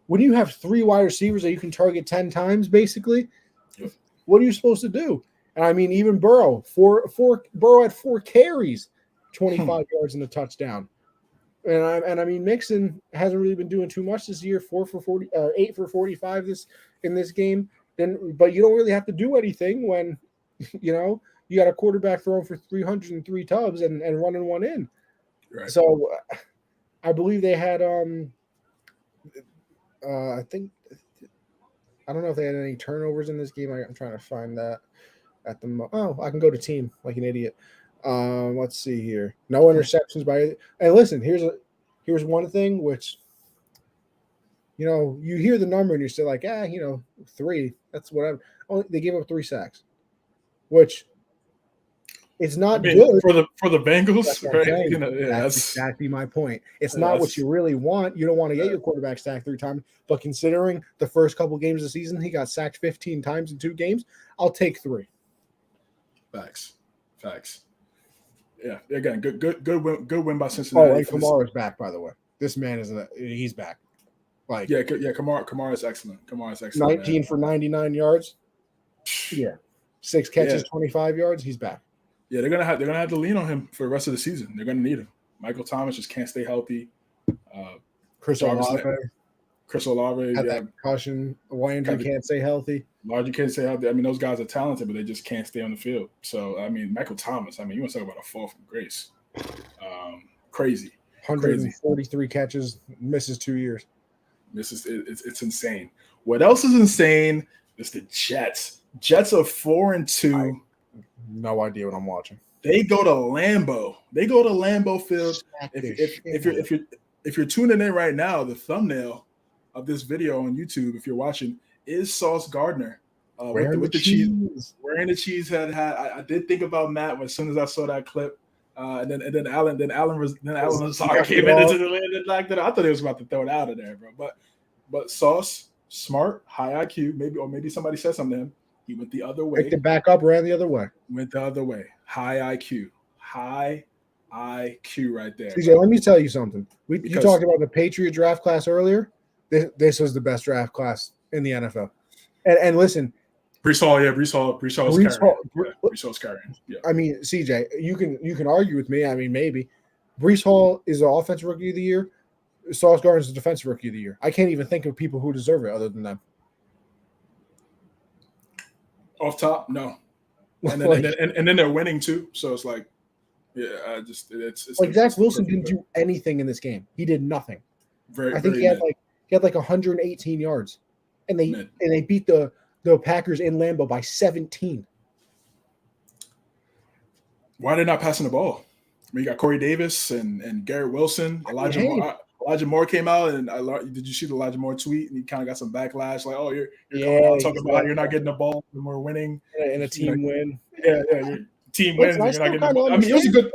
when you have 3 wide receivers that you can target 10 times, basically, what are you supposed to do? And I mean, even Burrow, Burrow had 4 carries, 25 yards and a touchdown. And I mean, Mixon hasn't really been doing too much this year. 8 for 45 in this game. But you don't really have to do anything when you got a quarterback throwing for 303 tubs and running one in. Right. So I believe they had I don't know if they had any turnovers in this game. I'm trying to find that at the I can go to team like an idiot. Let's see here. No interceptions and listen, here's one thing which you hear the number and you're still like, 3, that's whatever. They gave up 3 sacks, which it's not good for the Bengals, right? That's exactly my point. It's not what you really want. You don't want to get your quarterback sacked 3 times, but considering the first couple games of the season, he got sacked 15 times in 2 games. I'll take 3. Facts. Yeah, again, good win by Cincinnati. Oh, and Kamara's back, by the way. This man he's back. Like, Kamara is excellent. 19 man. For 99 yards. Yeah, 6 catches, 25 yards. He's back. Yeah, they're gonna have to lean on him for the rest of the season. They're gonna need him. Michael Thomas just can't stay healthy. Chris Olave had that concussion. Landry can't stay healthy. Landry can't stay healthy. I mean, those guys are talented, but they just can't stay on the field. So, I mean, Michael Thomas. I mean, you want to talk about a fall from grace? Crazy. 143 catches, misses 2 years. It's insane. What else is insane is the Jets. Jets are 4-2. No idea what I'm watching. They go to Lambeau. Field. If you're tuning in right now, the thumbnail of this video on YouTube, if you're watching, is Sauce Gardner with the cheese. Wearing the cheese hat. I did think about Matt as soon as I saw that clip. And then Alan Lazard came into the land like that. I thought he was about to throw it out of there, bro. But Sauce, smart, high IQ, maybe somebody said something to him. He went the other way. Picked it back up, ran the other way. Went the other way. High IQ right there. CJ, let me tell you something. You talked about the Patriot draft class earlier. This was the best draft class in the NFL. And listen, Breece Hall's carrying. Yeah. I mean, CJ, you can argue with me. I mean, maybe Breece Hall is the offensive rookie of the year. Sauce Gardner is the defensive rookie of the year. I can't even think of people who deserve it other than them. Off top, no. And then they're winning too. So it's like, it's like Zach Wilson didn't do anything in this game. He did nothing. I think he had like 118 yards, and they beat the Packers in Lambeau by 17. Why are they not passing the ball? I mean, you got Corey Davis and Garrett Wilson, Elijah Moore came out, and did you see the Elijah Moore tweet? And he kind of got some backlash, like, "Oh, you're coming out talking about you're not getting the ball when we're winning in a team win." Yeah, your team wins. And you're not getting the ball. I mean, it was a good.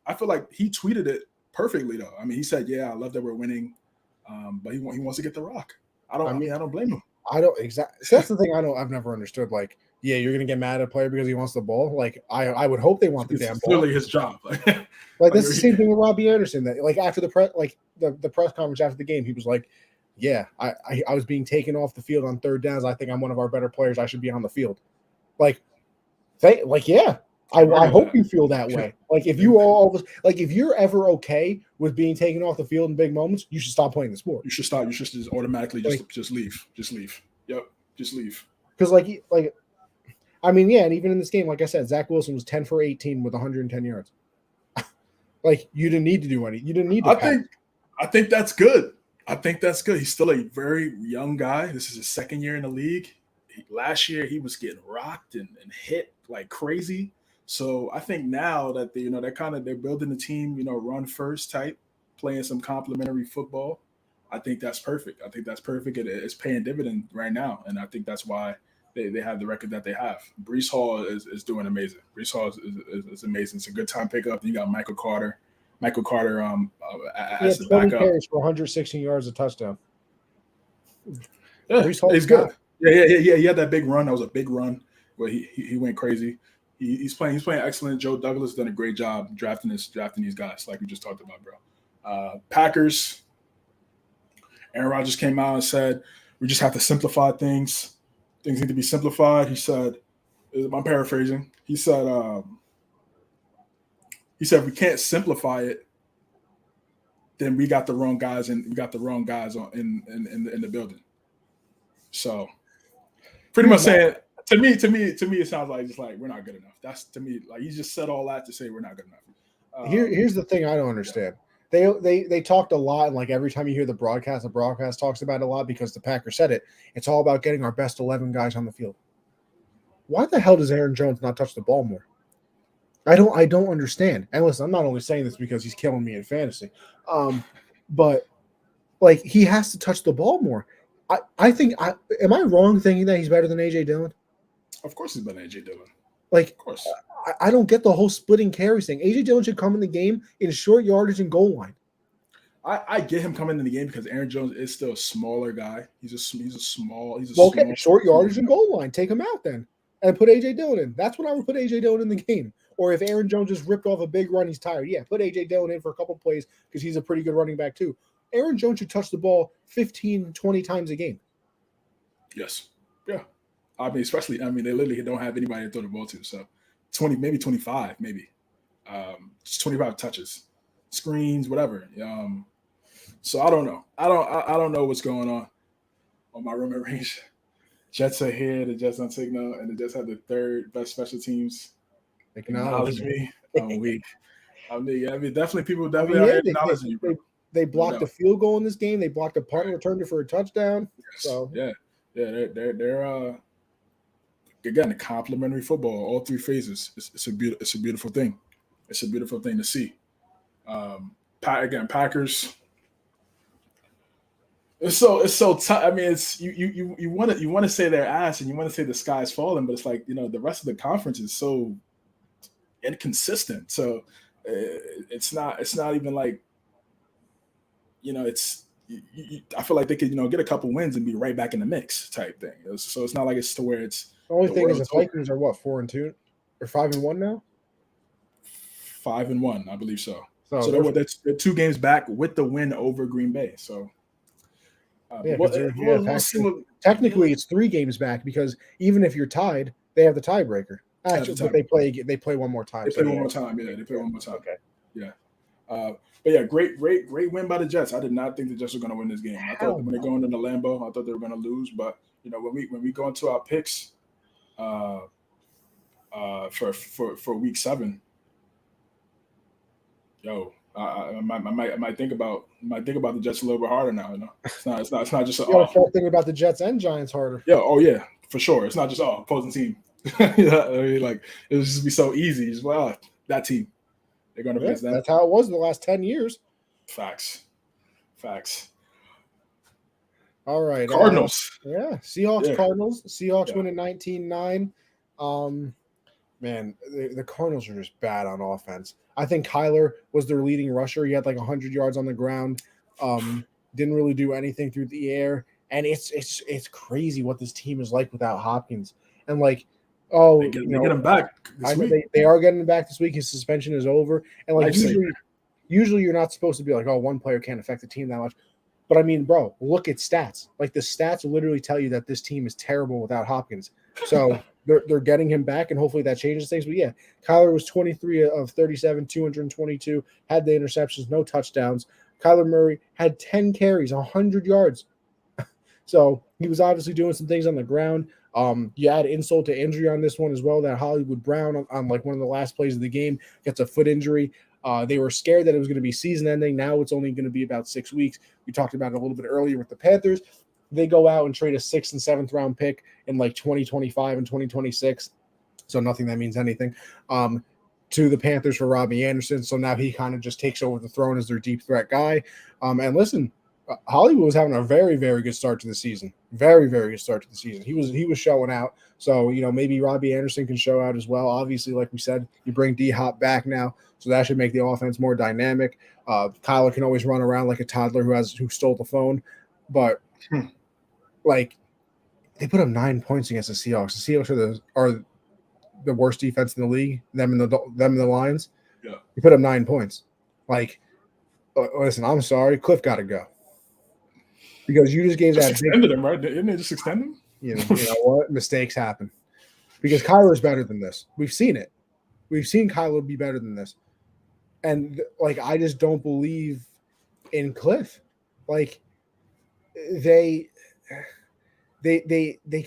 I feel like he tweeted it perfectly, though. I mean, he said, "Yeah, I love that we're winning, but he wants to get the rock." I don't blame him. I don't exactly. That's the thing. I've never understood. Like, yeah, you're gonna get mad at a player because he wants the ball. Like, I would hope they want the damn ball. Clearly his job. Like that's the same thing with Robbie Anderson. That like after the press conference after the game, he was like, "Yeah, I was being taken off the field on 3rd downs. I think I'm one of our better players. I should be on the field." Yeah. I hope you feel that way. Like if if you're ever okay with being taken off the field in big moments, you should stop playing the sport. You should stop. You should just automatically just leave. Just leave. Yep. Just leave. Because I mean, yeah, and even in this game, like I said, Zach Wilson was 10 for 18 with 110 yards. Like you didn't need to do anything. You didn't need to. I think that's good. He's still a very young guy. This is his 2nd year in the league. Last year he was getting rocked and hit like crazy. So I think now that they're building the team, run first type, playing some complimentary football. I think that's perfect. I think that's perfect. It's paying dividend right now, and I think that's why they have the record that they have. Brees Hall is doing amazing. Brees Hall is amazing. It's a good time pickup. You got Michael Carter. Michael Carter as the 20 backup. carries for 116 yards, a touchdown. Yeah, he's good. Yeah. He had that big run. That was a big run where he went crazy. He's playing excellent. Joe Douglas done a great job drafting these guys, like we just talked about, bro. Packers. Aaron Rodgers came out and said, we just have to simplify things. Things need to be simplified. He said, I'm paraphrasing. He said, if we can't simplify it, then we got the wrong guys and we got the wrong guys in the building. So pretty much saying to me, it sounds like just like we're not good enough. That's to me, like he just said all that to say we're not good enough. Here's the thing I don't understand. Yeah. They talked a lot, and like every time you hear the broadcast talks about it a lot because the Packers said it. It's all about getting our best 11 guys on the field. Why the hell does Aaron Jones not touch the ball more? I don't understand. And listen, I'm not only saying this because he's killing me in fantasy, but like he has to touch the ball more. I think am I wrong thinking that he's better than AJ Dillon? Of course he's better than AJ Dillon. Like, of course. I don't get the whole splitting carries thing. AJ Dillon should come in the game in short yardage and goal line. I get him coming in the game because Aaron Jones is still a smaller guy. He's a small. Short yardage and goal line. Take him out then and put AJ Dillon in. That's when I would put AJ Dillon in the game. Or if Aaron Jones just ripped off a big run, he's tired. Yeah, put AJ Dillon in for a couple plays because he's a pretty good running back too. Aaron Jones should touch the ball 15, 20 times a game. Yes. Yeah. They literally don't have anybody to throw the ball to. So 20, maybe 25, maybe. Just 25 touches, screens, whatever. So I don't know. I don't know what's going on my rooming range. Jets are here, the Jets on signal, and the Jets have the third best special teams. Acknowledge me. I'm weak. Definitely people acknowledge you, bro. They blocked a field goal in this game. They blocked a punt and returned it for a touchdown. Yes. So they're again, complimentary football, all three phases. It's a beautiful thing. It's a beautiful thing to see. Packers. It's so tough. I mean, it's you want to say their ass and you want to say the sky's falling, but it's like the rest of the conference is so inconsistent. So it's not even like it's. I feel like they could get a couple wins and be right back in the mix type thing. So it's not like it's to where it's. The only thing is the Vikings are what 4-2 or 5-1 now. 5-1, I believe so. So they're 2 games back with the win over Green Bay. So. Technically, it's 3 games back because even if you're tied, they have the tiebreaker. Actually, but they play one more time. They play one more time. Yeah, they play one more time. Okay. Yeah. But yeah, great win by the Jets. I did not think the Jets were going to win this game. I thought when they're going into Lambeau, I thought they were going to lose. But when we go into our picks, for week 7, I might think about the Jets a little bit harder now. It's not just start thinking about the Jets and Giants harder. Yeah, oh yeah, for sure. It's not just opposing team. Like it would just be so easy. Just that team. They're going to face them. That's how it was in the last 10 years. Facts. All right. Cardinals. Seahawks, yeah. Cardinals. Seahawks winning 19-9. Man, the Cardinals are just bad on offense. I think Kyler was their leading rusher. He had like 100 yards on the ground. Didn't really do anything through the air. And it's crazy what this team is like without Hopkins. And like, they get him back this week. They are getting him back this week. His suspension is over. And like usually you're not supposed to be like, one player can't affect the team that much. But I mean, bro, look at stats. Like the stats literally tell you that this team is terrible without Hopkins. So they're getting him back, and hopefully that changes things. But yeah, Kyler was 23 of 37, 222, had the interceptions, no touchdowns. Kyler Murray had 10 carries, 100 yards. So he was obviously doing some things on the ground. You add insult to injury on this one as well, that Hollywood Brown on like one of the last plays of the game gets a foot injury. They were scared that it was going to be season ending. Now it's only going to be about 6 weeks. We talked about it a little bit earlier with the Panthers. They go out and trade a 6th and 7th round pick in like 2025 and 2026. So nothing that means anything to the Panthers for Robbie Anderson. So now he kind of just takes over the throne as their deep threat guy. And listen, Hollywood was having a very, very good start to the season. Very, very good start to the season. He was showing out. So, maybe Robbie Anderson can show out as well. Obviously, like we said, you bring D-Hop back now, so that should make the offense more dynamic. Kyler can always run around like a toddler who stole the phone. But, like, they put up 9 points against the Seahawks. The Seahawks are the worst defense in the league, them and the Lions. Yeah. You put up 9 points. Like, listen, I'm sorry. Cliff got to go. Because you just gave that extended him, right? Didn't they just extend him? You know what? Mistakes happen. Because Kyler is better than this. We've seen it. We've seen Kyler be better than this. And I just don't believe in Cliff. Like they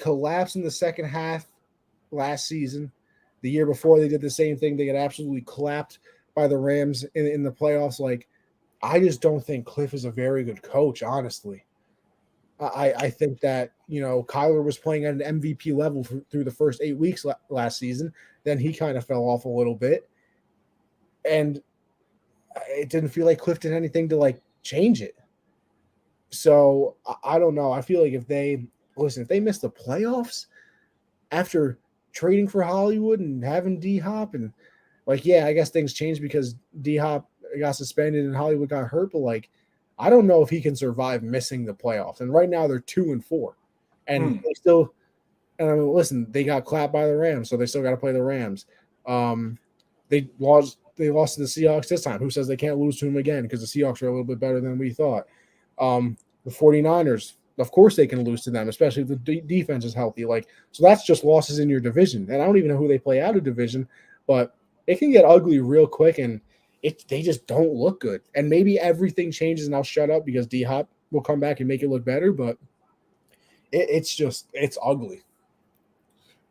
collapsed in the second half last season. The year before they did the same thing. They got absolutely clapped by the Rams in the playoffs. Like, I just don't think Cliff is a very good coach, honestly. I think that, Kyler was playing at an MVP level through the first 8 weeks last season. Then he kind of fell off a little bit. And it didn't feel like Cliff did anything to, change it. So, I don't know. I feel like if they miss the playoffs after trading for Hollywood and having D-Hop and, I guess things changed because D-Hop got suspended and Hollywood got hurt, but, I don't know if he can survive missing the playoffs. And right now they're 2-4, and they still. And I mean, listen, they got clapped by the Rams, so they still got to play the Rams. They lost to the Seahawks this time. Who says they can't lose to them again? Because the Seahawks are a little bit better than we thought. The 49ers, of course, they can lose to them, especially if the defense is healthy. So that's just losses in your division. And I don't even know who they play out of division, but it can get ugly real quick. And they just don't look good. And maybe everything changes and I'll shut up because D-Hop will come back and make it look better, but it's ugly.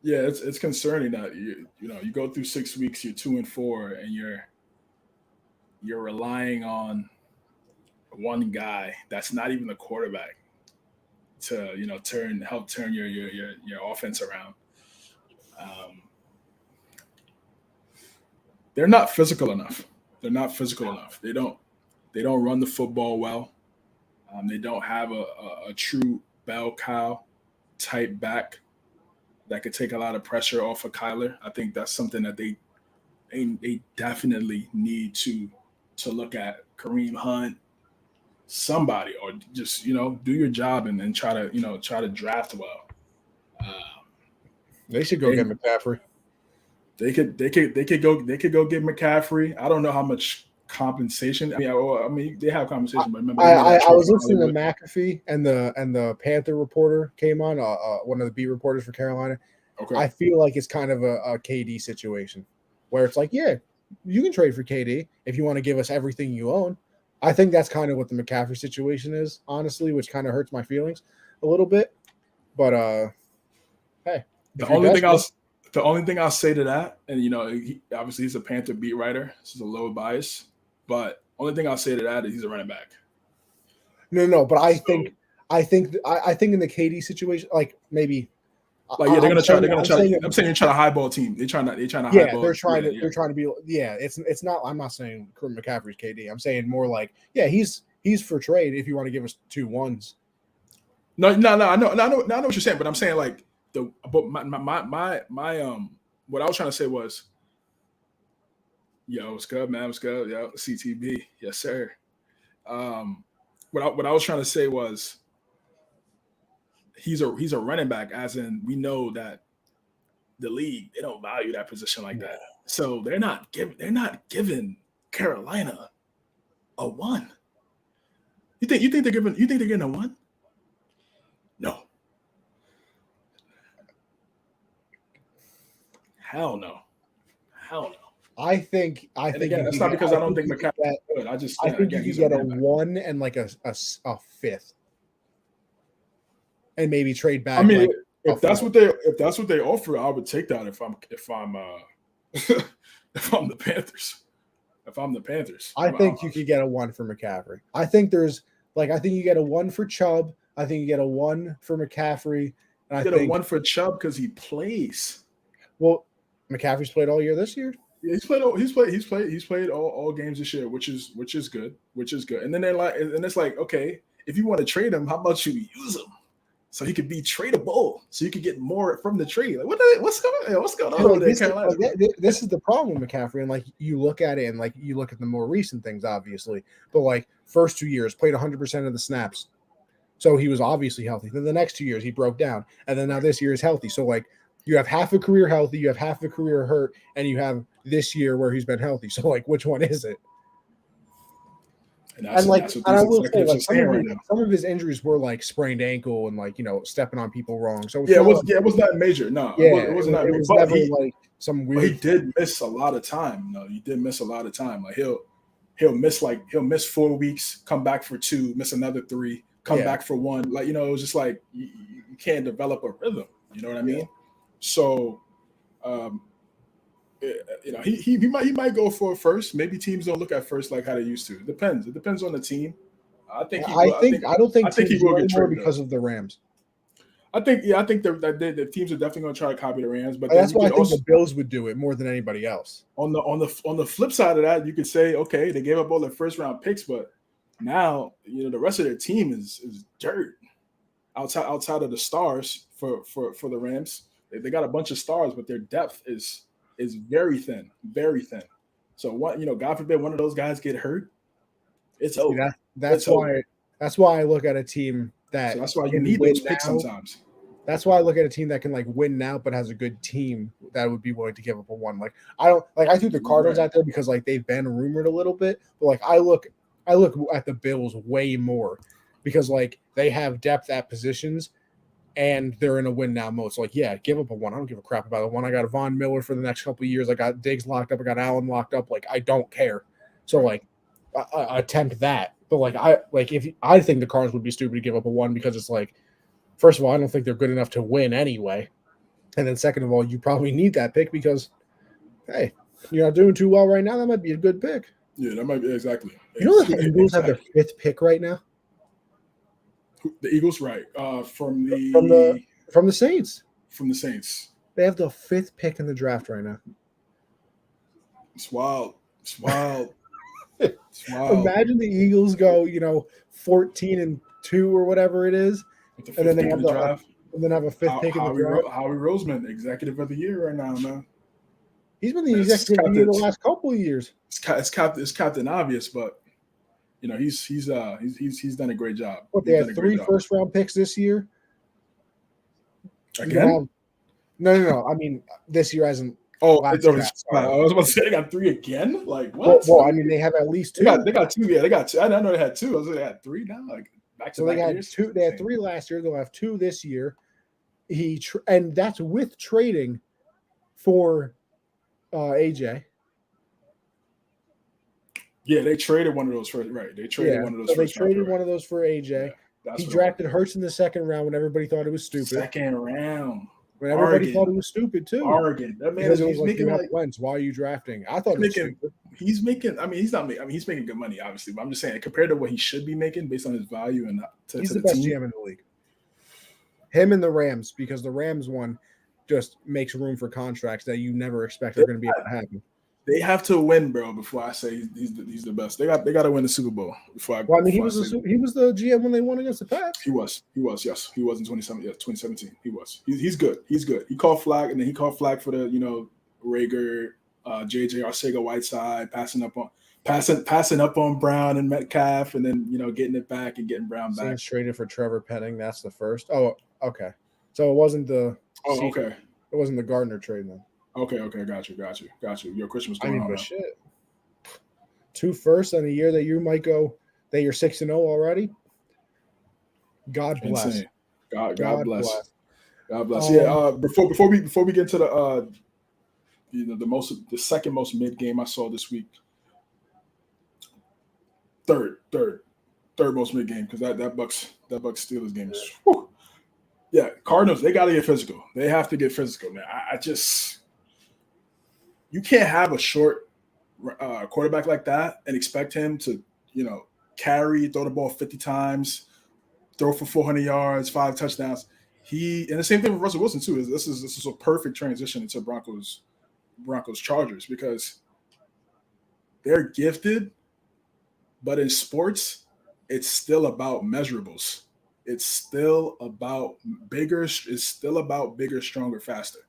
Yeah, it's concerning that you go through 6 weeks, you're 2-4, and you're relying on one guy that's not even the quarterback to help turn your offense around. They're not physical enough. They don't run the football well. They don't have a true bell cow type back that could take a lot of pressure off of Kyler. I think that's something that they definitely need to look at. Kareem Hunt, somebody, or just do your job and try to draft well. They should go get McCaffrey. They could go get McCaffrey. I don't know how much compensation. I mean, they have compensation, but remember, I was listening to McAfee and the Panther reporter came on, one of the beat reporters for Carolina. Okay. I feel like it's kind of a KD situation where it's yeah, you can trade for KD if you want to give us everything you own. I think that's kind of what the McCaffrey situation is, honestly, which kind of hurts my feelings a little bit. But hey, the only thing I'll say to that, and obviously he's a Panther beat writer, this is a low bias, but only thing I'll say to that is he's a running back. No, but I think in the KD situation, maybe. They're gonna try. I'm saying you're trying to highball team. They're trying to highball. They're trying to be. Yeah, it's not. I'm not saying McCaffrey's KD. I'm saying more he's for trade if you want to give us 2 1s. No. I know what you're saying, but I'm saying my what I was trying to say was, yo, what's good, man? What's good? Yo, CTB, yes, sir. What I was trying to say was, he's a running back, as in we know that the league, they don't value that position like that. So they're not giving Carolina a 1. You think they're getting a 1? No. Hell no. I think again, that's not because I don't think McCaffrey's good. I think you get a 1 and a fifth. And maybe trade back. I mean, if that's what they offer, I would take that if I'm the Panthers. If I'm the Panthers. I think you could get a 1 for McCaffrey. I think you get a 1 for Chubb. I think you get a 1 for McCaffrey. And I think a 1 for Chubb because he plays. Well, McCaffrey's played all year this year. Yeah, he's played all games this year, which is good. And then it's okay, if you want to trade him, how about you use him so he could be tradable, so you could get more from the trade? Like, what's going on with Carolina? This is the problem with McCaffrey, and like you look at it, and like you look at the more recent things, obviously, but like first 2 years played 100% of the snaps, so he was obviously healthy. Then the next 2 years he broke down, and then now this year is healthy. So like you have half a career healthy, you have half a career hurt, and you have this year where he's been healthy. So like, which one is it? And I will say, like some of his injuries were like sprained ankle and like stepping on people wrong. So it was not major. No, it wasn't. It was never like some weird. But he did miss a lot of time. No, he did miss a lot of time. Like he'll miss 4 weeks, come back for 2, miss another 3, come back for 1. Like it was just like you can't develop a rhythm. You know what I mean? So. He might go for a first. Maybe teams don't look at first like how they used to. It depends. It depends on the team. I don't think he will get traded because of the Rams. I think the teams are definitely going to try to copy the Rams, but that's why I think the Bills would do it more than anybody else. On the flip side of that, you could say, okay, they gave up all their first round picks, but now the rest of their team is dirt. Outside of the stars for the Rams, they got a bunch of stars, but their depth is very thin, very thin. So God forbid one of those guys get hurt, it's over. That's why I look at a team that. So that's why you need those picks sometimes. That's why I look at a team that can like win now, but has a good team that would be willing to give up a 1. Like I threw the Cardinals out there because like they've been rumored a little bit, but like I look at the Bills way more because like they have depth at positions. And they're in a win now mode. So, like, give up a 1. I don't give a crap about a 1. I got a Von Miller for the next couple of years. I got Diggs locked up. I got Allen locked up. Like, I don't care. So, like, I attempt that. But, like, I think the Cardinals would be stupid to give up a 1 because it's like, first of all, I don't think they're good enough to win anyway. And then second of all, you probably need that pick because, hey, you're not doing too well right now. That might be a good pick. Yeah, that might be exactly. You know that the Eagles have their 5th pick right now? The Eagles, right? From the Saints. From the Saints. They have the 5th pick in the draft right now. It's wild. It's wild. It's wild. Imagine the Eagles go, 14-2 or whatever it is, and then they have the draft. And then have a 5th pick in the draft. Howie Roseman, executive of the year right now, man. He's been the executive of the year the last couple of years. It's Captain Obvious, but. He's done a great job. What, they had 3 first-round picks this year? Again? No. I mean, this year hasn't. Oh, I was about to say they got 3 again. Like what? Well, I mean, they have at least 2. They got 2. Yeah, they got 2. I didn't know they had 2. I was like, they had 3 now. Like back to back years. 2. They had 3 last year. They'll have 2 this year. And that's with trading for AJ. Yeah, they traded one of those first. Right, they traded one of those. So they traded one of those for AJ. Yeah, he drafted Hurts in the 2nd round when everybody thought it was stupid. 2nd round. When everybody thought it was stupid too. Oregon. That man is making Wentz. Why are you drafting? I thought he's making. I mean, he's not making. I mean, he's making good money, obviously. But I'm just saying, compared to what he should be making, based on his value and he's the best GM in the league. Him and the Rams, because the Rams one just makes room for contracts that you never expect are going to be able to happen. They have to win, bro. Before I say he's the best, they got to win the Super Bowl. He was the GM when they won against the Pats. He was. Yes, he was in 2017. He was. He's good. He's good. He called flag, and then he called flag for the Rager, JJ Arcega-Whiteside passing up on Brown and Metcalf, and then getting it back and getting Brown back. Saints traded for Trevor Penning. That's the first. Oh, okay. So it wasn't the. Oh, okay. It wasn't the Gardner trade then. Okay, got you. Your question was going on. But shit. 2 firsts in a year that you might go that you're 6-0 already. God bless. Insane. God bless. God bless. Before we get to the second most mid game I saw this week. Third most mid game because that Bucks Steelers game is. Whew. Yeah, Cardinals, they got to get physical. They have to get physical, man. You can't have a short quarterback like that and expect him to, carry, throw the ball 50 times, throw for 400 yards, 5 touchdowns. And the same thing with Russell Wilson too. This is a perfect transition into Broncos Chargers because they're gifted, but in sports, it's still about measurables. It's still about bigger. It's still about bigger, stronger, faster.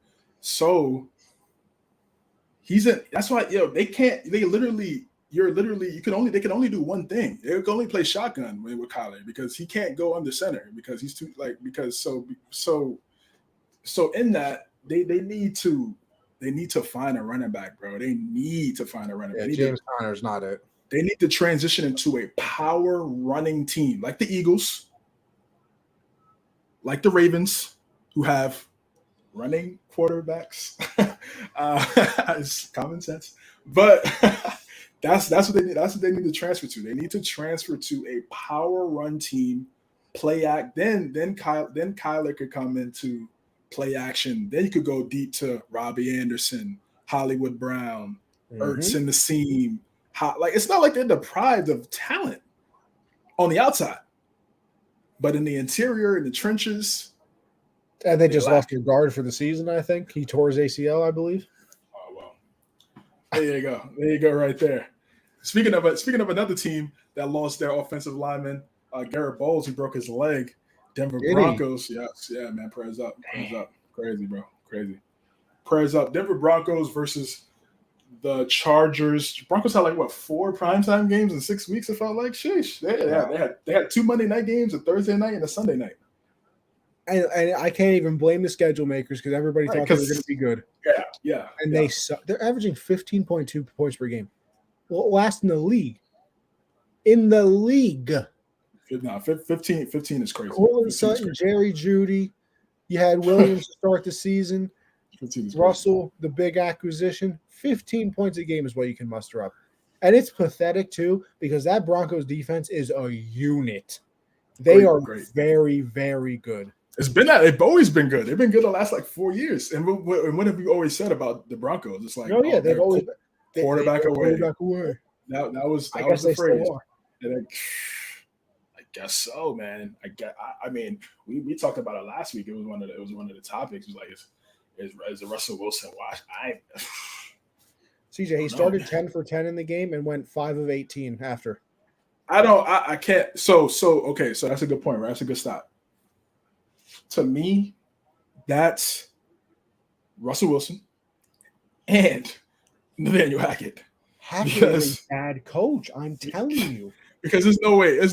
So that's why they can't. They literally. They can only do one thing. They can only play shotgun with Kyler because he can't go under center because he's too so in that they need to find a running back, bro. They need to find a running back. James Conner's not it. They need to transition into a power running team like the Eagles, like the Ravens, who have running quarterbacks. It's common sense, but that's what they need. That's what they need to transfer to. They need to transfer to a power run team, play act. Then Kyler could come into play action. Then you could go deep to Robbie Anderson, Hollywood Brown, Ertz in the seam. It's not like they're deprived of talent on the outside, but in the interior, in the trenches. And they just lost their guard for the season, I think. He tore his ACL, I believe. Oh, well. There you go. There you go right there. Speaking of another team that lost their offensive lineman, Garrett Bowles, who broke his leg, Denver Broncos. Yes, yeah, man, prayers up. Prayers up. Crazy, bro. Crazy. Prayers up. Denver Broncos versus the Chargers. Broncos had 4 primetime games in 6 weeks, it felt like. Sheesh. They had 2 Monday night games, a Thursday night and a Sunday night. And I can't even blame the schedule makers because everybody thought they were going to be good. Yeah. And they're averaging 15.2 points per game. Well, last in the league. No, 15 is crazy. Cortland Sutton, Jerry Jeudy. You had Williams to start the season. Russell, the big acquisition. 15 points a game is what you can muster up. And it's pathetic, too, because that Broncos defense is a unit. They are very, very good. It's been that. They've always been good. They've been good the last 4 years. And what have you always said about the Broncos? It's they've always been quarterback away. That was the phrase. I guess so, man. I mean, we talked about it last week. It was one of the topics. It was is the Russell Wilson watch? CJ, he started 10 for 10 in the game and went 5 of 18 after. I can't. So okay. So that's a good point, right? That's a good stop. To me, that's Russell Wilson and Nathaniel Hackett. Hackett is a bad coach. I'm telling you. Because there's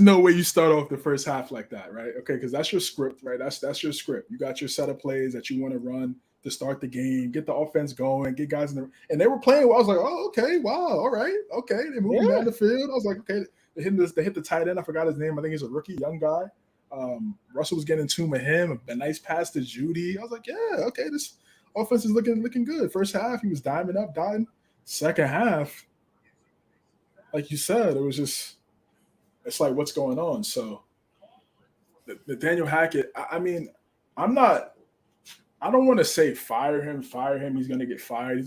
no way you start off the first half like that, right? Okay, because that's your script, right? That's your script. You got your set of plays that you want to run to start the game, get the offense going, get guys in and they were playing well. I was like, oh, okay, wow, all right, okay. They're moving down the field. I was like, okay, they hit the tight end. I forgot his name. I think he's a rookie, young guy. Russell was getting two of him, a nice pass to Jeudy. I was like, yeah, okay, this offense is looking good. First half, he was diving up. Second half, like you said, it was just, it's like, what's going on? So, Nathaniel Hackett, I mean, I don't want to say fire him. He's going to get fired.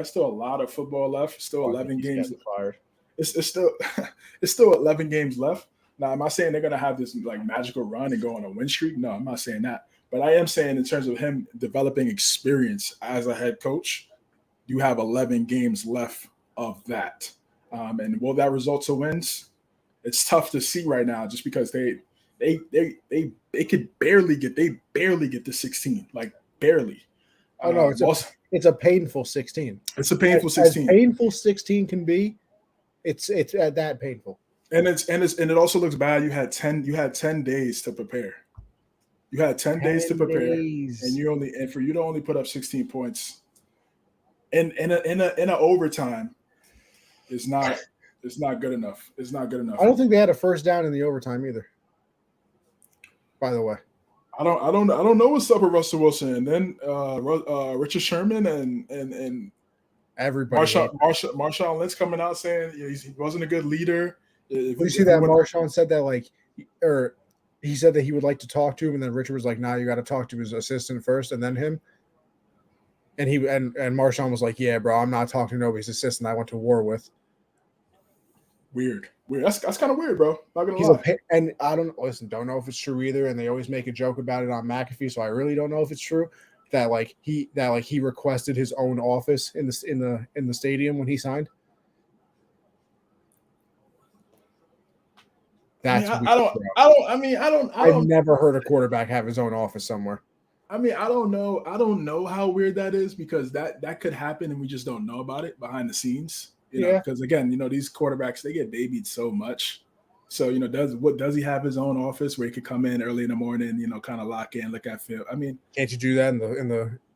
Still a lot of football left. Still 11 games. Fired. It's still 11 games left. Now, am I saying they're going to have this magical run and go on a win streak? No, I'm not saying that. But I am saying in terms of him developing experience as a head coach, you have 11 games left of that. And will that result to wins? It's tough to see right now just because they could barely get to 16, barely. Oh no, it's a painful 16. It's a painful 16. As painful 16 can be. It's at that painful. And it also looks bad. You had 10 days to prepare. You had 10 days to prepare, and for you to only put up 16 points in an overtime is not. It's not good enough. It's not good enough. I don't think they had a first down in the overtime either. By the way, I don't know what's up with Russell Wilson, and then Richard Sherman and everybody. Marshawn Lynch coming out saying he wasn't a good leader. You see that Marshawn said that he said that he would like to talk to him, and then Richard was like, "Nah, you got to talk to his assistant first, and then him." And Marshawn was like, "Yeah, bro, I'm not talking to nobody's assistant. I went to war with." Weird. That's kind of weird, bro. Not gonna lie. And I don't know if it's true either. And they always make a joke about it on McAfee, so I really don't know if it's true that he requested his own office in the stadium when he signed. That's I don't. I've never heard a quarterback have his own office somewhere. I mean, I don't know. I don't know how weird that is because that could happen and we just don't know about it behind the scenes. You know, because again, these quarterbacks, they get babied so much. So, does he have his own office where he could come in early in the morning, kind of lock in, look at film? I mean, can't you do that in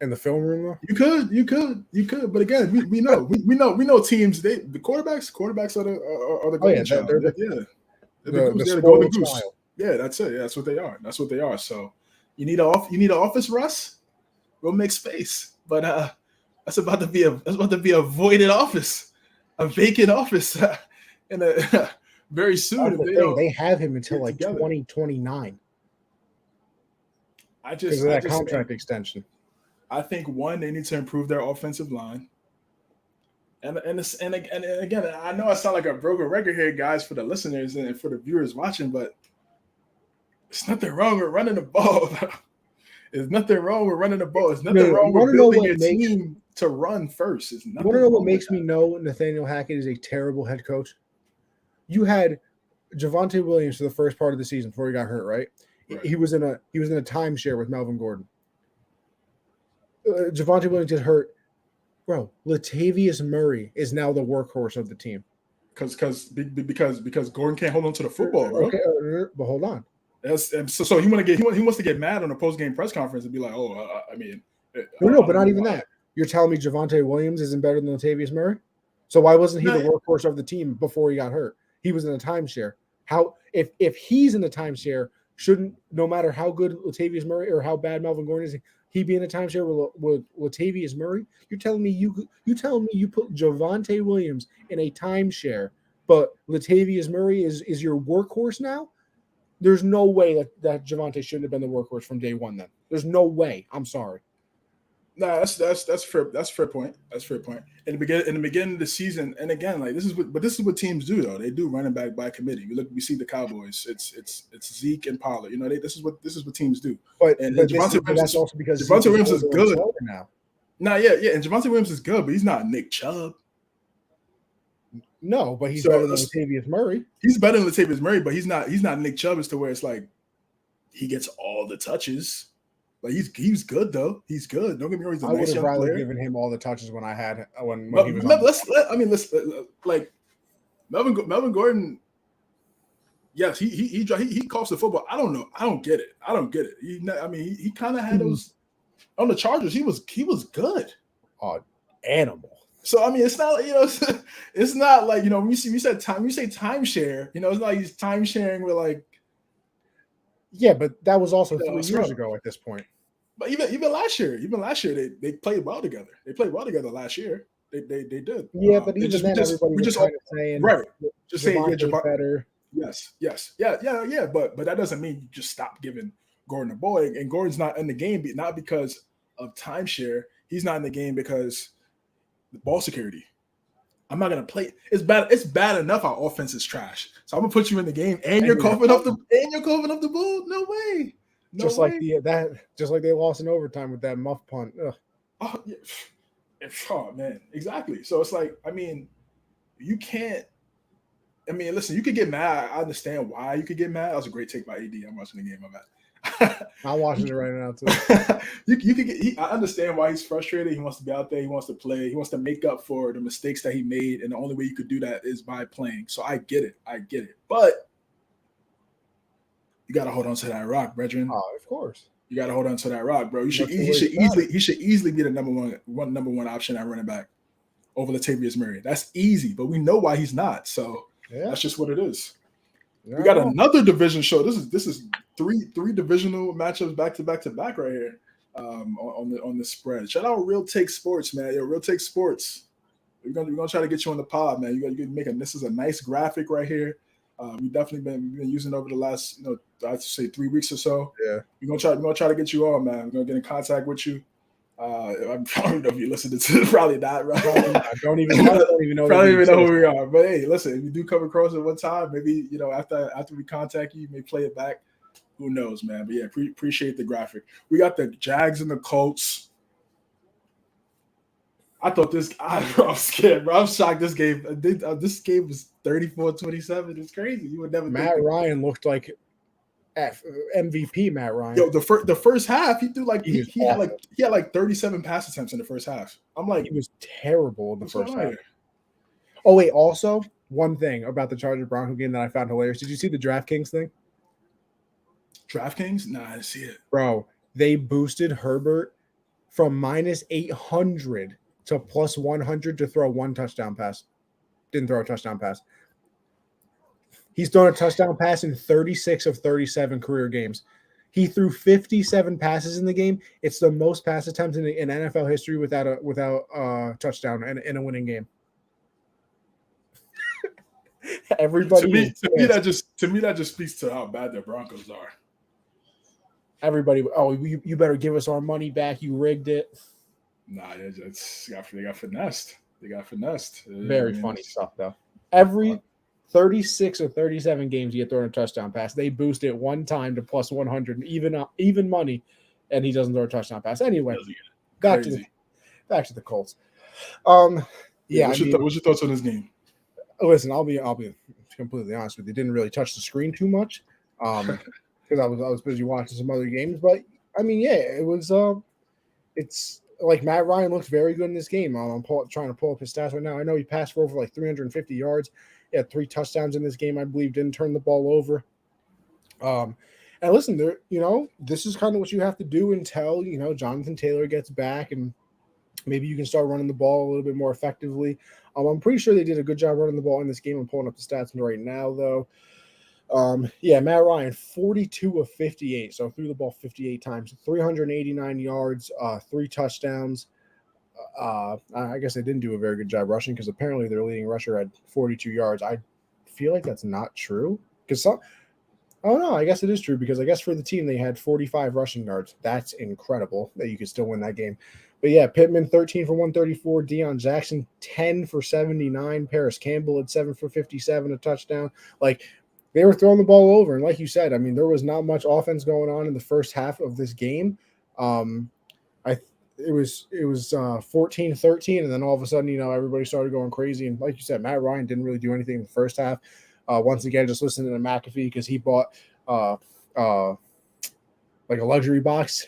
the film room though? You could. But again, we know teams. The quarterbacks are the golden child. They're the golden goose. Yeah, that's it. Yeah, that's what they are. So you need an office, Russ. We'll make space. But that's about to be a voided office, a vacant office, in a very soon. They have him until like 2029. Because of that contract extension. I think they need to improve their offensive line. And again, I know I sound like a broken record here, guys, for the listeners and for the viewers watching, but there's nothing wrong with running the ball. There's nothing wrong with running the ball. There's nothing wrong with building your team to run first. You want to know what makes me know Nathaniel Hackett is a terrible head coach? You had Javonte Williams for the first part of the season before he got hurt, right? He was in a timeshare with Melvin Gordon. Javonte Williams gets hurt. Bro, Latavius Murray is now the workhorse of the team. Because Gordon can't hold on to the football, bro. Okay, but hold on. So he wants to get mad on a post-game press conference and be like, no, but not even that. You're telling me Javonte Williams isn't better than Latavius Murray? So why wasn't he the workhorse of the team before he got hurt? He was in a timeshare. How if he's in a timeshare, shouldn't, no matter how good Latavius Murray or how bad Melvin Gordon is, he be in a timeshare with Latavius Murray? You're telling me you put Javonte Williams in a timeshare, but Latavius Murray is your workhorse now? There's no way that Javonte shouldn't have been the workhorse from day one. Then there's no way. I'm sorry. No, that's fair. That's a fair point. That's a fair point. In the beginning of the season, and again, like this is what teams do though. They do running back by committee. We see the Cowboys. It's Zeke and Pollard. This is what teams do. But Javonte Williams is good now. Yeah, and Javonte Williams is good, but he's not Nick Chubb. No, but he's better than Latavius Murray. He's better than Latavius Murray, but he's not Nick Chubb as to where it's like he gets all the touches. Like he's good though. He's good. Don't get me wrong. He's a nice young player. I would have rather given him all the touches when he was. Let's Melvin Gordon. Yes, he calls the football. I don't know. I don't get it. He kind of had those on the Chargers. He was good. Animal. So it's not it's not like when you say timeshare. It's not like he's time sharing with like. Yeah, but that was also 3 years ago at this point. But even last year, they played well together. They played well together last year. They did. Yeah, but even then, everybody was kind of saying, right? Just saying, better. Yes, yeah. But that doesn't mean you just stop giving Gordon a ball. And Gordon's not in the game, not because of timeshare. He's not in the game because the ball security. I'm not gonna play. It's bad. It's bad enough our offense is trash. So I'm gonna put you in the game, and you're coughing up the ball. No way. Just like they lost in overtime with that muff punt. Ugh. Oh yeah. Oh man, exactly. So it's like, you can't. Listen, you could get mad. I understand why you could get mad. That was a great take by AD. I'm watching the game. I'm mad. I'm watching it right now too. you could get. I understand why he's frustrated. He wants to be out there. He wants to play. He wants to make up for the mistakes that he made, and the only way you could do that is by playing. So I get it. But you gotta hold on to that rock, brethren. Oh, of course. You gotta hold on to that rock, bro. He should easily be the number one option at running back over Latavius Murray. That's easy, but we know why he's not. So that's just what it is. We got another division show. This is three divisional matchups back to back right here on the spread. Shout out Real Take Sports, man. Yo, Real Take Sports. We're gonna try to get you on the pod, man. You make this is a nice graphic right here. We've definitely been using over the last I'd say 3 weeks or so. Yeah, we're gonna try to get you on, man. We're gonna get in contact with you. I don't know if you listened to it. Probably not, right? I don't even know. Probably even know who we are. But hey, listen, if you do come across it one time, maybe after we contact you, you may play it back. Who knows, man? But yeah, appreciate the graphic. We got the Jags and the Colts. I thought I'm scared, bro. I'm shocked. This game was 34-27. It's crazy. You would never think. Matt Ryan looked like MVP. Matt Ryan. Yo, the first half, he threw like he had like 37 pass attempts in the first half. I'm like, he was terrible in the first half. Oh wait, also one thing about the Chargers Bronco game that I found hilarious. Did you see the DraftKings thing? DraftKings? Nah, I didn't see it. Bro, they boosted Herbert from minus 800 to plus 100 to throw one touchdown pass. Didn't throw a touchdown pass. He's thrown a touchdown pass in 36 of 37 career games. He threw 57 passes in the game. It's the most pass attempts in NFL history without a touchdown and in a winning game. Everybody to me that just speaks to how bad the Broncos are. Everybody, you better give us our money back. You rigged it. Nah, they got finessed. They got finessed. Very funny stuff though. Every 36 or 37 games you get thrown a touchdown pass. They boost it one time to plus 100, even money, and he doesn't throw a touchdown pass. Anyway, back to the Colts. Yeah. What's your thoughts on this game? Listen, I'll be completely honest with you. Didn't really touch the screen too much, because I was busy watching some other games. But I mean, yeah, it was. It's like Matt Ryan looked very good in this game. I'm trying to pull up his stats right now. I know he passed for over like 350 yards. He had 3 touchdowns in this game, I believe. Didn't turn the ball over. And listen, this is kind of what you have to do until Jonathan Taylor gets back and maybe you can start running the ball a little bit more effectively. I'm pretty sure they did a good job running the ball in this game. I'm pulling up the stats right now, though. Matt Ryan, 42 of 58, so threw the ball 58 times, 389 yards, 3 touchdowns. I guess they didn't do a very good job rushing because apparently their leading rusher had 42 yards. I feel like that's not true because I guess it is true because I guess for the team they had 45 rushing yards. That's incredible that you could still win that game. But yeah, Pittman 13 for 134, Deion Jackson 10 for 79, Paris Campbell at 7 for 57, a touchdown. Like they were throwing the ball over, and like you said, I mean there was not much offense going on in the first half of this game. It was 14-13, and then all of a sudden, everybody started going crazy. And like you said, Matt Ryan didn't really do anything in the first half. Once again, just listening to McAfee because he bought like a luxury box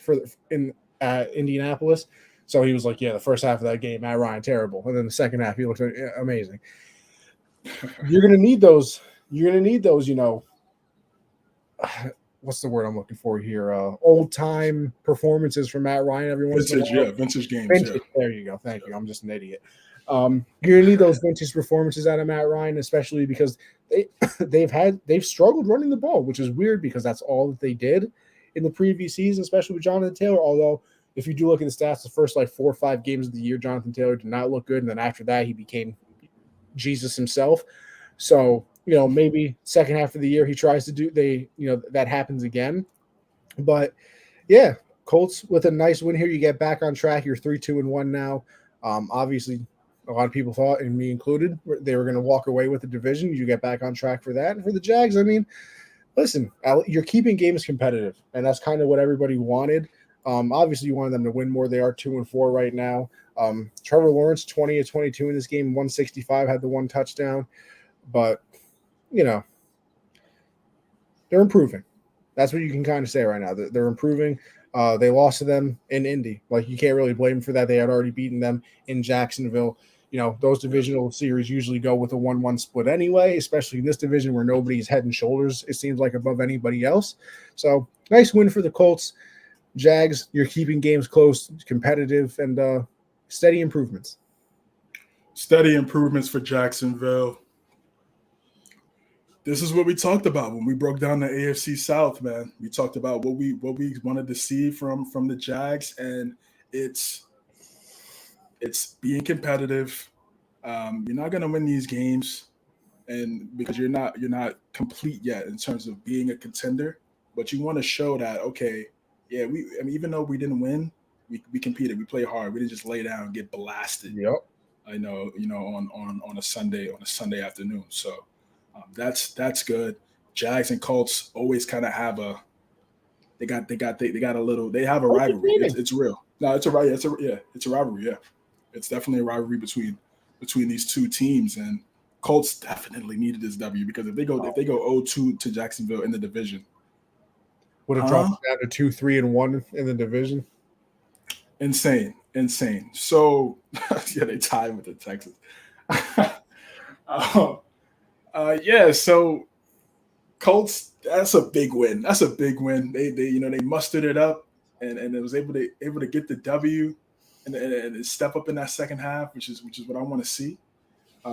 in Indianapolis. So he was like, yeah, the first half of that game, Matt Ryan, terrible. And then the second half, he looked amazing. You're going to need those, what's the word I'm looking for here? Old-time performances from Matt Ryan every once in a while. Vintage games. Vintage, yeah. There you go. Thank you. I'm just an idiot. You're going to need those vintage performances out of Matt Ryan, especially because they've struggled running the ball, which is weird because that's all that they did in the previous season, especially with Jonathan Taylor, although if you do look at the stats, the first 4 or 5 games of the year, Jonathan Taylor did not look good. And then after that, he became Jesus himself. So, maybe second half of the year he tries to do that happens again. But yeah, Colts with a nice win here. You get back on track. You're 3-2-1 now. Obviously, a lot of people thought, and me included, they were going to walk away with the division. You get back on track for that. And for the Jags, I mean, listen, you're keeping games competitive, and that's kind of what everybody wanted. Obviously, you wanted them to win more. They are 2-4 right now. Trevor Lawrence, 20 of 22 in this game, 165, had the 1 touchdown. But, they're improving. That's what you can kind of say right now. They're improving. They lost to them in Indy. Like, you can't really blame them for that. They had already beaten them in Jacksonville. Those divisional series usually go with a 1-1 split anyway, especially in this division where nobody's head and shoulders, it seems like, above anybody else. So, nice win for the Colts. Jags, you're keeping games close, competitive, and steady improvements. Steady improvements for Jacksonville. This is what we talked about when we broke down the AFC South, man. We talked about what we wanted to see from the Jags, and it's being competitive. You're not going to win these games, and because you're not complete yet in terms of being a contender, but you want to show that, okay, yeah, even though we didn't win, we competed, we played hard, we didn't just lay down and get blasted. Yep. I know, on a Sunday afternoon. So that's good. Jags and Colts always kind of have they have a rivalry. It's real. No, it's a rivalry. Yeah. It's definitely a rivalry between these two teams, and Colts definitely needed this W because if they go 0-2 to Jacksonville in the division, would have dropped down to 2-3-1 in the division. Insane. So yeah, they tied with the Texans. So Colts, that's a big win. They mustered it up and it was able to get the W and step up in that second half, which is what I want to see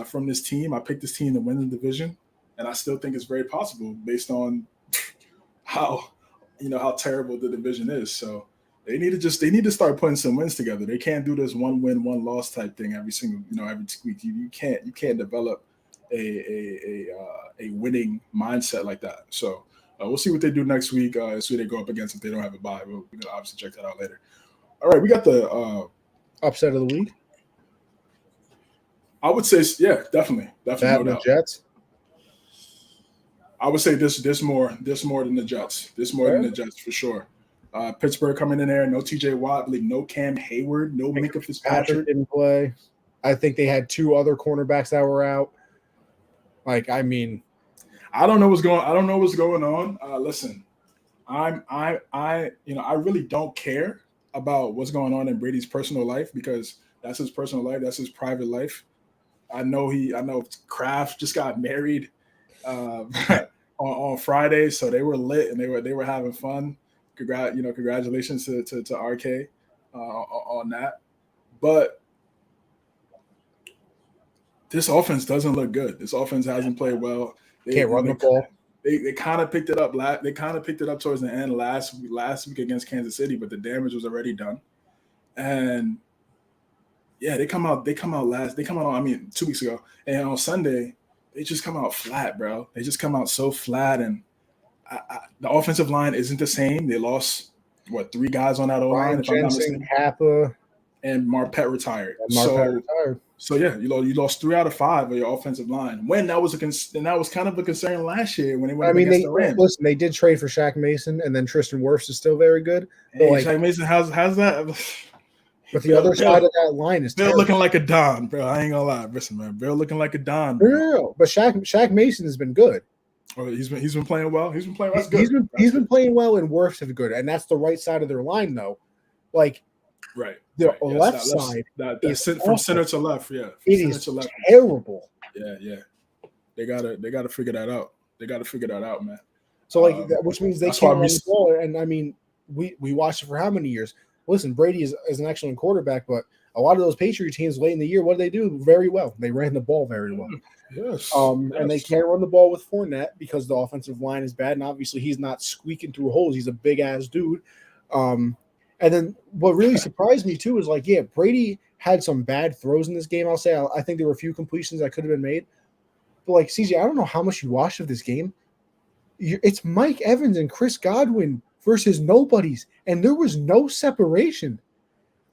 from this team. I picked this team to win the division, and I still think it's very possible based on how terrible the division is. So they need to start putting some wins together. They can't do this 1 win, 1 loss type thing every week. You can't develop a winning mindset like that. So we'll see what they do next week. See who they go up against if they don't have a bye. We're gonna obviously check that out later. All right, we got the upset of the week. I would say, yeah, definitely, no doubt. Jets. I would say this more than the Jets. Than the Jets for sure. Pittsburgh coming in there, no TJ Watt, I believe no Cam Hayward, no Minka Fitzpatrick didn't play. I think they had 2 other cornerbacks that were out. I don't know what's going on. Listen, I really don't care about what's going on in Brady's personal life because that's his personal life, that's his private life. I know Kraft just got married on Friday, so they were lit and they were having fun. Congratulations to RK on that. But this offense doesn't look good. This offense hasn't played well. They can't run the ball. They kind of picked it up. They kind of picked it up towards the end last week against Kansas City, but the damage was already done. And yeah, they come out 2 weeks ago, and on Sunday they just come out flat, bro. They just come out so flat, and the offensive line isn't the same. They lost 3 guys on that O line. Jensen, Kappa, and Marpet retired. Retired. So yeah, you lost 3 out of 5 of your offensive line. When that was kind of a concern last year when they went against the Rams. Listen, they did trade for Shaq Mason, and then Tristan Wirfs is still very good. Hey, Shaq Mason, how's that? But the other side of that line is Bill looking like a Don, bro. I ain't gonna lie, listen, man. Bill looking like a Don. No, but Shaq Mason has been good. Oh, he's been playing well. He's been playing well. That's good. He's been playing well, and Wirfs have been good, and that's the right side of their line, though. The left side is from center to left. Yeah, it is terrible. Yeah. They gotta figure that out. They gotta figure that out, man. So which means they can't run the ball. And I mean, we watched it for how many years? Listen, Brady is an excellent quarterback, but a lot of those Patriot teams late in the year, what do? Very well. They ran the ball very well. Yes. And they can't run the ball with Fournette because the offensive line is bad, and obviously he's not squeaking through holes. He's a big ass dude. And then what really surprised me too is Brady had some bad throws in this game. I'll say I think there were a few completions that could have been made. But CJ, I don't know how much you watched of this game. It's Mike Evans and Chris Godwin versus nobodies, and there was no separation.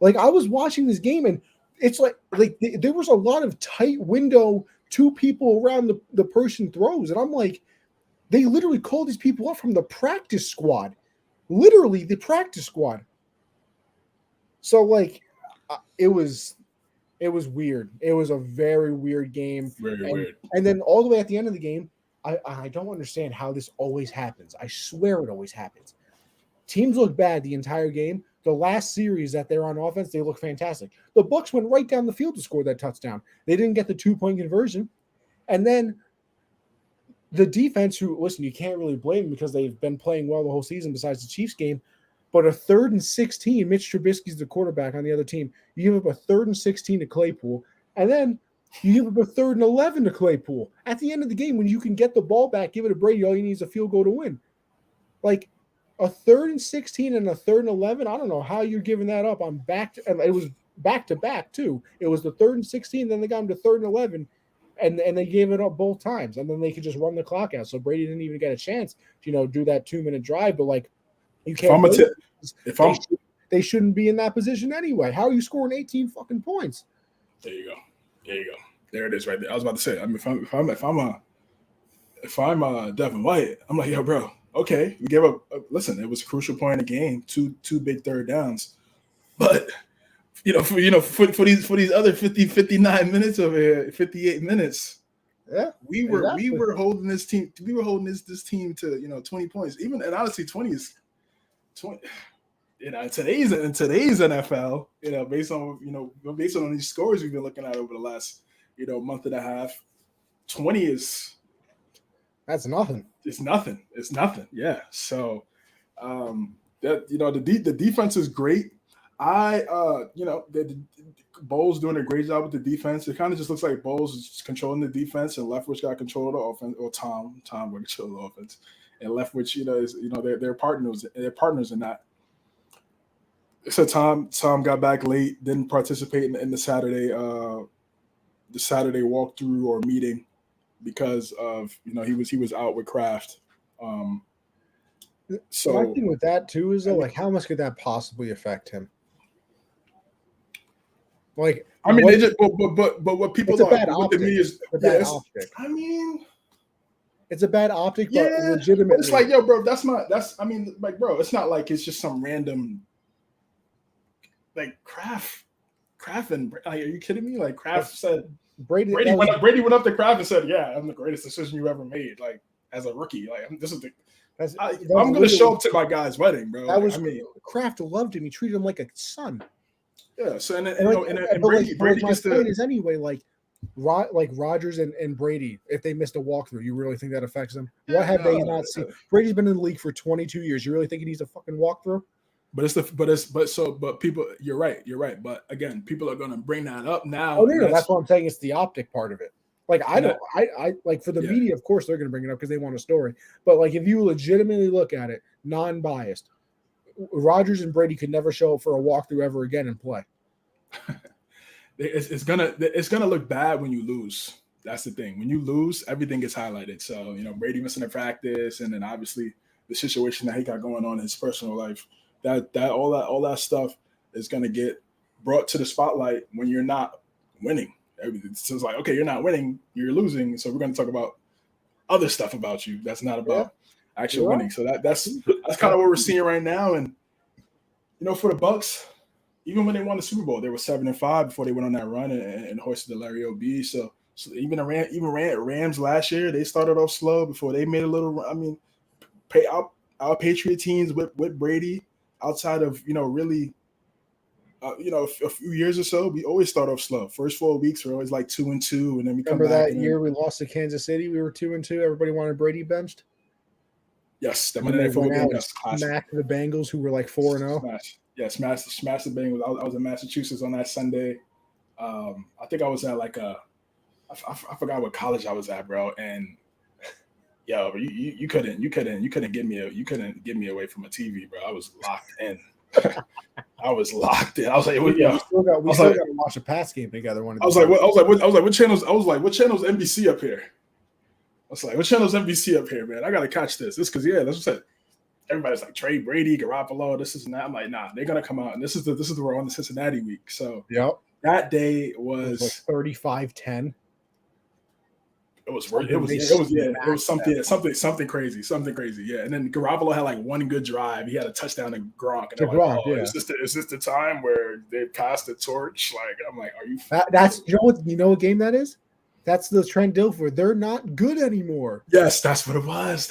I was watching this game, and it's there was a lot of tight window, 2 people around the person throws, and I'm like, they literally called these people up from the practice squad, literally the practice squad. So it was weird. It was a very weird game. Very weird. And then all the way at the end of the game, I don't understand how this always happens. I swear it always happens. Teams look bad the entire game. The last series that they're on offense, they look fantastic. The Bucs went right down the field to score that touchdown. They didn't get the 2-point conversion. And then the defense, you can't really blame them because they've been playing well the whole season besides the Chiefs game. But a 3rd and 16, Mitch Trubisky's the quarterback on the other team. You give up a 3rd and 16 to Claypool, and then you give up a 3rd and 11 to Claypool. At the end of the game, when you can get the ball back, give it to Brady, all you need is a field goal to win. A 3rd and 16 and a 3rd and 11, I don't know how you're giving that up. And it was back-to-back, too. It was the 3rd and 16, then they got him to 3rd and 11, and they gave it up both times, and then they could just run the clock out. So Brady didn't even get a chance to do that 2-minute drive, but you can't. They shouldn't be in that position anyway. How are you scoring 18 fucking points? There you go. There it is, right there. I was about to say. I mean, if I'm Devin White, I'm like, yo, bro. Okay, we gave up. Listen, it was a crucial point in the game. Two big 3rd downs, but For these other 59 minutes of it, 58 minutes. Yeah, we were holding this team. We were holding this team to 20 points. Even and honestly, 20 is 20. In today's NFL, based on these scores we've been looking at over the last month and a half, 20 that's nothing. It's nothing. Yeah. So that the defense is great. The Bowles doing a great job with the defense. It kind of just looks like Bowles is controlling the defense, and Leftwich got control of the offense, or Tom will control the offense, and Leftwich, they're partners. They're partners in that. So Tom got back late, didn't participate in the Saturday walkthrough or meeting because of he was out with Kraft. So my thing with that too is though, how much could that possibly affect him? Like, I mean, they just but what people look at the media is a bad optic. I mean, it's a bad optic, but legitimately, it's like, yo, bro, bro, it's not like it's just some random like Kraft and like, are you kidding me? Like Kraft said, Brady went up to Kraft and said, "Yeah, I'm the greatest decision you ever made." Like as a rookie, like I'm going to show up to my guy's wedding, bro. Kraft loved him. He treated him like a son. Yeah. So and Brady gets the point is anyway, like Rodgers and Brady, if they missed a walkthrough, you really think that affects them? Yeah, what have they not seen? Brady's been in the league for 22 years. You really think he needs a fucking walkthrough? But people, you're right. But again, people are going to bring that up now. Oh no, that's what I'm saying. It's the optic part of it. Like I like for the media, of course they're going to bring it up because they want a story. But like if you legitimately look at it, non-biased, Rodgers and Brady could never show up for a walkthrough ever again and play. It's gonna look bad when you lose. That's the thing. When you lose, everything gets highlighted. So Brady missing a practice, and then obviously the situation that he got going on in his personal life. All that stuff is going to get brought to the spotlight when you're not winning. It's just like, okay, you're not winning, you're losing. So we're going to talk about other stuff about you. That's not about actual winning. So that's kind of what we're seeing right now. And for the Bucs, even when they won the Super Bowl, they were 7-5 before they went on that run and hoisted the Larry O.B. So even Rams last year, they started off slow before they made a little. I mean, our Patriot teams with Brady. Outside of really, a few years or so, we always start off slow. First 4 weeks, we're always like 2-2, and then we come back. Remember that year we lost to Kansas City? We were 2-2. Everybody wanted Brady benched. Yes, that Monday Night Football game. Smacked the Bengals, who were like 4-0. Smash the Bengals. I was in Massachusetts on that Sunday. I think I was at I forgot what college I was at, bro, and. Yo, you couldn't get me away from a TV, bro. I was locked in. I was like, we still got to watch a pass game together. What channel's NBC up here? I was like, what channel's NBC up here, man? I gotta catch this. This because that's what I said. Everybody's like Trey Brady, Garoppolo, this is and that. I'm like, nah, they're gonna come out, and this is the we're on the Cincinnati week. So that day was 35-10. It was something crazy. Yeah. And then Garoppolo had like one good drive. He had a touchdown to Gronk. And is this the time where they passed the torch? Like, I'm like, are you that's you know what game that is? That's the Trent Dilfer. They're not good anymore. Yes, that's what it was.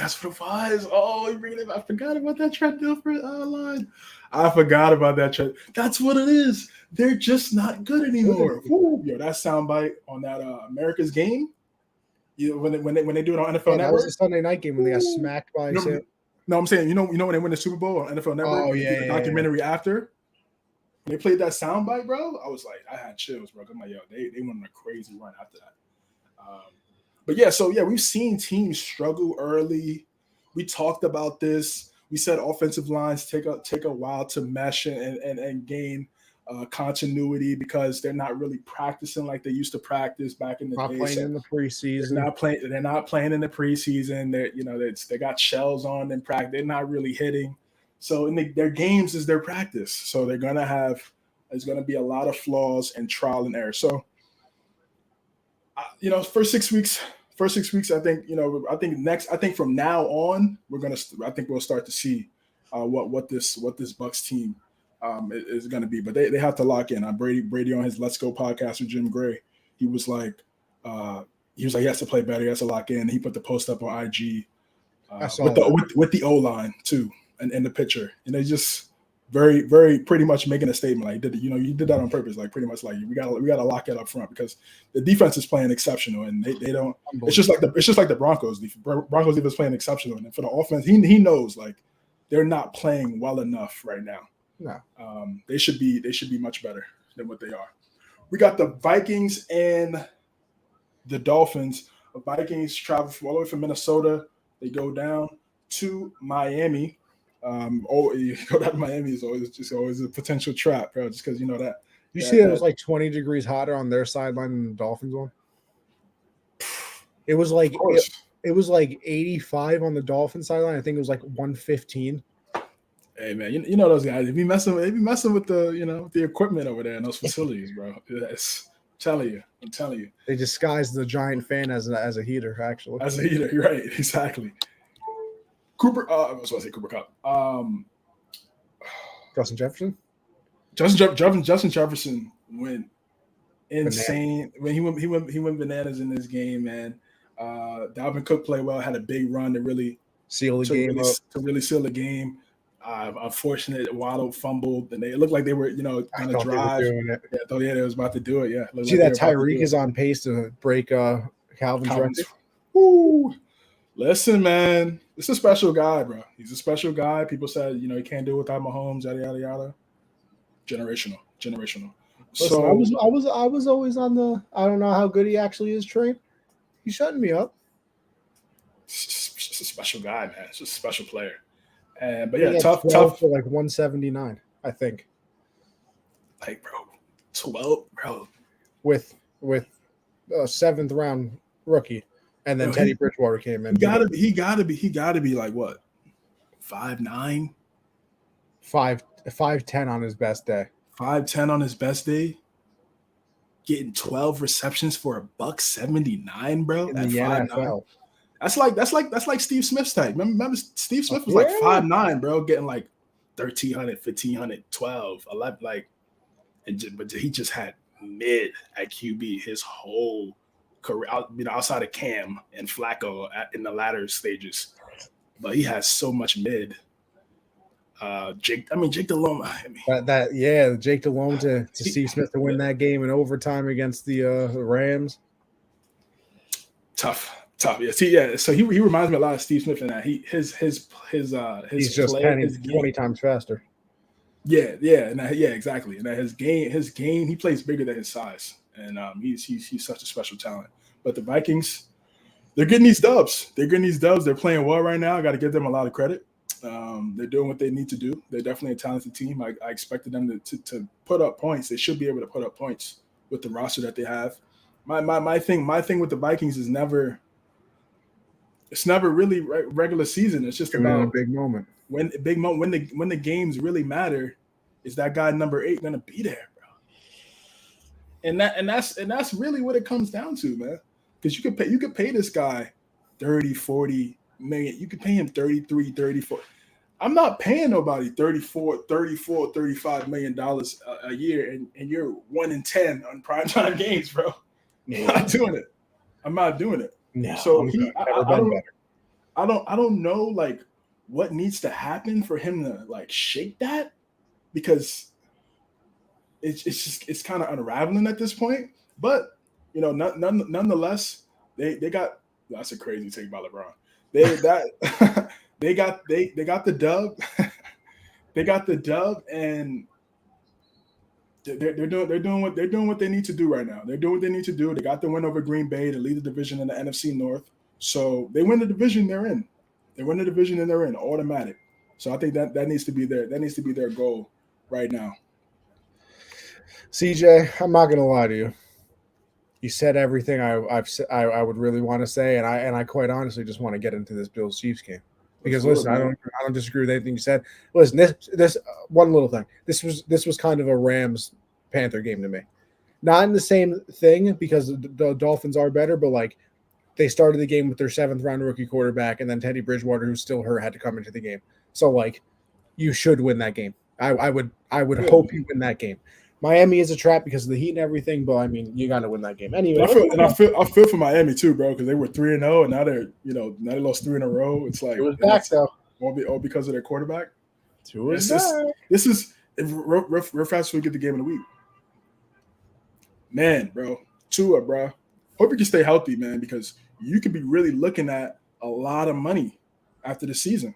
Oh, you bring it up. I forgot about that Trent Dilfer line. I forgot about that Trent. That's what it is. They're just not good anymore. Yo, that soundbite on that America's Game. When they do it on NFL Network, that was a Sunday night game when they got smacked by. No, I'm saying when they win the Super Bowl on NFL Network. Oh yeah, the documentary after they played that soundbite, bro. I was like, I had chills, bro. I'm like, yo, they went on a crazy run after that. We've seen teams struggle early. We talked about this. We said offensive lines take a while to mesh and gain continuity because they're not really practicing like they used to practice back in the day. Playing in the preseason. They're not playing in the preseason. They got shells on in practice. They're not really hitting. So their games is their practice. So there's gonna be a lot of flaws and trial and error. So first 6 weeks. I think from now on we'll start to see what this Bucs team is going to be. But they have to lock in. Brady on his Let's Go podcast with Jim Gray, he was like he has to play better. He has to lock in. He put the post up on IG with the O line too, and in the picture, and they just very, very pretty much making a statement like, you did that on purpose, like pretty much like we gotta lock it up front because the defense is playing exceptional, and they don't. It's just like the Broncos. The Broncos defense playing exceptional, and for the offense, he knows like they're not playing well enough right now. No, they should be much better than what they are. We got the Vikings and the Dolphins. The Vikings travel all the way from Minnesota. They go down to Miami. You go down to Miami is always a potential trap, bro. Just because you know that. You see that it was like 20 degrees hotter on their sideline than the Dolphins one. It was like it was like 85 on the Dolphins sideline. I think it was like 115. Hey man, you know those guys. They be messing with the the equipment over there in those facilities, bro. Yes, I'm telling you. They disguised the giant fan as a heater, actually. As a heater, you're right? Exactly. Cooper. I was going to say Cooper Cup. Justin Jefferson. Justin Jefferson went insane when he went bananas in this game, man. Dalvin Cook played well, had a big run to really seal the game. Unfortunate, Waddle fumbled, and it looked like they were, kind of drive. They was about to do it. Yeah. See that Tyreek is on pace to break Calvin's record. Woo! Listen, man, it's a special guy, bro. He's a special guy. People said, he can't do it without Mahomes, yada yada yada. Generational. Listen, so I was always on the. I don't know how good he actually is, train. He's shutting me up. It's a special guy, man. It's just a special player. But yeah, tough for like 179, I think. Like, bro, 12, bro. With a seventh round rookie, and then Teddy Bridgewater came in. He gotta be like what? 5'9", 5'10" on his best day. 5'10" on his best day. Getting 12 receptions for $179, bro. In the NFL. That's like Steve Smith's type. Remember Steve Smith was like 5'9", bro, getting like 1,300, 1,500, 12, 11, like, but he just had mid at QB his whole career, outside of Cam and Flacco in the latter stages. But he has so much mid. Jake Delhomme. Jake Delhomme to Steve Smith to win that game in overtime against the Rams. Tough. Yeah. So he reminds me a lot of Steve Smith in that he's just play, 20 times faster. Yeah, exactly. And that his game, he plays bigger than his size, and he's such a special talent. But the Vikings, they're getting these dubs. They're playing well right now. I got to give them a lot of credit. They're doing what they need to do. They're definitely a talented team. I expected them to put up points. They should be able to put up points with the roster that they have. My thing with the Vikings is never. It's never really regular season. It's just about a big moment. When the games really matter, is that guy number 8 gonna be there, bro? And that's really what it comes down to, man. Because you could pay this guy 30, 40 million. You could pay him 33, 34. I'm not paying nobody 34, 35 million dollars a year, and you're 1-10 on primetime games, bro. Yeah. I'm not doing it. No, so I don't know like what needs to happen for him to like shake that, because it's kind of unraveling at this point. But nonetheless, they got, that's a crazy take by LeBron. They got the dub. They got the dub, and they're doing what they need to do right now. They're doing what they need to do. They got the win over Green Bay to lead the division in the NFC North. So they win the division they're in. They win the division and they're in automatic. So I think that needs to be their goal right now. CJ, I'm not gonna lie to you. You said everything I would really want to say, and I quite honestly just want to get into this Bills Chiefs game. Because listen, I don't disagree with anything you said. Listen, this one little thing. This was kind of a Rams Panther game to me. Not in the same thing, because the Dolphins are better, but like they started the game with their 7th round rookie quarterback, and then Teddy Bridgewater, who's still hurt, had to come into the game. So like you should win that game. I would hope you win that game. Miami is a trap because of the heat and everything, but I mean, you got to win that game anyway. I feel for Miami too, bro, because they were 3-0, and now they lost 3 in a row. It's like it was back though, all because of their quarterback. This is real fast. We get the game of the week, man, bro. Tua, bro. Hope you can stay healthy, man, because you could be really looking at a lot of money after the season.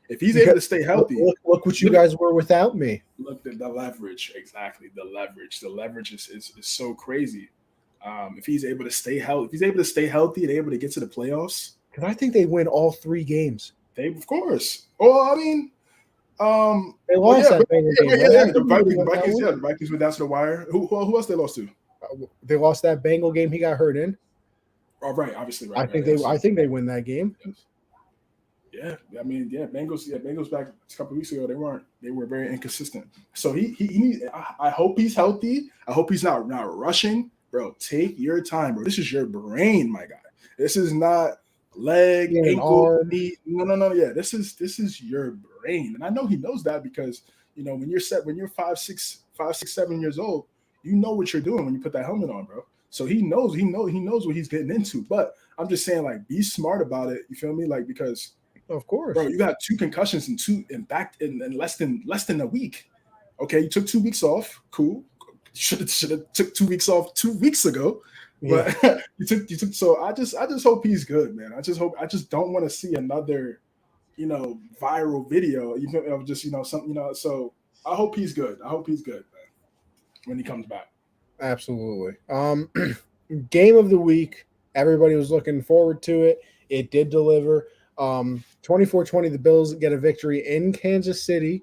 If he's able to stay healthy, look what you guys were without me. Look at the leverage, exactly. The leverage is so crazy. If he's able to stay healthy, and able to get to the playoffs, because I think they win all 3 games. Of course. Well, I mean, they lost that game. The Vikings went down to the wire. Who else they lost to? They lost that Bengal game. He got hurt in. Oh, right, obviously, right. I think they win that game. Yes. Yeah, I mean, Bengals back a couple of weeks ago, they were very inconsistent. So he needs. I hope he's healthy. I hope he's not rushing, bro. Take your time, bro. This is your brain, my guy. This is not leg, ankle, knee. No. Yeah, this is your brain, and I know he knows that because when you're 5, 6, 7 years old, you know what you're doing when you put that helmet on, bro. So he knows what he's getting into. But I'm just saying, like, be smart about it. You feel me? Like, because. Of course, bro. You got 2 concussions in less than a week. Okay, you took 2 weeks off. Cool. Should have took 2 weeks off 2 weeks ago. But yeah. you took. So I just hope he's good, man. I just don't want to see another, viral video. Of just something. So I hope he's good. Man, when he comes back. Absolutely. Game of the week. Everybody was looking forward to it. It did deliver. 24-20, the Bills get a victory in Kansas City,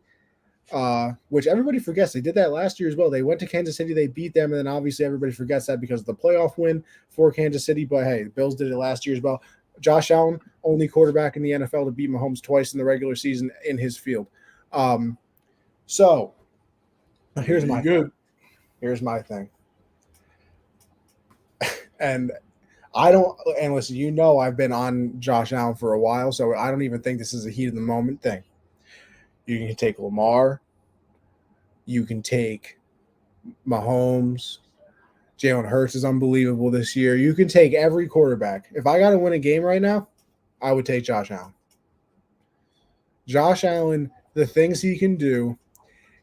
which everybody forgets. They did that last year as well. They went to Kansas City, they beat them, and then obviously everybody forgets that because of the playoff win for Kansas City. But hey, the Bills did it last year as well. Josh Allen, only quarterback in the NFL to beat Mahomes twice in the regular season in his field. So here's my thing. Here's my thing. And listen, I've been on Josh Allen for a while, so I don't even think this is a heat of the moment thing. You can take Lamar. You can take Mahomes. Jalen Hurts is unbelievable this year. You can take every quarterback. If I got to win a game right now, I would take Josh Allen. Josh Allen, the things he can do,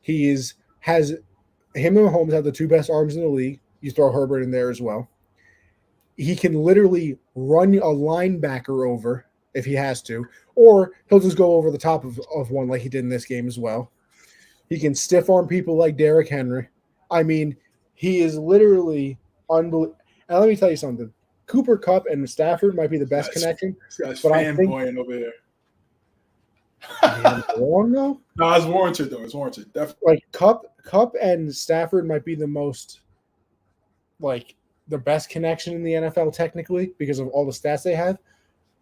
him and Mahomes have the 2 best arms in the league. You throw Herbert in there as well. He can literally run a linebacker over if he has to, or he'll just go over the top of one like he did in this game as well. He can stiff arm people like Derrick Henry. I mean, he is literally unbelievable. And let me tell you something. Cooper Kupp and Stafford might be the best connection. This guy's fanboying over there. Wrong though? No, it's warranted though. It's warranted. Definitely. Like Kupp and Stafford might be the most the best connection in the NFL technically because of all the stats they have.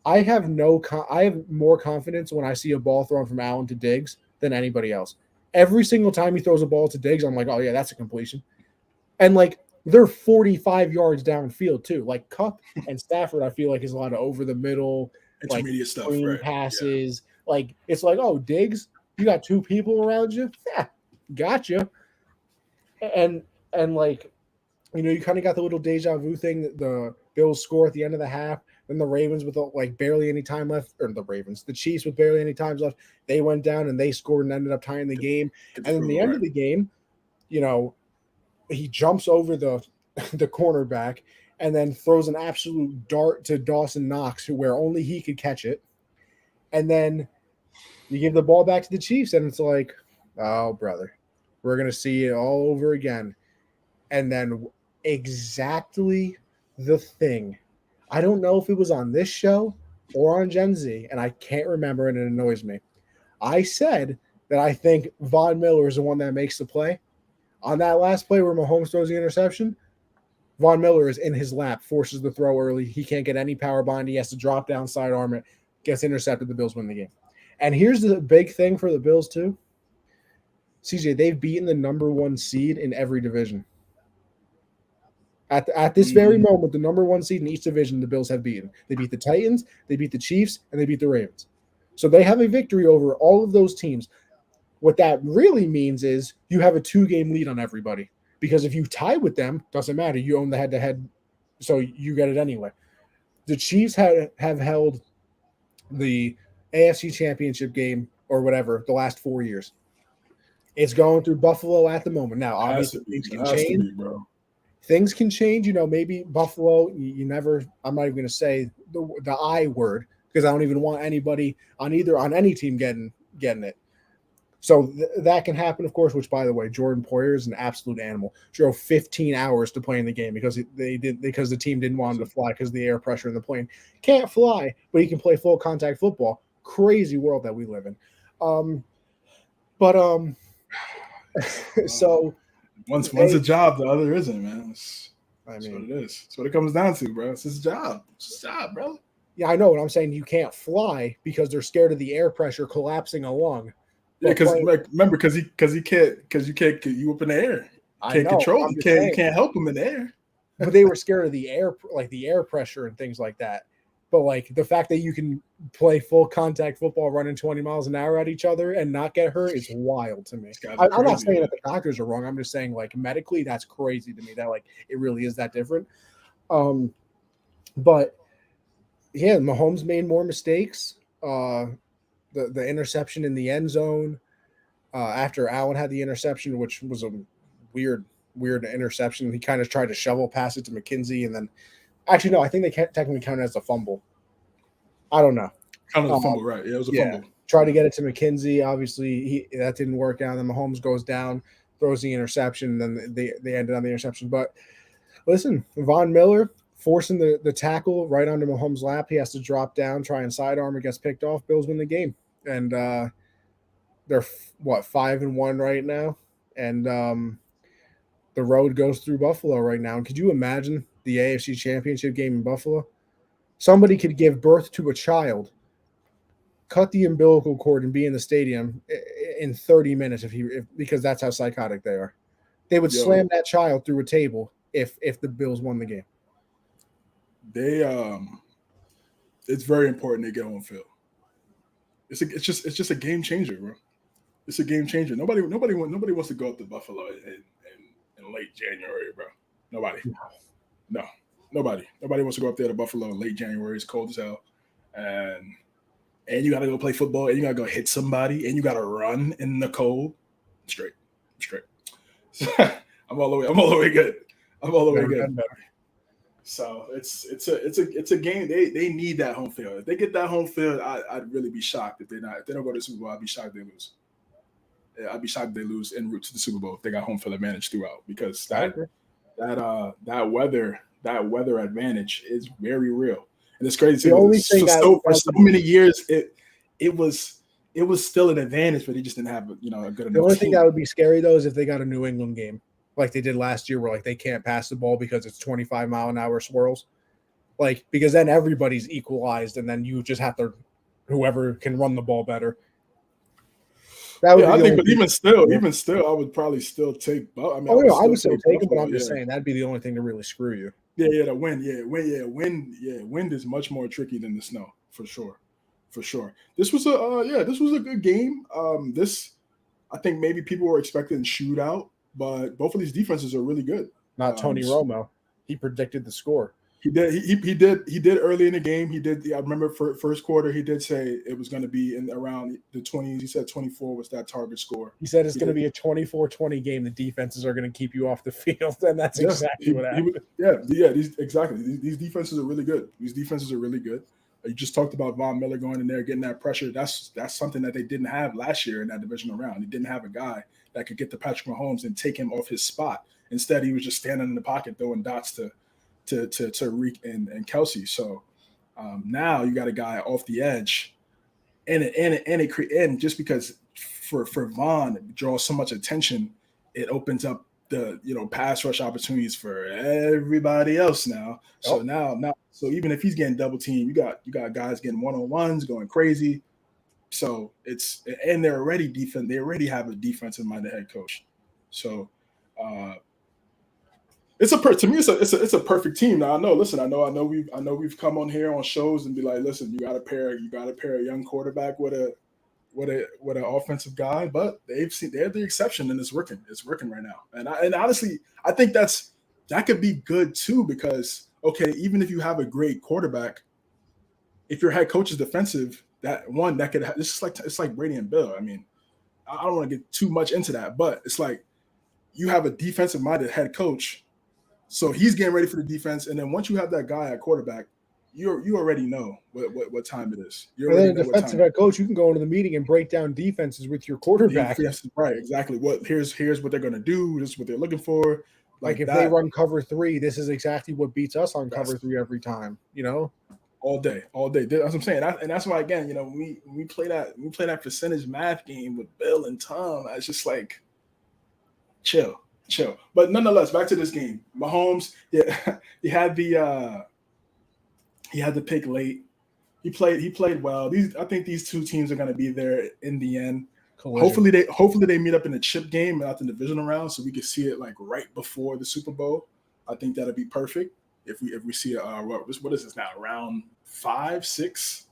I have more confidence when I see a ball thrown from Allen to Diggs than anybody else. Every single time he throws a ball to Diggs, I'm like, oh yeah, that's a completion. And they're 45 yards downfield too. Like Kupp and Stafford, I feel like is a lot of over the middle, intermediate stuff, right? Passes. Yeah. It's like, oh, Diggs, you got 2 people around you. Yeah, gotcha. And you kind of got the little deja vu thing that the Bills score at the end of the half. Then the Ravens with barely any time left, or the Chiefs with barely any time left, they went down and they scored and ended up tying the game. And then the end of the game, he jumps over the cornerback and then throws an absolute dart to Dawson Knox, where only he could catch it. And then you give the ball back to the Chiefs, and it's like, oh, brother, we're going to see it all over again. And then exactly the thing. I don't know if it was on this show or on Gen Z, and I can't remember, and it annoys me. I said that I think Von Miller is the one that makes the play. On that last play where Mahomes throws the interception, Von Miller is in his lap, forces the throw early. He can't get any power behind. He has to drop down, side arm it, gets intercepted. The Bills win the game. And here's the big thing for the Bills too. CJ, they've beaten the number 1 seed in every division. At this very moment, the number 1 seed in each division, the Bills have beaten. They beat the Titans, they beat the Chiefs, and they beat the Ravens. So they have a victory over all of those teams. What that really means is you have a 2-game lead on everybody, because if you tie with them, doesn't matter. You own the head-to-head, so you get it anyway. The Chiefs have held the AFC Championship game or whatever the last 4 years. It's going through Buffalo at the moment. Now, obviously, things can change. Bro. Things can change. Maybe Buffalo, you never – I'm not even going to say the I word, because I don't even want anybody on any team getting it. So that can happen, of course, which, by the way, Jordan Poyer is an absolute animal. Drove 15 hours to play in the game because the team didn't want him to fly because of the air pressure in the plane. Can't fly, but he can play full contact football. Crazy world that we live in. So one's a job, the other isn't, man. That's what it is. That's what it comes down to, bro. It's his job. It's his job, bro. Yeah, I know what I'm saying. You can't fly because they're scared of the air pressure collapsing a lung. Yeah, because remember, because you can't you up in the air. Can't control. You can't help them in the air. But they were scared of the air, like the air pressure and things like that. But like the fact that you can play full contact football running 20 miles an hour at each other and not get hurt is wild to me. I'm not saying that the doctors are wrong. I'm just saying, like, medically, that's crazy to me that, like, it really is that different. But yeah, Mahomes made more mistakes. The interception in the end zone after Allen had the interception, which was a weird interception. He kind of tried to shovel pass it to McKenzie, and then actually, no, I think they can't technically count it as a fumble. I don't know. Kind of a fumble, right? Yeah, it was a fumble. Tried to get it to McKenzie. Obviously, that didn't work out. Then Mahomes goes down, throws the interception, and then they ended on the interception. But listen, Von Miller forcing the tackle right onto Mahomes' lap. He has to drop down, try and sidearm. It gets picked off. Bills win the game. And they're, 5-1 right now? And the road goes through Buffalo right now. And could you imagine the AFC Championship game in Buffalo? Somebody could give birth to a child, cut the umbilical cord, and be in the stadium in 30 minutes because that's how psychotic they are. They would slam that child through a table if the Bills won the game. It's very important they get home field. It's just a game changer, bro. It's a game changer. Nobody wants to go up to Buffalo in late January, bro. Nobody. No. Nobody wants to go up there to Buffalo in late January. It's cold as hell, and you got to go play football, and you got to go hit somebody, and you got to run in the cold. I'm straight. I'm all the way good. Good. So it's a game. They need that home field. If they get that home field, I'd really be shocked if they don't go to the Super Bowl. I'd be shocked if they lose. I'd be shocked if they lose en route to the Super Bowl if they got home field advantage throughout, because that weather advantage is very real. And it's crazy. For so many years it was still an advantage, but they just didn't have a good enough The only thing team. that would be scary though is if they got a New England game like they did last year, where like they can't pass the ball because it's 25-mile-an-hour swirls. Like, because then everybody's equalized, and then you just have to whoever can run the ball better. That would but even still, I would probably still take. I would still take it, but I'm just saying that'd be the only thing to really screw you. Yeah, the wind. Wind is much more tricky than the snow, for sure. This was a good game. I think maybe people were expecting shootout, but both of these defenses are really good. Not Tony Romo. He predicted the score. He did. He did early in the game. He did. I remember first quarter. He did say it was going to be in around the 20s. He said 24 was that target score. He said it's going to be a 24-20 game. The defenses are going to keep you off the field, and that's exactly what happened. These defenses are really good. You just talked about Von Miller going in there, getting that pressure. That's something that they didn't have last year in that divisional round. They didn't have a guy that could get to Patrick Mahomes and take him off his spot. Instead, he was just standing in the pocket throwing dots to Reek and Kelsey. So now you got a guy off the edge, and just because for Von it draws so much attention, it opens up the pass rush opportunities for everybody else now. So so even if he's getting double teamed, you got guys getting one-on-ones going crazy. So they're already defense. They already have a defensive-minded head coach. So it's a perfect team. Now I know we've come on here on shows and be like, listen, you got to pair a young quarterback with a with an offensive guy, but they're the exception, and it's working. It's working right now. And honestly, I think that could be good too, because okay, even if you have a great quarterback, if your head coach is defensive, it's like Brady and Bill. I mean, I don't want to get too much into that, but it's like you have a defensive minded head coach, so he's getting ready for the defense, and then once you have that guy at quarterback, you already know what time it is. You already know defensive head coach, you can go into the meeting and break down defenses with your quarterback. Right, exactly. Here's what they're gonna do. This is what they're looking for. Like if they run cover 3, this is exactly what beats us on cover 3 every time. All day. That's what I'm saying, and that's why again, we play that percentage math game with Bill and Tom. It's just like chill. But nonetheless, back to this game. Mahomes, he had the pick late. He played well. I think these two teams are going to be there in the end. Collision. Hopefully they meet up in the chip game, not the divisional round, so we can see it like right before the Super Bowl. I think that'd be perfect if we see what is this now, round 5, 6,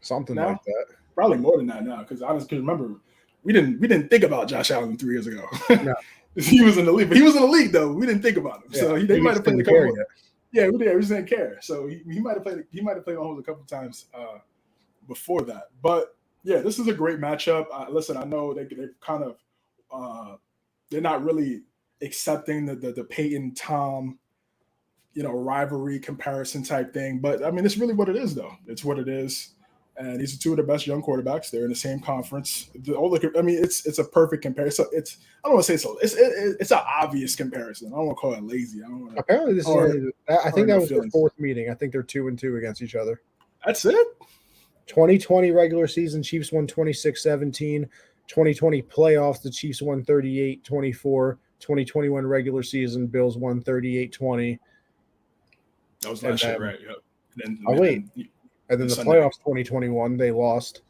something now? Like that. Probably more than that now, because honestly, remember we didn't think about Josh Allen 3 years ago. No. He was in the league, but he was in the league though. We didn't think about him, so they might have played a couple. Yeah, we just didn't care. So he might have played. He might have played Mahomes a couple times before that. But yeah, this is a great matchup. Listen, I know they kind of they're not really accepting the Peyton Tom, rivalry comparison type thing. But I mean, it's really what it is, though. It's what it is. And these are two of the best young quarterbacks. They're in the same conference. It's a perfect comparison. I don't want to say so. It's an obvious comparison. I don't want to call it lazy. Apparently, this is I think that was their 4th meeting. I think they're 2-2 against each other. That's it. 2020 regular season, Chiefs won 26-17. 2020 playoffs, the Chiefs won 38-24. 2021 regular season, Bills won 38-20. That was last year, right? Yep. And then the playoffs 2021, they lost.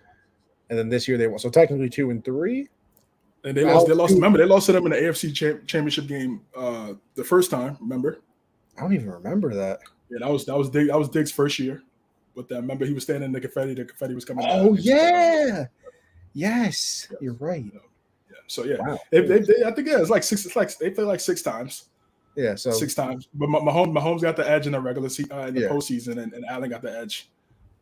And then this year they won. So technically 2-3. And they lost. Remember, they lost to them in the AFC championship game the first time. Remember? I don't even remember that. Yeah, that was Diggs' first year. With that, remember he was standing in the confetti. The confetti was coming. Oh yeah, yes, you're right. Yeah. So yeah, wow. I think it's like 6. It's like they play like 6 times. Yeah, so 6 times. But Mahomes got the edge in the regular season, in the postseason, and Allen got the edge.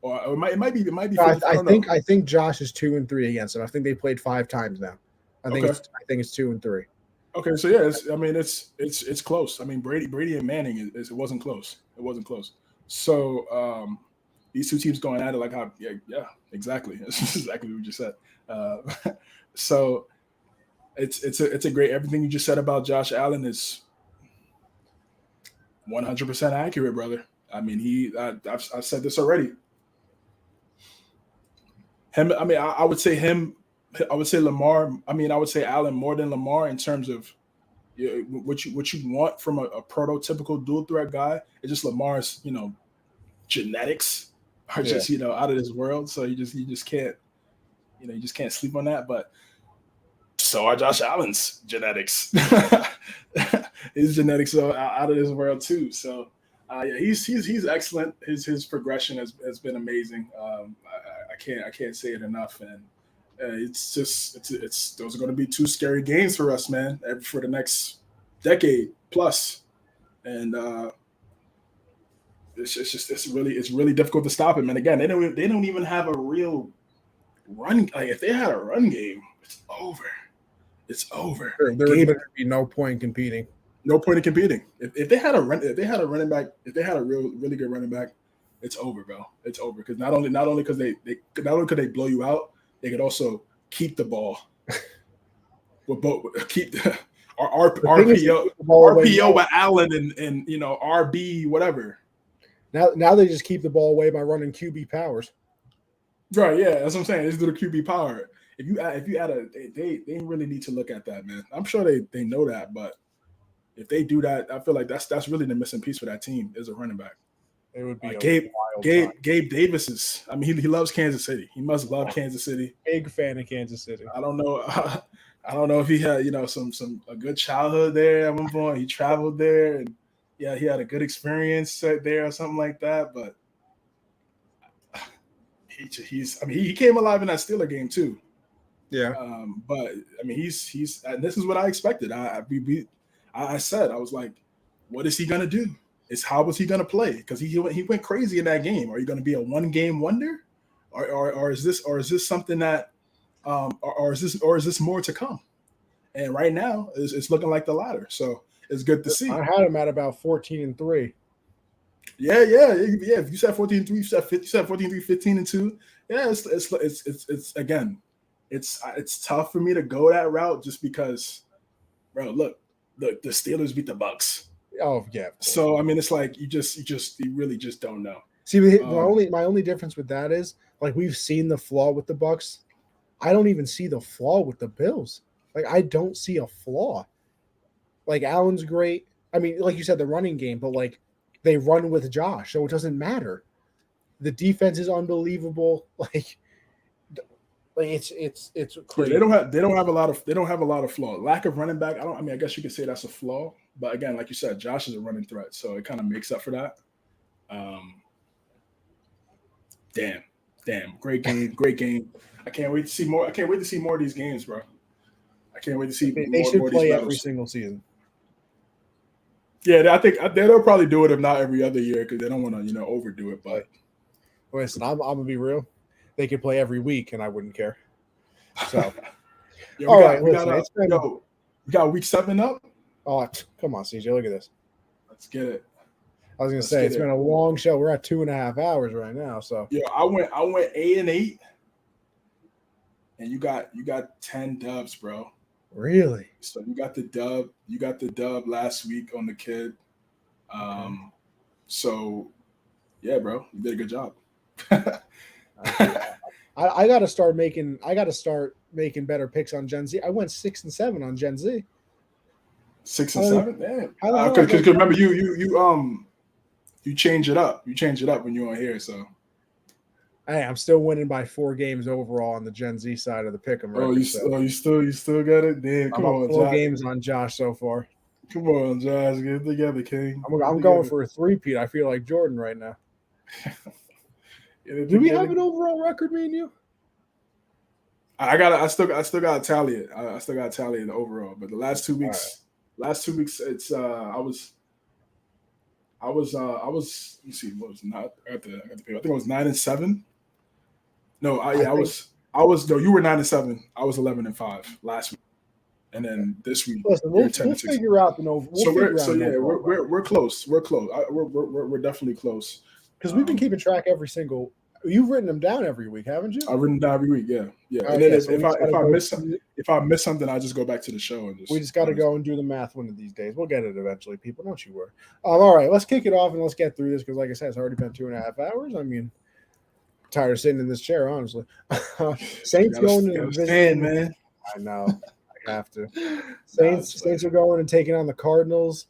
Or it might be. I think Josh is 2-3 against him. I think they played 5 times now. I think it's 2-3. Okay, so yeah, it's close. I mean, Brady and Manning, it wasn't close. It wasn't close. So these two teams going at it like how exactly. That's exactly what you just said. So it's a great. Everything you just said about Josh Allen is 100% accurate, brother. I mean, I've said this already. I would say Lamar. I would say Allen more than Lamar in terms of what you want from a prototypical dual threat guy. It's just Lamar's, genetics are just out of this world. So you just can't sleep on that. But so are Josh Allen's genetics. His genetics are out of this world too. So he's excellent. His progression has been amazing. I can't say it enough, and it's those are going to be 2 scary games for us, man, for the next decade plus, and it's really difficult to stop him. And again, they don't even have a real run. Like if they had a run game, it's over. It's over. Sure, there would be no point in competing. No point in competing. If they had a running back, if they had a really good running back, it's over, bro. It's over because not only because they could they blow you out, they could also keep the ball. Keep the RPO with Allen and RB whatever. Now they just keep the ball away by running QB powers. Right, yeah, that's what I'm saying. They just do the QB power. If you add they really need to look at that, man. I'm sure they know that, but if they do that, I feel like that's really the missing piece for that team is a running back. It would be Gabe Davis is. I mean, he loves Kansas City. He must love Kansas City. Big fan of Kansas City. I don't know. I don't know if he had a good childhood there at one point. He traveled there, and he had a good experience there or something like that. But he's. I mean, he came alive in that Steeler game too. Yeah. But I mean, he's. And this is what I expected. I said, I was like, what is he gonna do? How was he gonna play? Because he went crazy in that game. Are you gonna be a 1-game wonder, or is this something that, or is this more to come? And right now, it's looking like the latter. So it's good to see. I had him at about 14-3. Yeah. If you said 14-3, you said 14-3, 15-2. Yeah, it's again, it's tough for me to go that route just because, bro. Look, the Steelers beat the Bucks. Oh yeah. So I mean, it's like you really just don't know. See, my only difference with that is like we've seen the flaw with the Bucks. I don't even see the flaw with the Bills. Like I don't see a flaw. Like Allen's great. I mean, like you said, the running game, but like they run with Josh, so it doesn't matter. The defense is unbelievable. Like it's crazy. Yeah, they don't have a lot of flaw. Lack of running back. I guess you could say that's a flaw. But again, like you said, Josh is a running threat, so it kind of makes up for that. Damn, great game. I can't wait to see more. I can't wait to see more of these games, bro. I can't wait to see. They should play every single season. Yeah, I think they'll probably do it if not every other year because they don't want to overdo it. But listen, I'm gonna be real. They could play every week, and I wouldn't care. So, we got week 7 up. Oh, come on, CJ, look at this. Let's get it. I was gonna say it's been a long show. We're at 2.5 hours right now. So yeah, I went 8-8, and you got 10 dubs, bro. Really? So you got the dub. You got the dub last week on the kid. So yeah, bro, you did a good job. I got to start making better picks on Gen Z. I went 6 and 7 on Gen Z. 6 and 7, damn. Because remember you change it up. You change it up when you're on here. So hey, I'm still winning by 4 games overall on the Gen Z side of the pick'em. Right? You still got it. Damn, come on, 4 games on Josh so far. Come on, Josh, get it together, King. I'm going for a 3-peat. I feel like Jordan right now. Do we have an overall record, me and you? I still got to tally it. I still got to tally it overall. But the last 2 weeks, it's I was. Let me see. What was not at the paper? I think I was 9 and 7. No, I was. No, you were 9 and 7. I was 11 and 5 last week, and then this week we'll figure out the over. We're close. We're close. We're definitely close. Because we've been keeping track every single. You've written them down every week, haven't you? I've written them down every week. Yeah. And then if I miss something, I just go back to the show and we just got to go and do the math one of these days. We'll get it eventually, people. Don't you worry. All right, let's kick it off and let's get through this because, like I said, it's already been 2.5 hours. I mean, I'm tired of sitting in this chair, honestly. Saints going to visit, man. I know. I have to. Saints are going and taking on the Cardinals.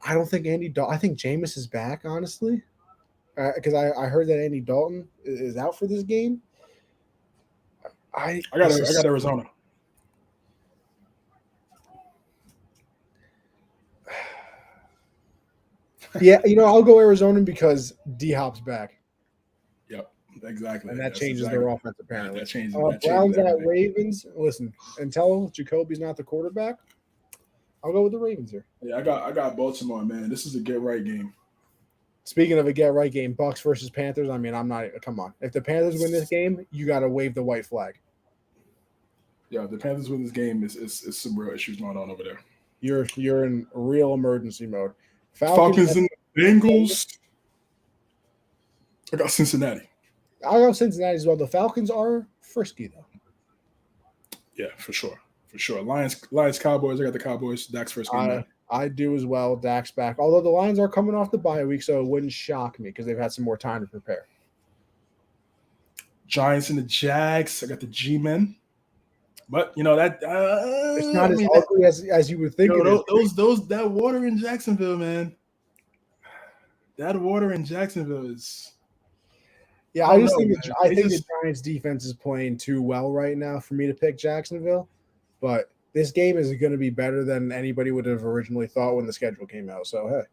I don't think I think Jameis is back, honestly. Because I heard that Andy Dalton is out for this game. I got Arizona. Yeah, I'll go Arizona because D-Hop's back. Yep, exactly. And that changes their offense, apparently. That changes Browns at Ravens. Listen, until Jacoby's not the quarterback, I'll go with the Ravens here. Yeah, I got Baltimore, man. This is a get-right game. Speaking of a get-right game, Bucks versus Panthers, I mean, come on. If the Panthers win this game, you got to wave the white flag. Yeah, if the Panthers win this game, is some real issues going on over there. You're in real emergency mode. Falcons and Bengals. I got Cincinnati. I got Cincinnati as well. The Falcons are frisky, though. Yeah, for sure. Lions, Cowboys. I got the Cowboys. Dak's first game. I do as well. Dak's back. Although the Lions are coming off the bye week, so it wouldn't shock me because they've had some more time to prepare. Giants and the Jags. I got the G-Men. But that it's not as ugly as you would think. That water in Jacksonville, man. That water in Jacksonville is. Yeah, I think the Giants defense is playing too well right now for me to pick Jacksonville. But this game is going to be better than anybody would have originally thought when the schedule came out. So hey.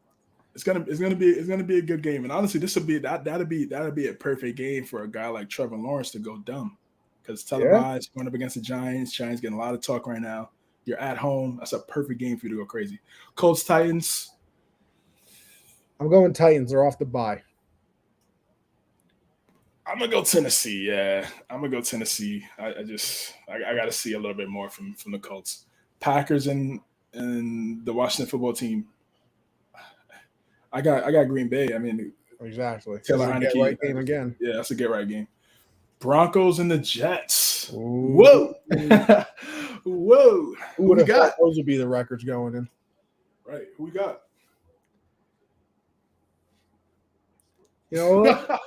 It's gonna be a good game. And honestly, that'll be a perfect game for a guy like Trevor Lawrence to go dumb. Because televised, going up against the Giants. Giants getting a lot of talk right now. You're at home. That's a perfect game for you to go crazy. Colts, Titans. I'm going Titans. They're off the bye. I'm gonna go Tennessee. Yeah, I'm gonna go Tennessee. I got to see a little bit more from the Colts. Packers and the Washington football team. I got Green Bay. I mean, exactly. Taylor Heineke. Get right game again. Yeah, that's a get right game. Broncos and the Jets. Ooh. Whoa, whoa. Who we got? Those would be the records going in. Right. Who we got? You know what?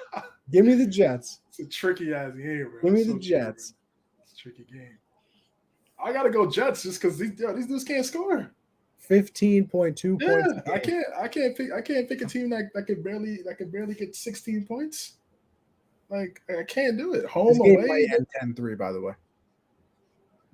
Give me the Jets. It's a tricky ass game, bro. Give me the Jets. It's a tricky game. I gotta go Jets just because these dudes can't score. 15.2 points. I can't pick a team that could barely get 16 points. Like I can't do it. Home away. 10-3, by the way.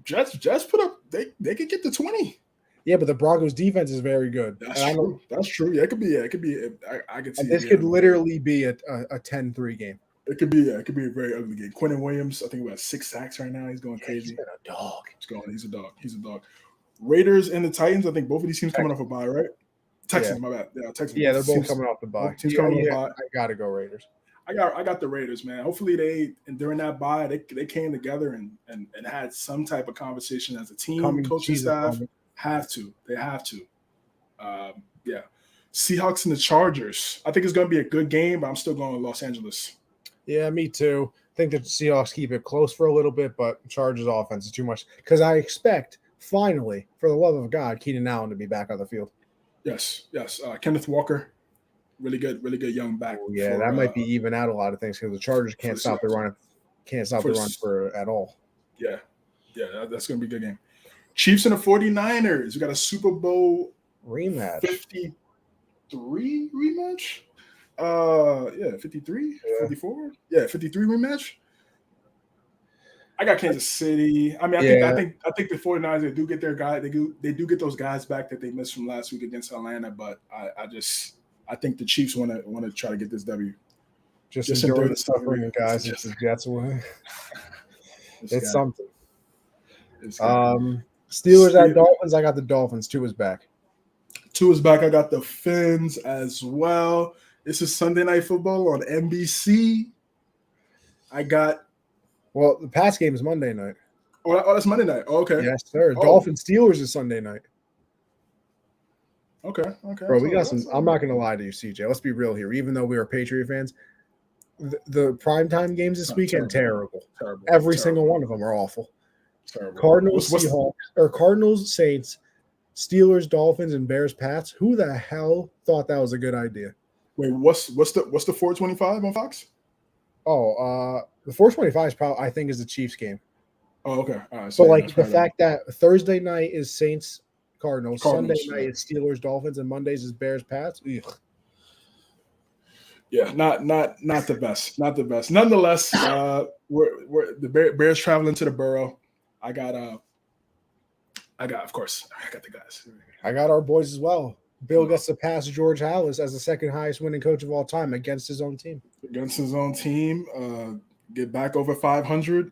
Jets put up. They could get to 20. Yeah, but the Broncos defense is very good. That's true. That's true. Yeah, it could be. I could see. This could literally be a 10-3 game. It could be a very ugly game. Quentin Williams, I think we have 6 sacks right now. He's going crazy. He's a dog. He's a dog. Raiders and the Titans. I think both of these teams coming off a bye, right? Texans, my bad. Yeah, Texans. Yeah, they're both coming off the bye. Teams coming off the bye. I gotta go Raiders. I got the Raiders, man. Hopefully during that bye they came together and had some type of conversation as a team, coaching staff. They have to. Yeah. Seahawks and the Chargers. I think it's going to be a good game, but I'm still going with Los Angeles. Yeah, me too. I think the Seahawks keep it close for a little bit, but Chargers offense is too much. Because I expect, finally, for the love of God, Keenan Allen to be back on the field. Yes. Kenneth Walker, really good young back. Oh, yeah, that might be even out a lot of things because the Chargers can't stop the run. Can't stop the run at all. Yeah, that's going to be a good game. Chiefs and the 49ers. We got a Super Bowl rematch. 53 rematch. 53, 54. Yeah, 53 rematch. I got Kansas City. I mean, I think the 49ers, they do get their guy. They do get those guys back that they missed from last week against Atlanta. But I think the Chiefs want to try to get this W. Just enjoy the suffering, guys. It's the Jets win. It's something. Steelers at Dolphins. I got the Dolphins. Tua's back. I got the Fins as well. This is Sunday Night Football on NBC. The Pats game is Monday night. Oh, that's Monday night. Oh, okay. Yes, sir. Dolphins Steelers is Sunday night. Okay. Bro, we got some. I'm not going to lie to you, CJ. Let's be real here. Even though we are Patriot fans, the primetime games this weekend, terrible. Every single one of them are awful. Terrible. Cardinals, Saints, Steelers, Dolphins, and Bears, Pats. Who the hell thought that was a good idea? Wait, what's the 425 on Fox? Oh, the 425 is probably, I think, is the Chiefs game. Oh, okay. All right. So the fact that Thursday night is Saints, Cardinals, Sunday night is Steelers, Dolphins, and Mondays is Bears, Pats. Ugh. Yeah, not the best. Not the best. Nonetheless, we're the Bears traveling to the Borough. I got the guys. I got our boys as well. Bill gets to pass George Halas as the second highest winning coach of all time against his own team. Get back over 500.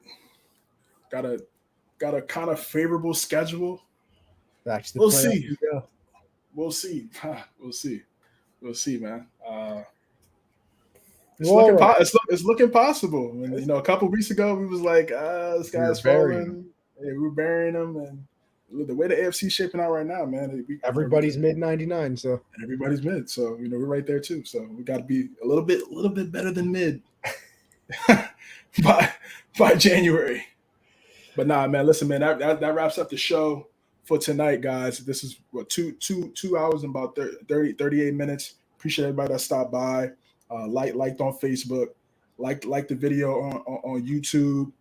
Got a kind of favorable schedule. We'll see. We'll see. We'll see, man. It's looking possible. And, a couple weeks ago we was like, this guy's falling. Yeah, we were burying him, and the way the AFC's shaping out right now, man. Everybody's mid 99, so everybody's mid. So we're right there too. So we got to be a little bit better than mid by January. But nah, man. Listen, man. That wraps up the show for tonight, guys. This is what 2 hours and about 38 minutes. Appreciate everybody that stopped by. Liked on Facebook, liked the video on YouTube.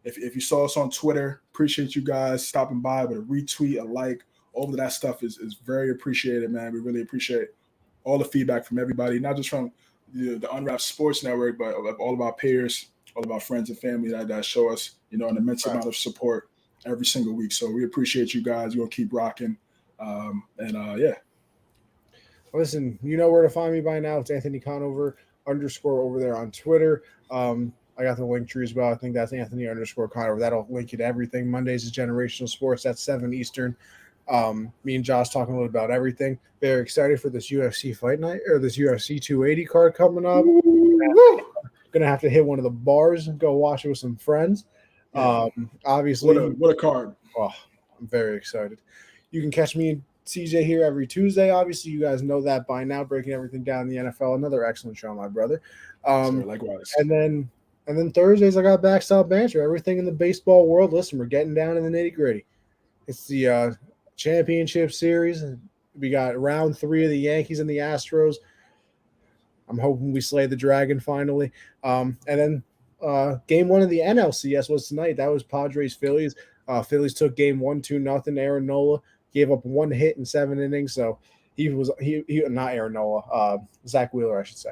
If you saw us on Twitter, appreciate you guys stopping by with a retweet, a like. All of that stuff is very appreciated, man. We really appreciate all the feedback from everybody, not just from the Unwrapped Sports Network, but all of our peers, all of our friends and family that show us, an immense amount of support every single week. So we appreciate you guys. You're gonna keep rocking, yeah. Listen, you know where to find me by now. It's Anthony Conover _ over there on Twitter. I got the link tree as well. I think that's Anthony _ Conover. That'll link you to everything. Mondays is Generational Sports. That's 7 Eastern. Me and Josh talking a little about everything. Very excited for this UFC fight night or this UFC 280 card coming up. Gonna have to hit one of the bars and go watch it with some friends. Yeah. Obviously, what a card. Oh, I'm very excited. You can catch me and CJ here every Tuesday. Obviously, you guys know that by now, breaking everything down in the NFL. Another excellent show, my brother. Likewise. And then Thursdays, I got Backstyle Banter. Everything in the baseball world. Listen, we're getting down in the nitty-gritty. It's the championship series. We got round 3 of the Yankees and the Astros. I'm hoping we slay the dragon finally. And then game 1 of the NLCS was tonight. That was Padres Phillies. Phillies took game 1 2-0. Aaron Nola gave up 1 hit in 7 innings. So he not Aaron Nola, Zach Wheeler, I should say.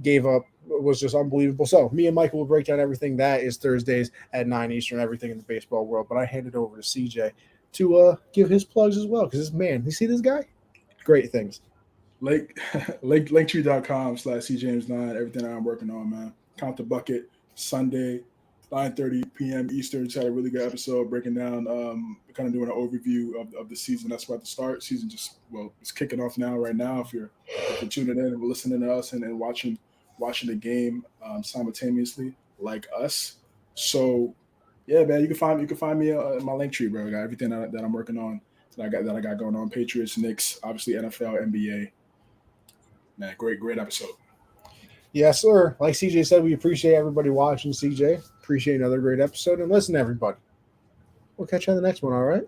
Gave up, was just unbelievable. So me and Michael will break down everything. That is Thursdays at 9 Eastern, everything in the baseball world. But I hand it over to CJ to give his plugs as well, because man, you see this guy? Great things. Linktree.com/cjames9. Everything that I'm working on, man. Count the Bucket, Sunday, 9:30 p.m. Eastern. Just had a really good episode breaking down, kind of doing an overview of the season that's about to start. Season it's kicking off right now. If you're tuning in and listening to us and watching the game simultaneously like us. So yeah, man, you can find me in my Linktree, bro. I got everything that I'm working on. That I got going on. Patriots, Knicks, obviously NFL, NBA. Man, great episode. Yes, sir. Like CJ said, we appreciate everybody watching, CJ. Appreciate another great episode. And listen, everybody, we'll catch you on the next one, all right?